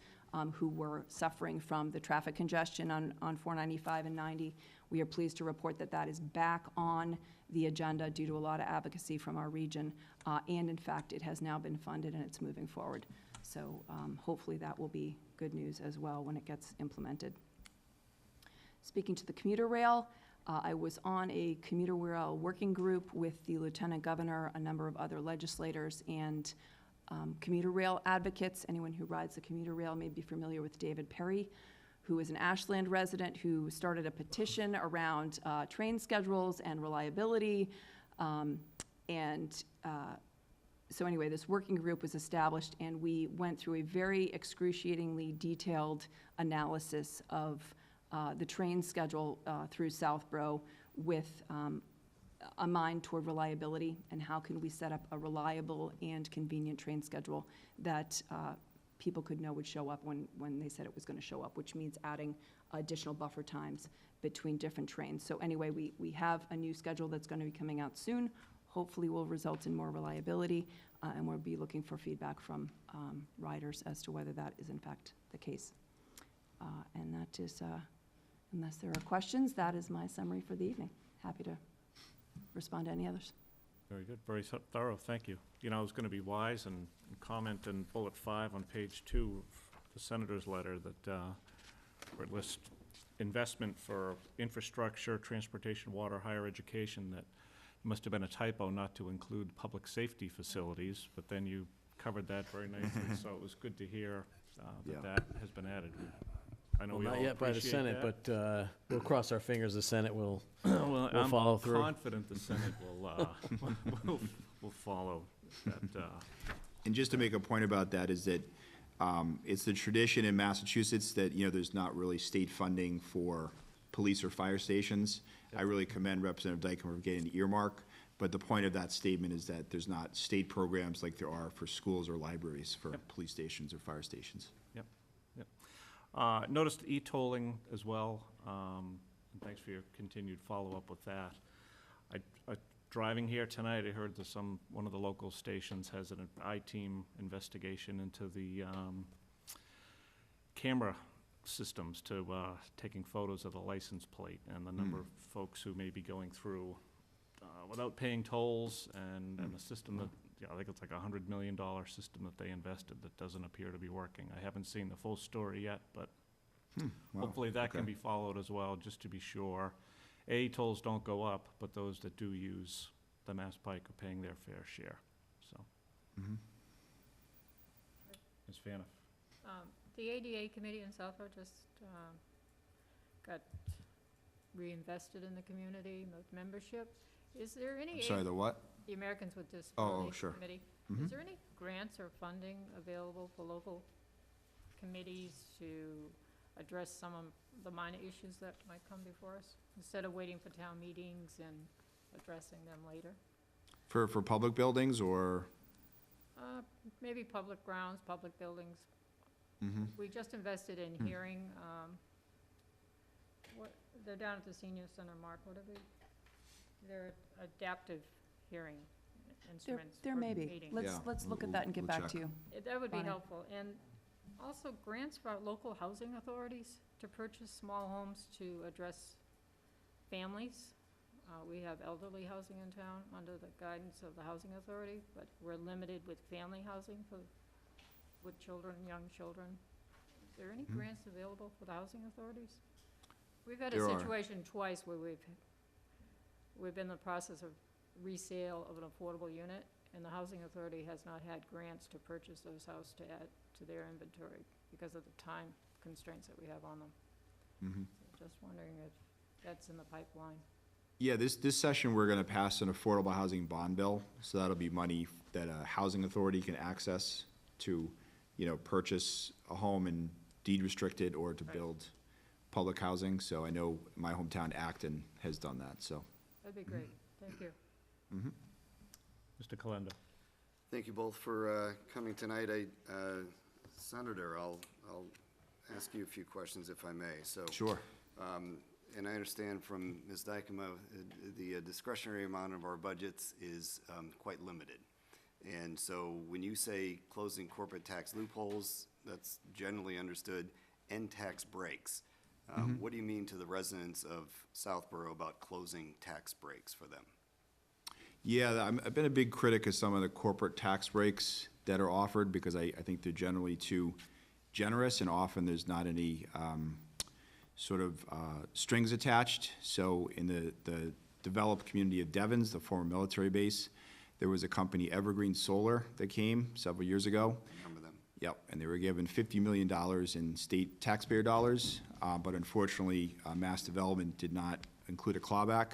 Speaker 12: who were suffering from the traffic congestion on 495 and 90. We are pleased to report that that is back on the agenda due to a lot of advocacy from our region, and in fact it has now been funded and it's moving forward. So hopefully that will be good news as well when it gets implemented. Speaking to the commuter rail, I was on a commuter rail working group with the Lieutenant Governor, a number of other legislators, and commuter rail advocates. Anyone who rides the commuter rail may be familiar with David Perry, who is an Ashland resident who started a petition around train schedules and reliability. So anyway, this working group was established, and we went through a very excruciatingly detailed analysis of the train schedule through Southborough with a mind toward reliability, and how can we set up a reliable and convenient train schedule that people could know would show up when they said it was going to show up, which means adding additional buffer times between different trains. So anyway, we have a new schedule that's going to be coming out soon. Hopefully will result in more reliability, and we'll be looking for feedback from riders as to whether that is in fact the case. And that is, unless there are questions, that is my summary for the evening. Happy to respond to any others.
Speaker 1: Very good, very thorough, thank you. You know, I was going to be wise and comment in bullet 5 on page 2 of the Senator's letter that where it lists investment for infrastructure, transportation, water, higher education, that must have been a typo not to include public safety facilities, but then you covered that very nicely, so it was good to hear that has been added. I know
Speaker 6: Well,
Speaker 1: we all
Speaker 6: not yet by the
Speaker 1: appreciate
Speaker 6: Senate,
Speaker 1: that.
Speaker 6: but we'll cross our fingers the Senate will
Speaker 1: Well, I'm
Speaker 6: follow through.
Speaker 1: confident the Senate will follow that.
Speaker 13: And just to make a point about that is that it's the tradition in Massachusetts that, you know, there's not really state funding for police or fire stations. I really commend Representative Dykeman for getting the earmark, But the point of that statement is that there's not state programs like there are for schools or libraries for police stations or fire stations.
Speaker 1: Yep, yep. Noticed e-tolling as well. And thanks for your continued follow-up with that. Driving here tonight, I heard that one of the local stations has an I-team investigation into the camera systems to taking photos of the license plate and the number of folks who may be going through without paying tolls, and a system that, I think it's like $100 million system that they invested that doesn't appear to be working. I haven't seen the full story yet, but
Speaker 13: Wow,
Speaker 1: hopefully that can
Speaker 13: okay.
Speaker 1: be followed as well, just to be sure. Tolls don't go up, but those that do use the Mass Pike are paying their fair share, so.
Speaker 13: Mhm.
Speaker 1: Ms. Faniff?
Speaker 4: The ADA committee in Southborough just got reinvested in the community with membership. Is there any?
Speaker 13: I'm sorry, the what?
Speaker 4: The Americans with
Speaker 13: Oh,
Speaker 4: Disabilities
Speaker 13: sure.
Speaker 4: Committee.
Speaker 13: Mhm.
Speaker 4: Is there any grants or funding available for local committees to address some of the minor issues that might come before us, instead of waiting for town meetings and addressing them later?
Speaker 13: For public buildings or?
Speaker 4: Maybe public grounds, public buildings.
Speaker 13: Mhm.
Speaker 4: We just invested in hearing, they're down at the senior center, Mark, what are they? They're adaptive hearing instruments
Speaker 12: There
Speaker 4: for
Speaker 12: may be.
Speaker 4: meetings.
Speaker 13: Yeah,
Speaker 12: Let's look at
Speaker 13: we'll-
Speaker 12: that and get
Speaker 13: we'll
Speaker 12: back
Speaker 13: check.
Speaker 12: to you.
Speaker 4: That would be
Speaker 12: Bonnie.
Speaker 4: helpful, and also grants for local housing authorities to purchase small homes to address families. We have elderly housing in town under the guidance of the housing authority, but we're limited with family housing with children, young children. Is there any grants available for the housing authorities? We've had a
Speaker 13: There are.
Speaker 4: situation twice where we've been in the process of resale of an affordable unit, and the housing authority has not had grants to purchase those houses to add to their inventory because of the time constraints that we have on them.
Speaker 13: Mhm.
Speaker 4: So just wondering if that's in the pipeline.
Speaker 13: Yeah, this session, we're gonna pass an affordable housing bond bill, so that'll be money that a housing authority can access to, purchase a home and deed restricted or to
Speaker 4: Right.
Speaker 13: build public housing. So I know my hometown Acton has done that, so.
Speaker 4: That'd be great, thank you.
Speaker 1: Mr. Kalenda?
Speaker 7: Thank you both for coming tonight. Senator, I'll ask you a few questions if I may. So,
Speaker 13: Sure.
Speaker 7: and I understand from Ms. Dykema, the discretionary amount of our budgets is quite limited. And so when you say closing corporate tax loopholes, that's generally understood, and tax breaks. What do you mean to the residents of Southborough about closing tax breaks for them?
Speaker 13: Yeah, I've been a big critic of some of the corporate tax breaks that are offered because I think they're generally too generous, and often there's not any strings attached. So in the developed community of Devons, the former military base, there was a company, Evergreen Solar, that came several years ago.
Speaker 7: Remember them?
Speaker 13: Yep, and they were given $50 million in state taxpayer dollars, but unfortunately, Mass Development did not include a clawback.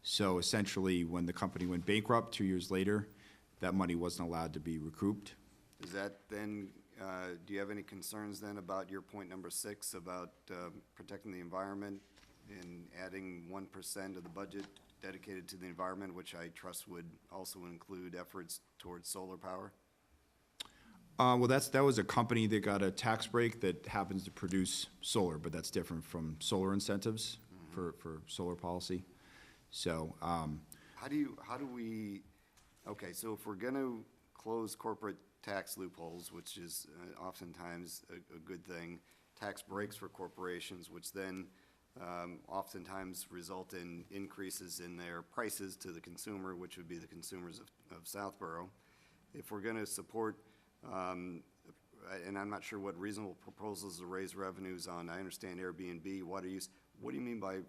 Speaker 13: So essentially, when the company went bankrupt 2 years later, that money wasn't allowed to be recouped.
Speaker 7: Is that then, do you have any concerns then about your point number 6 about protecting the environment and adding 1% of the budget dedicated to the environment, which I trust would also include efforts towards solar power?
Speaker 13: Well, that was a company that got a tax break that happens to produce solar, but that's different from solar incentives for solar policy. So,
Speaker 7: How do we, okay, so if we're gonna close corporate tax loopholes, which is oftentimes a good thing, tax breaks for corporations, which then oftentimes result in increases in their prices to the consumer, which would be the consumers of Southborough. If we're gonna support, and I'm not sure what reasonable proposals to raise revenues on, I understand Airbnb, water use, what do you mean by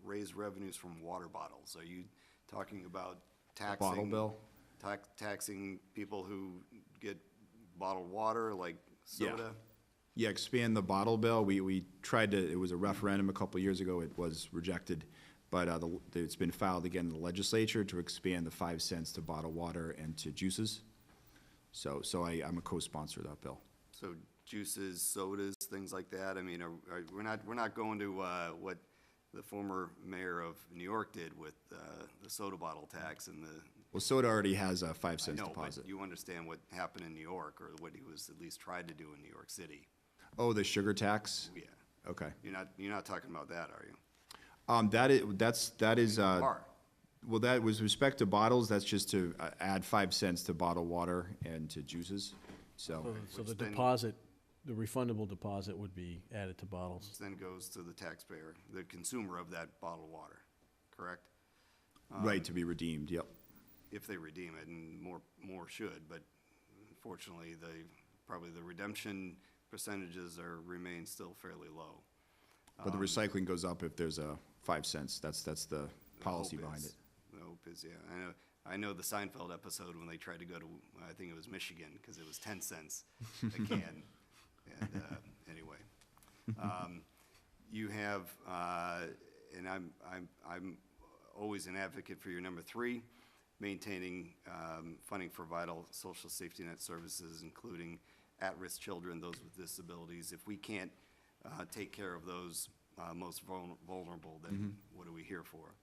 Speaker 7: raise revenues from water bottles? Are you talking about taxing?
Speaker 13: bottle bill?
Speaker 7: Taxing people who get bottled water, like soda?
Speaker 13: Yeah, expand the bottle bill. We tried to, it was a referendum a couple of years ago. It was rejected. But it's been filed again in the legislature to expand the 5 cents to bottled water and to juices. So I'm a co-sponsor of that bill.
Speaker 7: So juices, sodas, things like that? I mean, we're not going to what the former mayor of New York did with the soda bottle tax and the.
Speaker 13: Well, soda already has a 5
Speaker 7: I
Speaker 13: cents
Speaker 7: know,
Speaker 13: deposit.
Speaker 7: but you understand what happened in New York, or what he was at least tried to do in New York City.
Speaker 13: Oh, the sugar tax?
Speaker 7: Yeah.
Speaker 13: Okay.
Speaker 7: You're not talking about that, are you?
Speaker 13: That is,
Speaker 7: You are.
Speaker 13: well, that was respect to bottles, that's just to add 5 cents to bottled water and to juices, so.
Speaker 6: So the
Speaker 7: Which then-
Speaker 6: deposit, the refundable deposit would be added to bottles.
Speaker 7: Which then goes to the taxpayer, the consumer of that bottled water, correct?
Speaker 13: Right, to be redeemed, yep.
Speaker 7: If they redeem it, and more should, but unfortunately, probably the redemption percentages remain still fairly low.
Speaker 13: But the recycling goes up if there's a 5 cents, that's the
Speaker 7: The
Speaker 13: policy
Speaker 7: hope
Speaker 13: behind
Speaker 7: is-
Speaker 13: it.
Speaker 7: The hope is, yeah, I know the Seinfeld episode when they tried to go to, I think it was Michigan, because it was 10 cents a can. And, anyway. You have, and I'm always an advocate for your number 3, maintaining funding for vital social safety net services, including at-risk children, those with disabilities. If we can't take care of those most vulnerable, then what are we here for?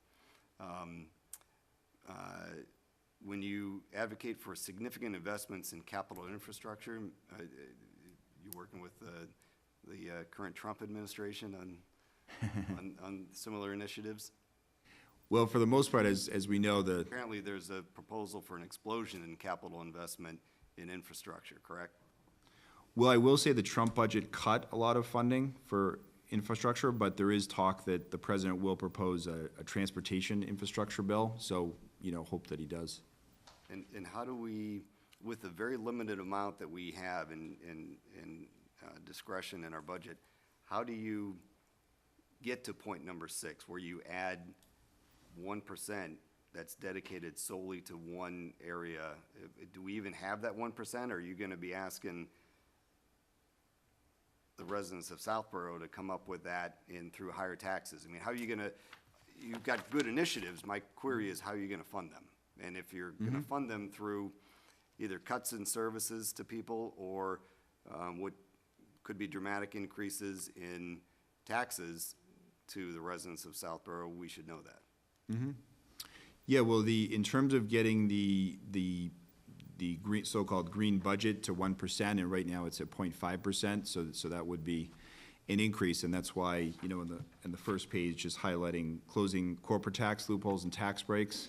Speaker 7: When you advocate for significant investments in capital infrastructure, you're working with the current Trump administration on similar initiatives?
Speaker 13: Well, for the most part, as we know,
Speaker 7: Apparently, there's a proposal for an explosion in capital investment in infrastructure, correct?
Speaker 13: well, I will say the Trump budget cut a lot of funding for infrastructure, but there is talk that the president will propose a transportation infrastructure bill, so, hope that he does.
Speaker 7: And how do we, with the very limited amount that we have in discretion in our budget, how do you get to point number 6, where you add 1% that's dedicated solely to one area? Do we even have that 1%, or are you gonna be asking the residents of Southborough to come up with that through higher taxes? I mean, how are you gonna, you've got good initiatives, my query is how are you gonna fund them? And if you're gonna fund them through either cuts in services to people, or what could be dramatic increases in taxes to the residents of Southborough, we should know that.
Speaker 13: Yeah, well, in terms of getting the green, so-called green budget to 1%, and right now it's at 0.5%, so that would be an increase, and that's why, in the first page, just highlighting closing corporate tax loopholes and tax breaks,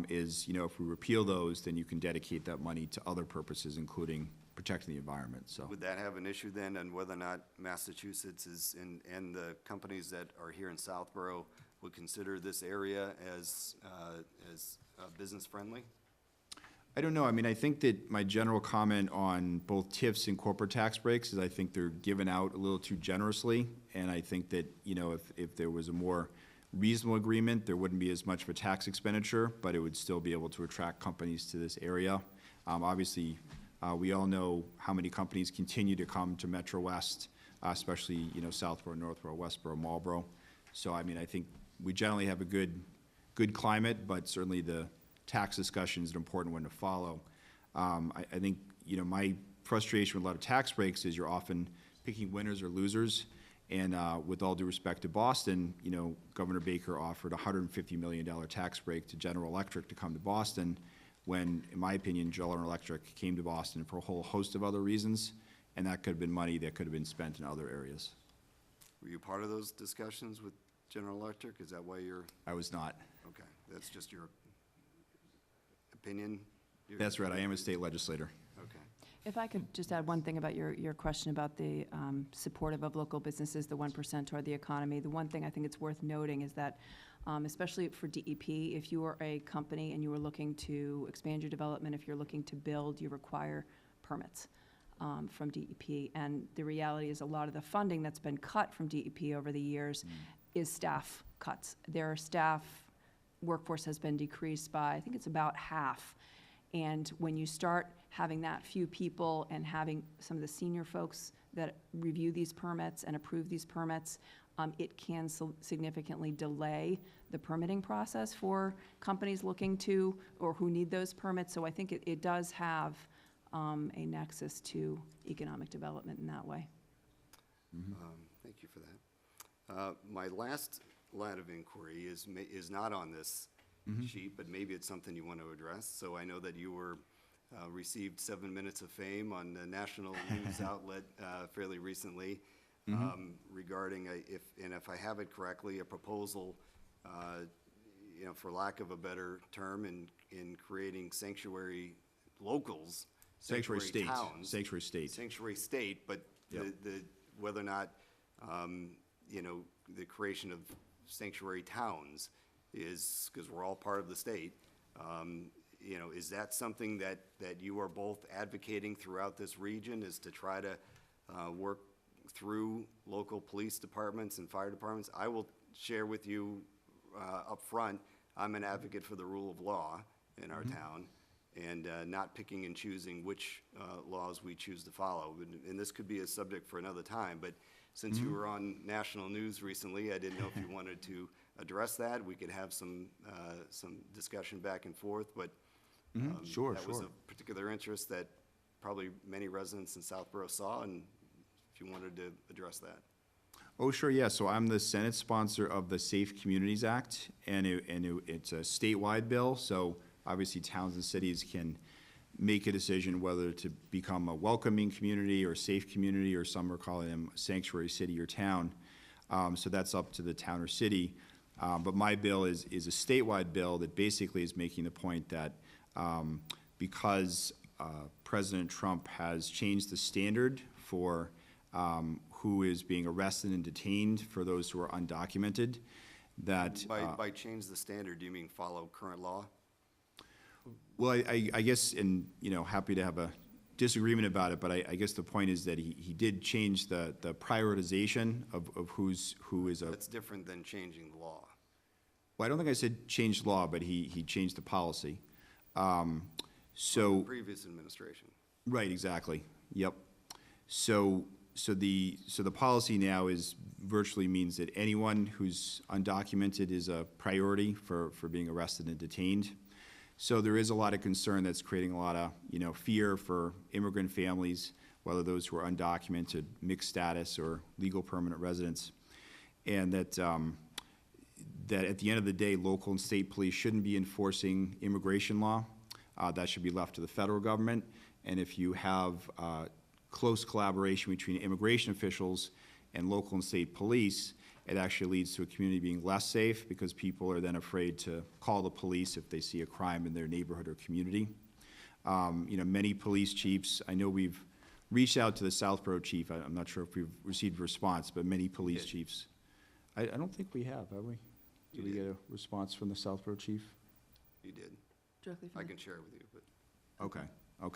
Speaker 13: is, if we repeal those, then you can dedicate that money to other purposes, including protecting the environment, so.
Speaker 7: Would that have an issue then on whether or not Massachusetts and the companies that are here in Southborough would consider this area as business friendly?
Speaker 13: I don't know. I mean, I think that my general comment on both TIFs and corporate tax breaks is I think they're given out a little too generously. And I think that, if there was a more reasonable agreement, there wouldn't be as much of a tax expenditure, but it would still be able to attract companies to this area. Obviously, we all know how many companies continue to come to Metro West, especially, Southborough, Northborough, Westborough, Marlborough. So, I mean, I think we generally have a good climate, but certainly the tax discussion is an important one to follow. I think, my frustration with a lot of tax breaks is you're often picking winners or losers. And with all due respect to Boston, Governor Baker offered a $150 million tax break to General Electric to come to Boston, when, in my opinion, General Electric came to Boston for a whole host of other reasons, and that could have been money that could have been spent in other areas.
Speaker 7: Were you part of those discussions with General Electric? Is that why you're,
Speaker 13: I was not.
Speaker 7: okay, that's just your opinion?
Speaker 13: That's right, I am a state legislator.
Speaker 7: Okay.
Speaker 12: If I could just add one thing about your question about the supportive of local businesses, the 1% toward the economy. The one thing I think it's worth noting is that, especially for DEP, if you are a company and you are looking to expand your development, if you're looking to build, you require permits from DEP. And the reality is a lot of the funding that's been cut from DEP over the years is staff cuts. Their staff workforce has been decreased by, I think it's about half. And when you start having that few people and having some of the senior folks that review these permits and approve these permits, it can significantly delay the permitting process for companies looking to or who need those permits. So I think it does have a nexus to economic development in that way.
Speaker 7: Thank you for that. My last line of inquiry is not on this sheet, but maybe it's something you want to address. So I know that you were, received 7 minutes of fame on the national news outlet fairly recently regarding, if I have it correctly, a proposal, for lack of a better term, in creating sanctuary locals,
Speaker 13: Sanctuary state.
Speaker 7: towns.
Speaker 13: Sanctuary state.
Speaker 7: Sanctuary state, but
Speaker 13: Yep.
Speaker 7: whether or not, the creation of sanctuary towns is, because we're all part of the state, is that something that you are both advocating throughout this region, is to try to work through local police departments and fire departments? I will share with you up front, I'm an advocate for the rule of law in our town, and not picking and choosing which laws we choose to follow. And this could be a subject for another time, but since you were on national news recently, I didn't know if you wanted to address that. We could have some discussion back and forth, but
Speaker 13: Sure,
Speaker 7: that was
Speaker 13: sure.
Speaker 7: of particular interest that probably many residents in Southborough saw, and if you wanted to address that.
Speaker 13: Oh, sure, yeah. So I'm the Senate sponsor of the Safe Communities Act, and it's a statewide bill. So obviously towns and cities can make a decision whether to become a welcoming community or safe community, or some are calling them sanctuary city or town. So that's up to the town or city. But my bill is a statewide bill that basically is making the point that because President Trump has changed the standard for who is being arrested and detained for those who are undocumented, that.
Speaker 7: By change the standard, do you mean follow current law?
Speaker 13: Well, I guess, and, happy to have a disagreement about it, but I guess the point is that he did change the prioritization of who is a.
Speaker 7: That's different than changing the law.
Speaker 13: Well, I don't think I said change law, but he changed the policy.
Speaker 7: The
Speaker 13: So,
Speaker 7: previous administration.
Speaker 13: right, exactly, yep. So the policy now virtually means that anyone who's undocumented is a priority for being arrested and detained. So there is a lot of concern that's creating a lot of, fear for immigrant families, whether those who are undocumented, mixed status, or legal permanent residents. And that at the end of the day, local and state police shouldn't be enforcing immigration law. That should be left to the federal government. And if you have close collaboration between immigration officials and local and state police, it actually leads to a community being less safe, because people are then afraid to call the police if they see a crime in their neighborhood or community. Many police chiefs, I know we've reached out to the Southborough chief. I'm not sure if we've received a response, but many police chiefs. I don't think we have we? Did we get a response from the Southborough chief?
Speaker 7: You did.
Speaker 12: Directly from
Speaker 7: I
Speaker 12: the-
Speaker 7: can share it with you, but.
Speaker 13: Okay,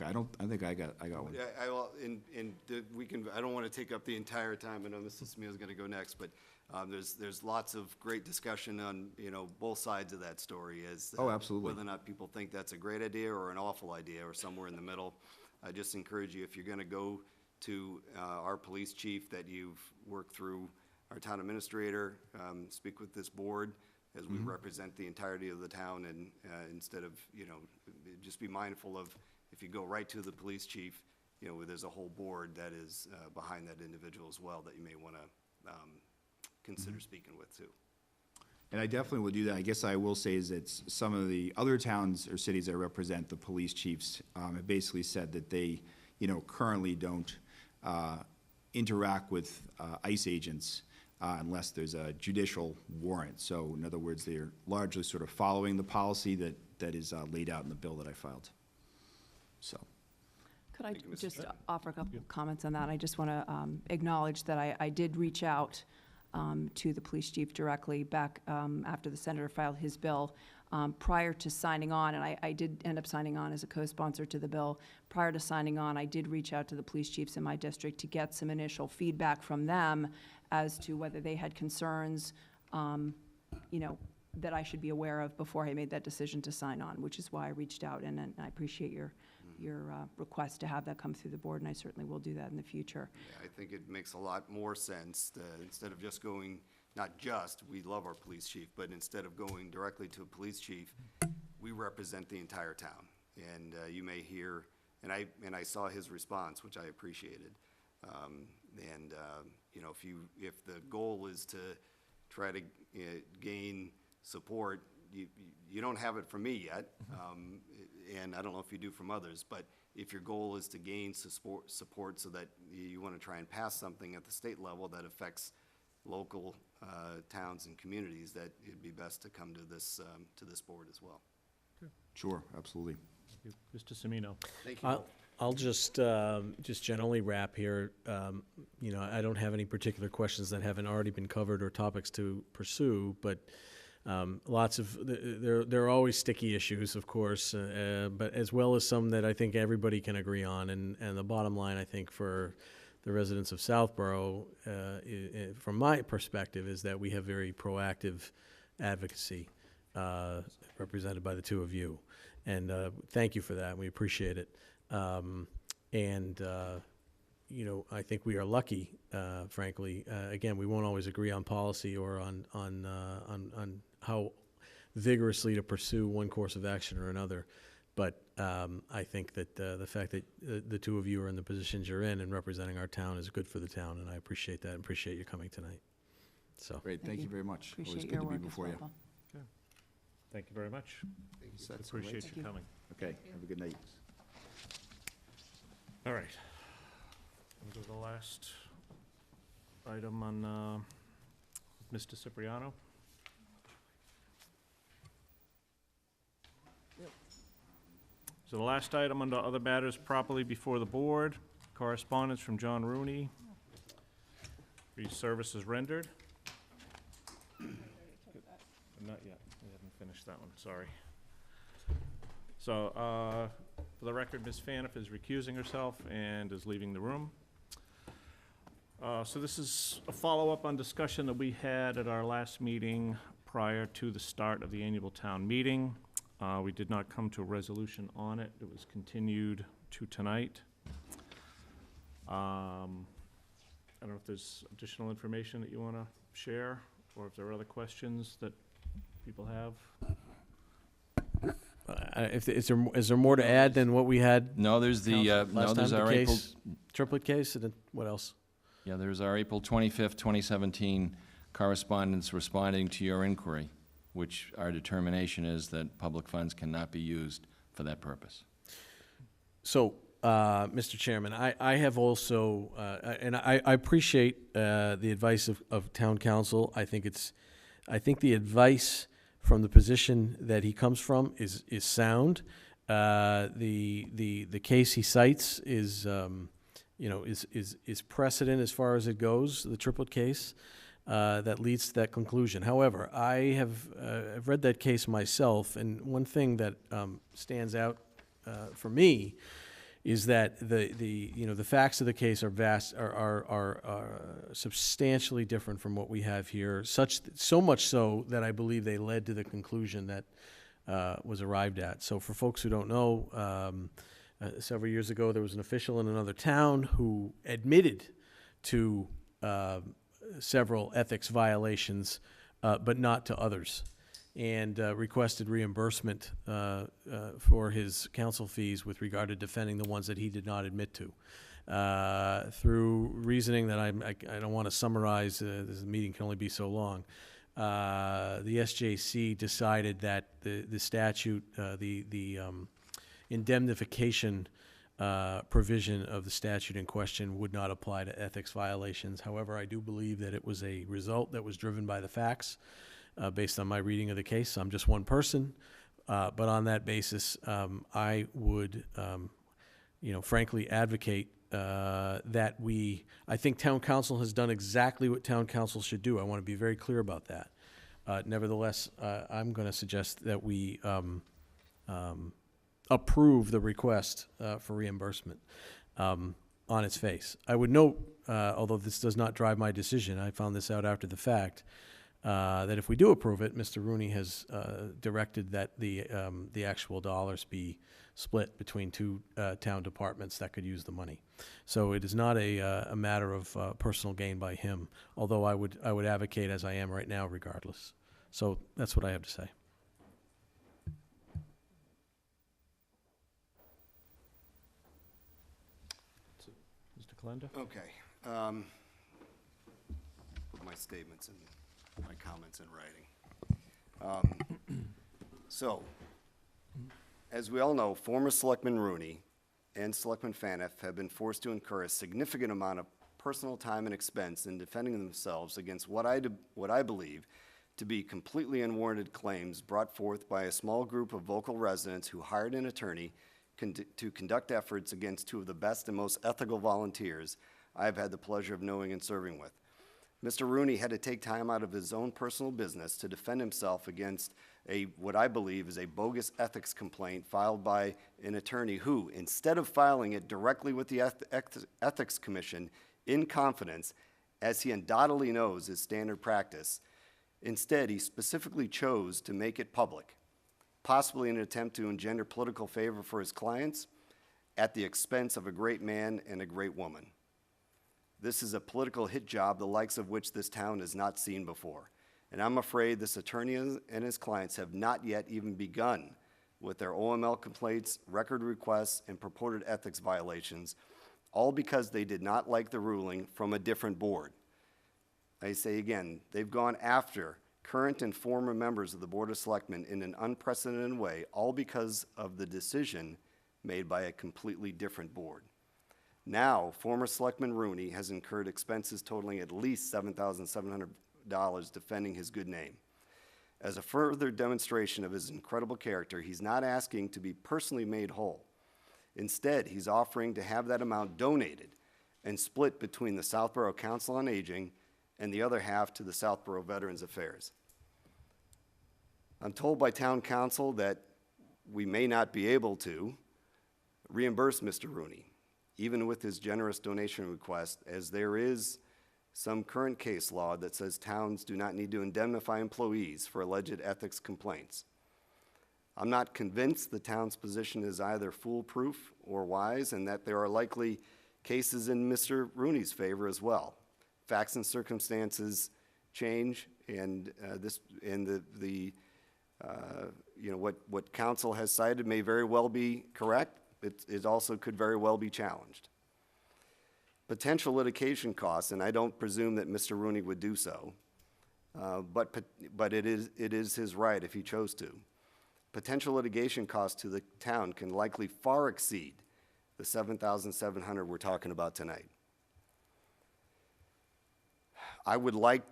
Speaker 13: I think I got one.
Speaker 7: Yeah, I will, we can, I don't want to take up the entire time. I know Mrs. Smith is going to go next, but there's lots of great discussion on, both sides of that story as.
Speaker 13: Oh, absolutely.
Speaker 7: Whether or not people think that's a great idea or an awful idea or somewhere in the middle. I just encourage you, if you're going to go to our police chief that you've worked through, our town administrator, speak with this board as we represent the entirety of the town, and instead of, just be mindful of, if you go right to the police chief, there's a whole board that is behind that individual as well that you may want to consider speaking with too.
Speaker 13: And I definitely will do that. I guess I will say is that some of the other towns or cities I represent, the police chiefs, have basically said that they, currently don't interact with ICE agents unless there's a judicial warrant. So in other words, they're largely sort of following the policy that is laid out in the bill that I filed. So.
Speaker 12: Could I just offer a couple of comments on that? I just want to acknowledge that I did reach out to the police chief directly back after the senator filed his bill prior to signing on, and I did end up signing on as a co-sponsor to the bill. Prior to signing on, I did reach out to the police chiefs in my district to get some initial feedback from them as to whether they had concerns, that I should be aware of before I made that decision to sign on, which is why I reached out, and I appreciate your request to have that come through the board, and I certainly will do that in the future.
Speaker 7: Yeah, I think it makes a lot more sense to, instead of just going, we love our police chief, but instead of going directly to a police chief, we represent the entire town. And you may hear, and I saw his response, which I appreciated. If the goal is to try to gain support. You don't have it from me yet, and I don't know if you do from others, but if your goal is to gain support so that you want to try and pass something at the state level that affects local towns and communities, that it'd be best to come to this board as well.
Speaker 13: Sure, absolutely.
Speaker 1: Mr. Semino?
Speaker 7: Thank you.
Speaker 6: I'll just generally wrap here. You know, I don't have any particular questions that haven't already been covered or topics to pursue, but there are always sticky issues, of course, but as well as some that I think everybody can agree on. And the bottom line, I think, for the residents of Southborough, from my perspective, is that we have very proactive advocacy represented by the two of you. And thank you for that. We appreciate it. You know, I think we are lucky, frankly. Again, we won't always agree on policy or on how vigorously to pursue one course of action or another. But I think that the fact that the two of you are in the positions you're in and representing our town is good for the town, and I appreciate that and appreciate you coming tonight. So.
Speaker 13: Great, thank you very much. Always
Speaker 12: Appreciate
Speaker 13: good
Speaker 12: your
Speaker 13: to be
Speaker 12: work as
Speaker 13: before
Speaker 12: well,
Speaker 13: you.
Speaker 12: Paul.
Speaker 1: Thank you very much. Appreciate you coming.
Speaker 13: Okay, have a good night.
Speaker 1: All right. We'll do the last item on Mr. Cipriano. So the last item under other matters properly before the board, correspondence from John Rooney. These services rendered. Not yet. We haven't finished that one, sorry. So, for the record, Ms. Faniff is recusing herself and is leaving the room. So this is a follow-up on discussion that we had at our last meeting prior to the start of the annual town meeting. We did not come to a resolution on it. It was continued to tonight. I don't know if there's additional information that you want to share, or if there are other questions that people have.
Speaker 6: Is there more to add than what we had?
Speaker 9: No, there's
Speaker 6: last time,
Speaker 9: our
Speaker 6: the
Speaker 9: April,
Speaker 6: case, triplet case, and then what else?
Speaker 9: yeah, there's our April 25th, 2017 correspondence responding to your inquiry, which our determination is that public funds cannot be used for that purpose.
Speaker 6: So, Mr. Chairman, I have also, and I appreciate the advice of town council. I think the advice from the position that he comes from is sound. The case he cites is precedent as far as it goes, the triplet case, that leads to that conclusion. However, I have I've read that case myself, and one thing that stands out for me is that the facts of the case are substantially different from what we have here. So much so that I believe they led to the conclusion that was arrived at. So for folks who don't know, several years ago there was an official in another town who admitted to several ethics violations, but not to others, and requested reimbursement for his counsel fees with regard to defending the ones that he did not admit to. Through reasoning that I don't want to summarize, this meeting can only be so long, the SJC decided that the statute, the indemnification provision of the statute in question would not apply to ethics violations. However, I do believe that it was a result that was driven by the facts. Based on my reading of the case, I'm just one person, but on that basis, I would, frankly advocate that I think town council has done exactly what town council should do. I want to be very clear about that. Nevertheless, I'm going to suggest that we approve the request for reimbursement on its face. I would note, although this does not drive my decision, I found this out after the fact, that if we do approve it, Mr. Rooney has directed that the actual dollars be split between two town departments that could use the money. So it is not a matter of personal gain by him, although I would advocate as I am right now regardless. So that's what I have to say.
Speaker 1: Mr. Kalenda?
Speaker 7: Okay. Put my statements in my comments in writing. So, as we all know, former Selectman Rooney and Selectman Faniff have been forced to incur a significant amount of personal time and expense in defending themselves against what I believe to be completely unwarranted claims brought forth by a small group of local residents who hired an attorney to conduct efforts against two of the best and most ethical volunteers I have had the pleasure of knowing and serving with. Mr. Rooney had to take time out of his own personal business to defend himself against what I believe is a bogus ethics complaint filed by an attorney who, instead of filing it directly with the Ethics Commission in confidence, as he undoubtedly knows is standard practice, instead he specifically chose to make it public, possibly in an attempt to engender political favor for his clients at the expense of a great man and a great woman. This is a political hit job the likes of which this town has not seen before. And I'm afraid this attorney and his clients have not yet even begun with their OML complaints, record requests, and purported ethics violations, all because they did not like the ruling from a different board. I say again, they've gone after current and former members of the Board of Selectmen in an unprecedented way, all because of the decision made by a completely different board. Now, former Selectman Rooney has incurred expenses totaling at least $7,700 defending his good name. As a further demonstration of his incredible character, he's not asking to be personally made whole. Instead, he's offering to have that amount donated and split between the Southborough Council on Aging and the other half to the Southborough Veterans Affairs. I'm told by town council that we may not be able to reimburse Mr. Rooney, even with his generous donation request, as there is some current case law that says towns do not need to indemnify employees for alleged ethics complaints. I'm not convinced the town's position is either foolproof or wise, and that there are likely cases in Mr. Rooney's favor as well. Facts and circumstances change, and what council has cited may very well be correct. It also could very well be challenged. Potential litigation costs, and I don't presume that Mr. Rooney would do so, but it is his right if he chose to. Potential litigation costs to the town can likely far exceed the $7,700 we're talking about tonight. I would like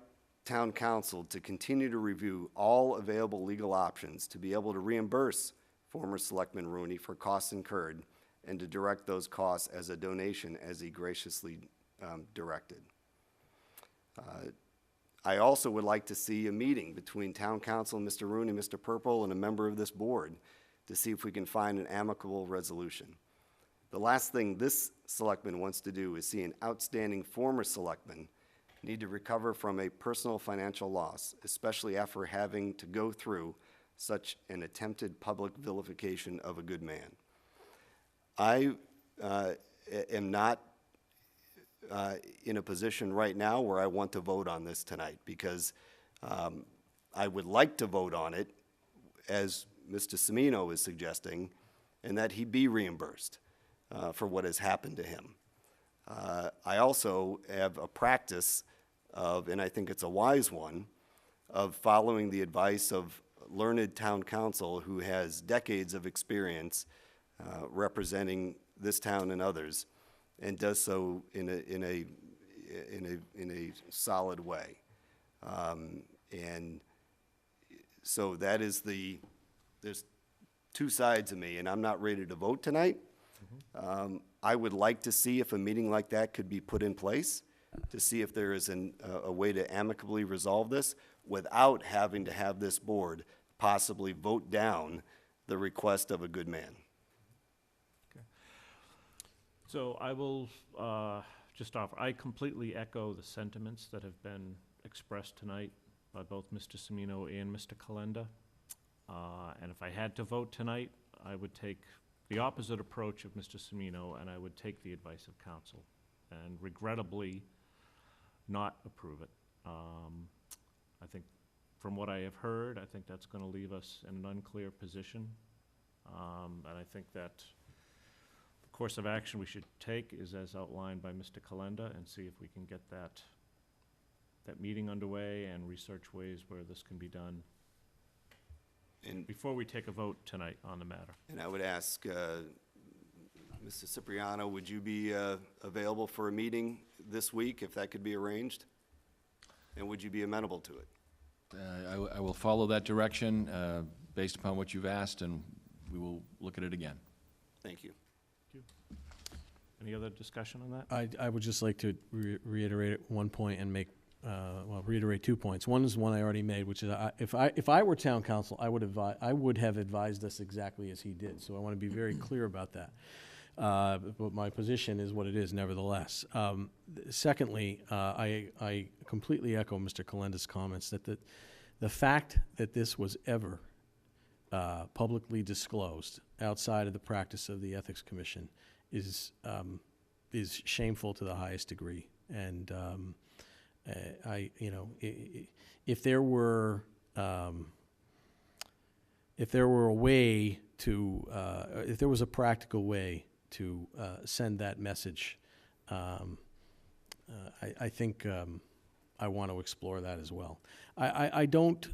Speaker 7: town council to continue to review all available legal options to be able to reimburse former Selectman Rooney for costs incurred, and to direct those costs as a donation as he graciously directed. I also would like to see a meeting between town council and Mr. Rooney, Mr. Purple, and a member of this board to see if we can find an amicable resolution. The last thing this selectman wants to do is see an outstanding former selectman need to recover from a personal financial loss, especially after having to go through such an attempted public vilification of a good man. I am not in a position right now where I want to vote on this tonight, because I would like to vote on it as Mr. Semino is suggesting, and that he be reimbursed for what has happened to him. I also have a practice of, and I think it's a wise one, of following the advice of learned town council who has decades of experience representing this town and others, and does so in a solid way. And so that is there's two sides of me, and I'm not ready to vote tonight. I would like to see if a meeting like that could be put in place to see if there is a way to amicably resolve this without having to have this board possibly vote down the request of a good man.
Speaker 1: Okay. So I will just offer, I completely echo the sentiments that have been expressed tonight by both Mr. Semino and Mr. Calenda. And if I had to vote tonight, I would take the opposite approach of Mr. Semino, and I would take the advice of counsel and regrettably not approve it. I think from what I have heard, I think that's going to leave us in an unclear position. And I think that the course of action we should take is as outlined by Mr. Calenda, and see if we can get that that meeting underway and research ways where this can be done
Speaker 7: And,
Speaker 1: before we take a vote tonight on the matter.
Speaker 7: and I would ask, Mr. Cipriano, would you be available for a meeting this week, if that could be arranged? And would you be amenable to it?
Speaker 9: I will follow that direction based upon what you've asked, and we will look at it again.
Speaker 7: Thank you.
Speaker 1: Any other discussion on that?
Speaker 6: I would just like to reiterate one point and make, reiterate 2 points. One is one I already made, which is if I were town council, I would have advised us exactly as he did. So I want to be very clear about that. But my position is what it is nevertheless. Secondly, I completely echo Mr. Calenda's comments that the fact that this was ever publicly disclosed outside of the practice of the Ethics Commission is shameful to the highest degree. And if there were a way to, if there was a practical way to send that message, I think I want to explore that as well. I don't,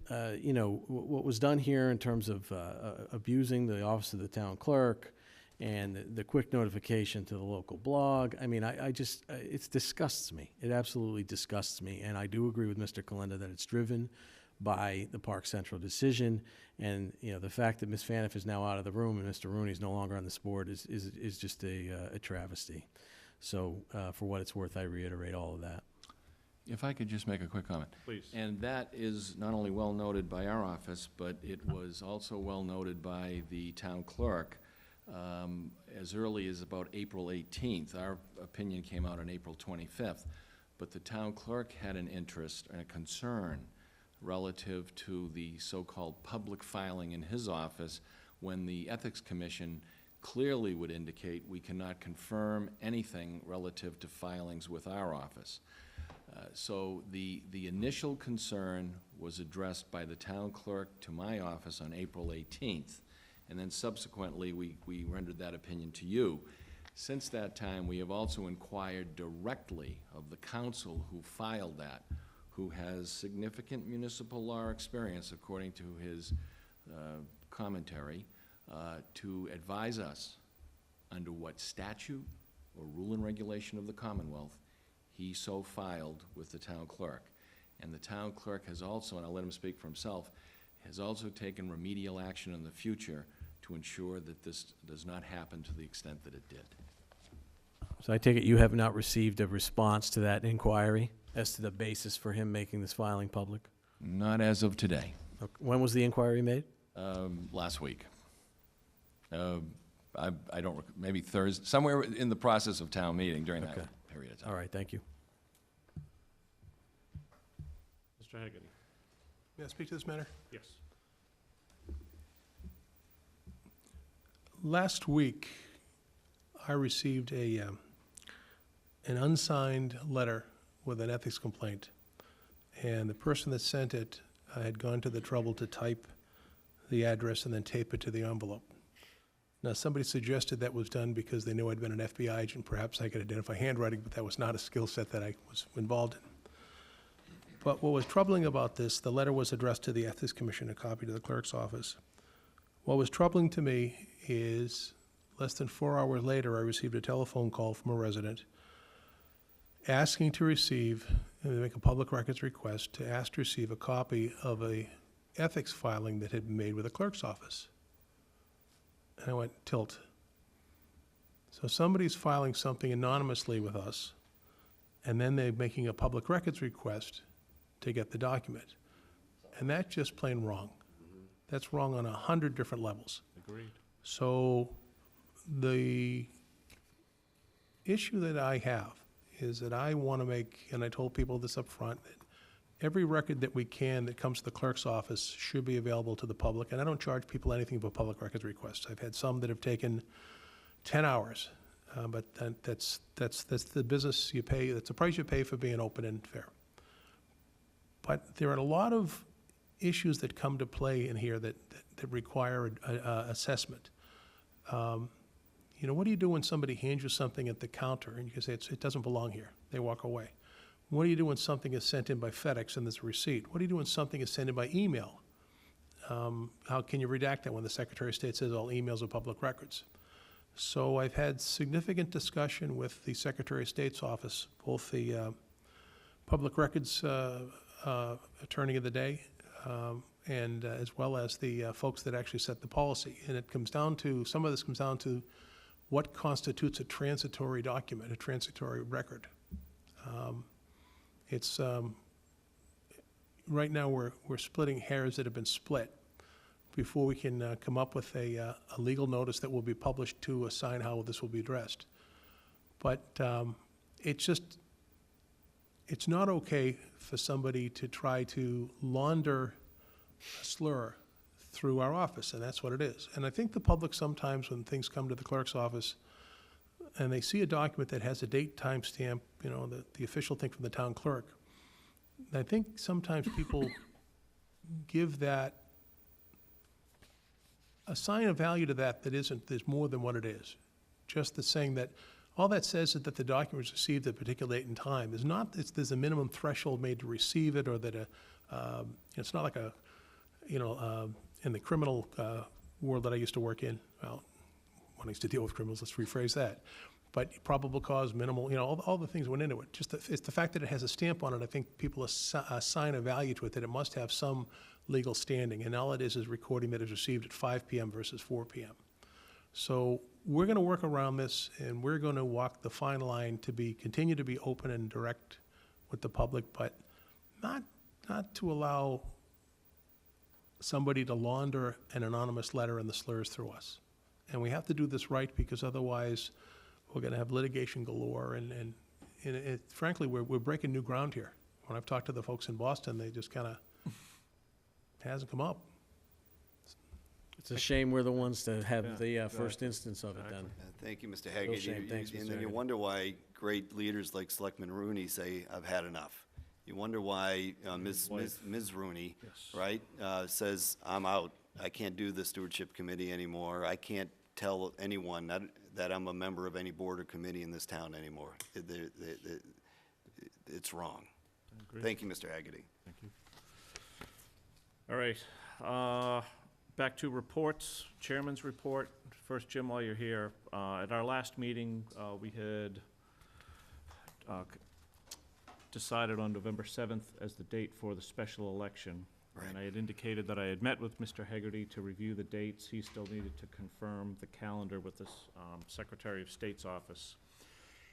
Speaker 6: what was done here in terms of abusing the office of the town clerk and the quick notification to the local blog, I mean, I just, it disgusts me. It absolutely disgusts me. And I do agree with Mr. Calenda that it's driven by the Park Central decision. And, the fact that Ms. Faniff is now out of the room and Mr. Rooney's no longer on this board is just a travesty. So for what it's worth, I reiterate all of that.
Speaker 9: If I could just make a quick comment.
Speaker 1: Please.
Speaker 9: And that is not only well noted by our office, but it was also well noted by the town clerk as early as about April 18th. Our opinion came out on April 25th. But the town clerk had an interest and a concern relative to the so-called public filing in his office when the Ethics Commission clearly would indicate we cannot confirm anything relative to filings with our office. So the initial concern was addressed by the town clerk to my office on April 18th, and then subsequently we rendered that opinion to you. Since that time, we have also inquired directly of the counsel who filed that, who has significant municipal law experience, according to his commentary, to advise us under what statute or rule and regulation of the Commonwealth he so filed with the town clerk. And the town clerk has also, and I'll let him speak for himself, has also taken remedial action in the future to ensure that this does not happen to the extent that it did.
Speaker 6: So I take it you have not received a response to that inquiry as to the basis for him making this filing public?
Speaker 9: Not as of today.
Speaker 6: Okay. When was the inquiry made?
Speaker 9: Last week. I don't, maybe Thursday, somewhere in the process of town meeting during that period of time.
Speaker 6: All right, thank you.
Speaker 1: Mr. Hagerty?
Speaker 14: May I speak to this matter?
Speaker 1: Yes.
Speaker 14: Last week, I received an unsigned letter with an ethics complaint, and the person that sent it had gone to the trouble to type the address and then tape it to the envelope. Now, somebody suggested that was done because they knew I'd been an FBI agent. Perhaps I could identify handwriting, but that was not a skill set that I was involved in. But what was troubling about this, the letter was addressed to the Ethics Commission, a copy to the clerk's office. What was troubling to me is less than 4 hours later, I received a telephone call from a resident asking to receive, and make a public records request, to ask to receive a copy of a ethics filing that had been made with the clerk's office. And I went, tilt. So somebody's filing something anonymously with us, and then they're making a public records request to get the document. And that's just plain wrong. That's wrong on 100 different levels.
Speaker 1: Agreed.
Speaker 14: So the issue that I have is that I want to make, and I told people this up front, that every record that we can that comes to the clerk's office should be available to the public. And I don't charge people anything but public records requests. I've had some that have taken 10 hours, but that's the business you pay, that's the price you pay for being open and fair. But there are a lot of issues that come to play in here that require assessment. What do you do when somebody hands you something at the counter and you can say it doesn't belong here? They walk away. What do you do when something is sent in by FedEx and there's a receipt? What do you do when something is sent in by email? How can you redact that when the Secretary of State says all emails are public records? So I've had significant discussion with the Secretary of State's office, both the public records attorney of the day and as well as the folks that actually set the policy. And it comes down to, some of this comes down to what constitutes a transitory document, a transitory record. Right now we're splitting hairs that have been split before we can come up with a legal notice that will be published to assign how this will be addressed. But it's not okay for somebody to try to launder a slur through our office, and that's what it is. And I think the public sometimes, when things come to the clerk's office, and they see a document that has a date timestamp, you know, the official thing from the town clerk, I think sometimes people give that, assign a value to that isn't, there's more than what it is. Just the saying that, all that says is that the document was received at a particular date and time. Is not, there's a minimum threshold made to receive it, or that it's not like in the criminal world that I used to work in, well, when I used to deal with criminals, let's rephrase that. But probable cause, minimal, all the things went into it. Just it's the fact that it has a stamp on it, I think people assign a value to it, that it must have some legal standing. And all it is recording that is received at 5 p.m. versus 4 p.m. So we're going to work around this, and we're going to walk the fine line to continue to be open and direct with the public, but not to allow somebody to launder an anonymous letter and the slurs through us. And we have to do this right, because otherwise we're going to have litigation galore, and frankly, we're breaking new ground here. When I've talked to the folks in Boston, they just kind of, it hasn't come up.
Speaker 6: It's a shame we're the ones to have the first instance of it then.
Speaker 7: Thank you, Mr. Haggard.
Speaker 6: shame. Thanks, Mr.
Speaker 7: And then you
Speaker 6: Haggard.
Speaker 7: wonder why great leaders like Selectman Rooney say, I've had enough. You wonder why Ms. Rooney, right, says, I'm out. I can't do the stewardship committee anymore. I can't tell anyone that I'm a member of any board or committee in this town anymore. It's wrong. Thank you, Mr. Haggerty.
Speaker 1: Thank you. All right, back to reports, chairman's report. First, Jim, while you're here, at our last meeting, we had decided on November 7th as the date for the special election.
Speaker 7: Right.
Speaker 1: And I had indicated that I had met with Mr. Hegarty to review the dates. He still needed to confirm the calendar with the Secretary of State's office.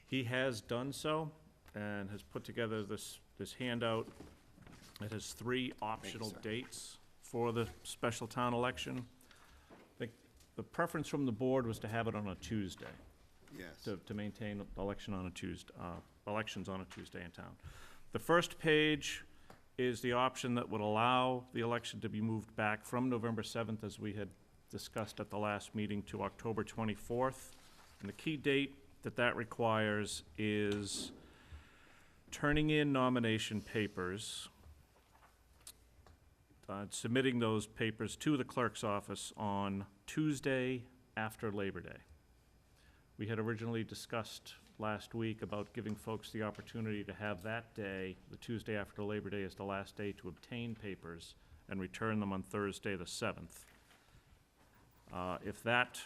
Speaker 1: He has done so and has put together this handout. It has 3 optional dates for the special town election. The preference from the board was to have it on a Tuesday.
Speaker 7: Yes.
Speaker 1: To maintain elections on a Tuesday in town. The first page is the option that would allow the election to be moved back from November 7th, as we had discussed at the last meeting, to October 24th. And the key date that requires is turning in nomination papers, submitting those papers to the clerk's office on Tuesday after Labor Day. We had originally discussed last week about giving folks the opportunity to have that day, the Tuesday after Labor Day, as the last day to obtain papers and return them on Thursday, the 7th. If that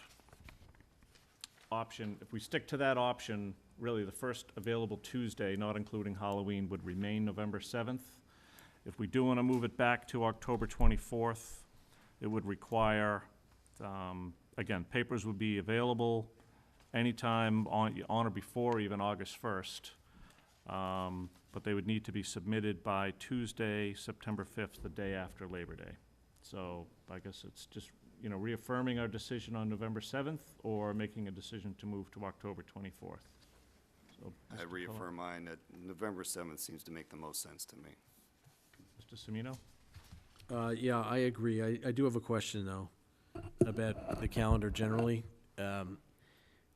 Speaker 1: option, if we stick to that option, really the first available Tuesday, not including Halloween, would remain November 7th. If we do want to move it back to October 24th, it would require, again, papers would be available anytime on or before even August 1st, but they would need to be submitted by Tuesday, September 5th, the day after Labor Day. So I guess it's just, reaffirming our decision on November 7th or making a decision to move to October 24th. So,
Speaker 7: I
Speaker 1: Mr.
Speaker 7: reaffirm mine that November 7th seems to make the most sense to me.
Speaker 1: Mr. Semino?
Speaker 6: Yeah, I agree. I do have a question, though, about the calendar generally.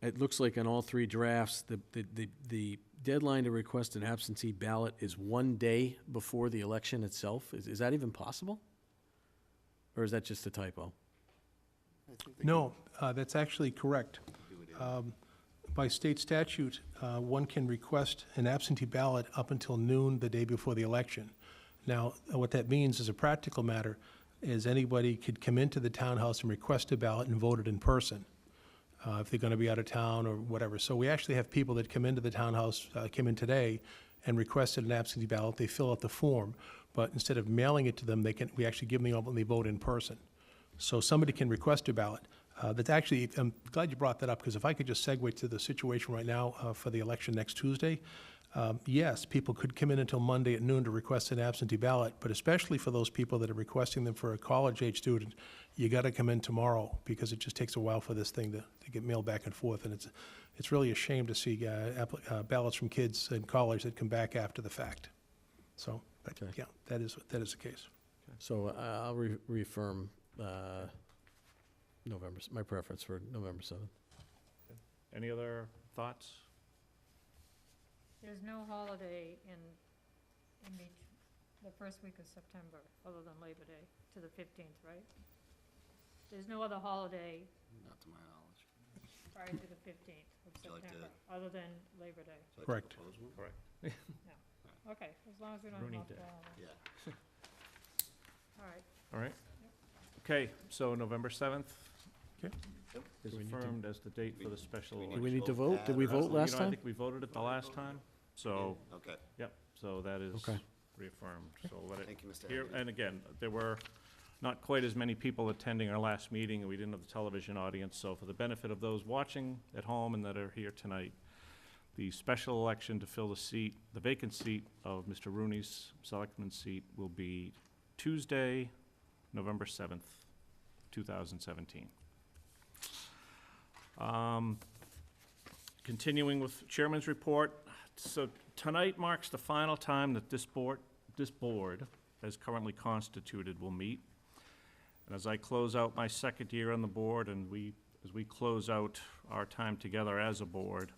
Speaker 6: It looks like on all 3 drafts, the deadline to request an absentee ballot is 1 day before the election itself. Is that even possible? Or is that just a typo?
Speaker 14: No, that's actually correct. by state statute, one can request an absentee ballot up until noon the day before the election. Now, what that means as a practical matter is anybody could come into the townhouse and request a ballot and vote it in person, if they're going to be out of town or whatever. So we actually have people that come into the townhouse, came in today and requested an absentee ballot. They fill out the form, but instead of mailing it to them, we actually give them the envelope and they vote in person. So somebody can request a ballot. That's actually, I'm glad you brought that up, because if I could just segue to the situation right now for the election next Tuesday, yes, people could come in until Monday at noon to request an absentee ballot, but especially for those people that are requesting them for a college-age student, you got to come in tomorrow, because it just takes a while for this thing to get mailed back and forth, and it's really a shame to see ballots from kids in college that come back after the fact. So, but,
Speaker 6: Okay.
Speaker 14: yeah, that is the case.
Speaker 6: So I'll reaffirm my preference for November 7th.
Speaker 1: Any other thoughts?
Speaker 4: There's no holiday in the first week of September, other than Labor Day, to the 15th, right? There's no other holiday
Speaker 7: Not to my knowledge.
Speaker 4: prior to the 15th of
Speaker 7: Would you like to-
Speaker 4: September, other than Labor Day.
Speaker 7: Would you like to
Speaker 14: Correct.
Speaker 7: propose one?
Speaker 1: Correct.
Speaker 4: Okay, as long as we don't have
Speaker 1: Rooney
Speaker 4: multiple
Speaker 1: Day.
Speaker 4: holidays.
Speaker 7: Yeah.
Speaker 4: All right.
Speaker 1: All right. Okay, so November 7th
Speaker 14: Okay.
Speaker 1: is
Speaker 6: Do we need to-
Speaker 1: affirmed as the date for the special
Speaker 7: Do
Speaker 1: election.
Speaker 6: Do we need to
Speaker 7: vote
Speaker 6: vote? Did we
Speaker 7: that, or-
Speaker 6: vote last
Speaker 1: I
Speaker 6: time?
Speaker 1: think we voted it the last time, so,
Speaker 7: Okay,
Speaker 1: yep, so that is
Speaker 6: Okay.
Speaker 1: reaffirmed, so let it.
Speaker 7: thank you, Mr.
Speaker 1: Here,
Speaker 7: Hagerty.
Speaker 1: and again, there were not quite as many people attending our last meeting, and we didn't have the television audience, so for the benefit of those watching at home and that are here tonight, the special election to fill the vacant seat of Mr. Rooney's selectman seat will be Tuesday, November 7th, 2017. Continuing with Chairman's report, so tonight marks the final time that this board, as currently constituted, will meet. And as I close out my second year on the board, and as we close out our time together as a board,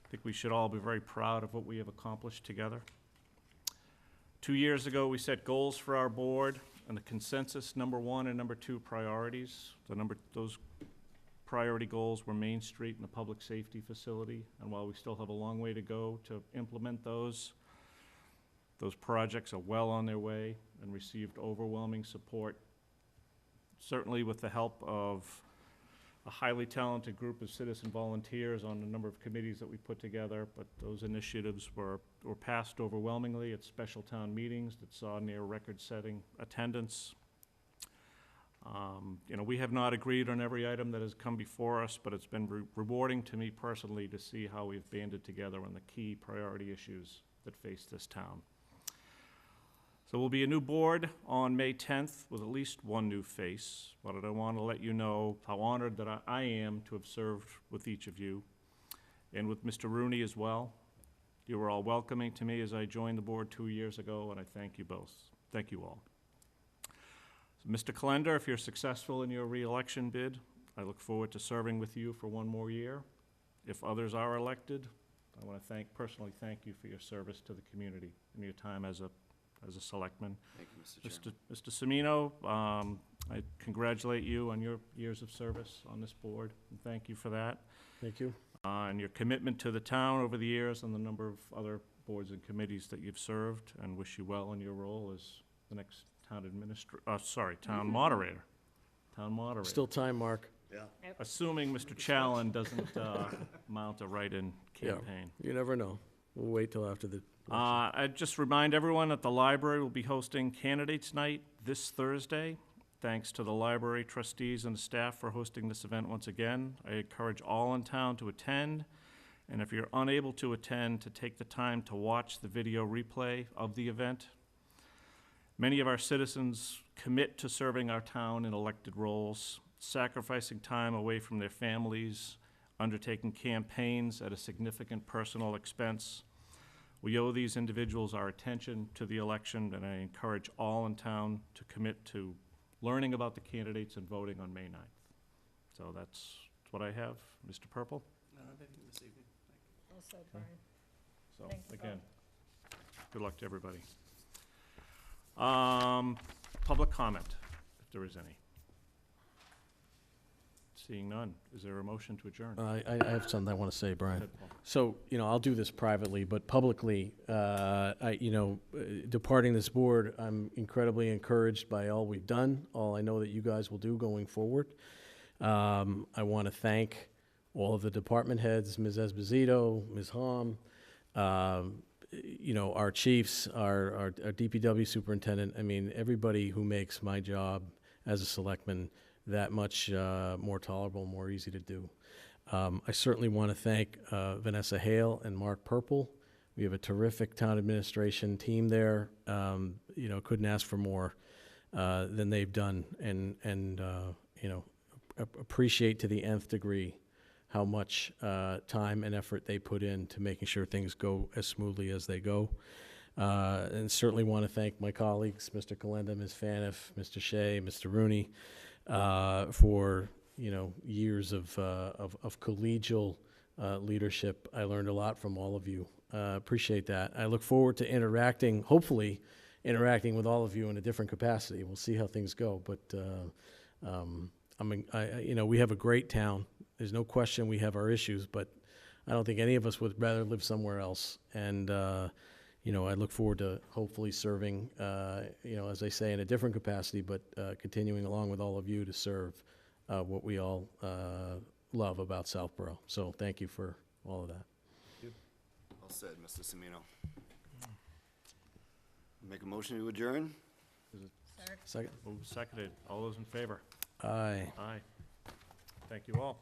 Speaker 1: I think we should all be very proud of what we have accomplished together. 2 years ago, we set goals for our board, and the consensus number 1 and number 2 priorities. Those priority goals were Main Street and the public safety facility, and while we still have a long way to go to implement those projects are well on their way and received overwhelming support, certainly with the help of a highly talented group of citizen volunteers on a number of committees that we put together, but those initiatives were passed overwhelmingly at special town meetings that saw near record-setting attendance. We have not agreed on every item that has come before us, but it's been rewarding to me personally to see how we've banded together on the key priority issues that face this town. So we'll be a new board on May 10th with at least one new face, but I want to let you know how honored that I am to have served with each of you, and with Mr. Rooney as well. You were all welcoming to me as I joined the board 2 years ago, and I thank you both. Thank you all. So, Mr. Kalender, if you're successful in your re-election bid, I look forward to serving with you for one more year. If others are elected, I want to personally thank you for your service to the community and your time as a selectman.
Speaker 7: Thank you, Mr. Chairman.
Speaker 1: Mr. Semino, I congratulate you on your years of service on this board, and thank you for that.
Speaker 6: Thank you.
Speaker 1: And your commitment to the town over the years and the number of other boards and committees that you've served, and wish you well in your role as the next town town moderator. Town moderator.
Speaker 6: Still time, Mark.
Speaker 7: Yeah.
Speaker 1: Assuming Mr. Challen doesn't mount a write-in campaign.
Speaker 6: You never know. We'll wait till after the.
Speaker 1: I'd just remind everyone that the library will be hosting Candidates Night this Thursday. Thanks to the library trustees and the staff for hosting this event once again. I encourage all in town to attend, and if you're unable to attend, to take the time to watch the video replay of the event. Many of our citizens commit to serving our town in elected roles, sacrificing time away from their families, undertaking campaigns at a significant personal expense. We owe these individuals our attention to the election, and I encourage all in town to commit to learning about the candidates and voting on May 9th. So that's what I have. Mr. Purple?
Speaker 2: I don't have anything this evening.
Speaker 4: Well said, Brian.
Speaker 1: So,
Speaker 4: Thank you
Speaker 1: again, good luck to everybody. Public comment, if there is any. Seeing none, is there a motion to adjourn?
Speaker 6: I have something I want to say, Brian.
Speaker 1: Go ahead, Paul.
Speaker 6: So, I'll do this privately, but publicly, departing this board, I'm incredibly encouraged by all we've done, all I know that you guys will do going forward. I want to thank all of the department heads, Ms. Esposito, Ms. Hom, our chiefs, our DPW superintendent, everybody who makes my job as a selectman that much more tolerable, more easy to do. I certainly want to thank Vanessa Hale and Mark Purple. We have a terrific town administration team there. Couldn't ask for more than they've done, and appreciate to the nth degree how much time and effort they put in to making sure things go as smoothly as they go. And certainly want to thank my colleagues, Mr. Kalenda, Ms. Faniff, Mr. Shea, Mr. Rooney, for years of collegial leadership. I learned a lot from all of you. Appreciate that. I look forward to hopefully interacting with all of you in a different capacity. We'll see how things go, but we have a great town. There's no question we have our issues, but I don't think any of us would rather live somewhere else. And I look forward to hopefully serving, as I say, in a different capacity, but continuing along with all of you to serve what we all love about Southborough. So thank you for all of that.
Speaker 7: Well said, Mr. Semino. Make a motion to adjourn?
Speaker 6: Second?
Speaker 1: Moved, seconded. All those in favor?
Speaker 6: Aye.
Speaker 1: Aye. Thank you all.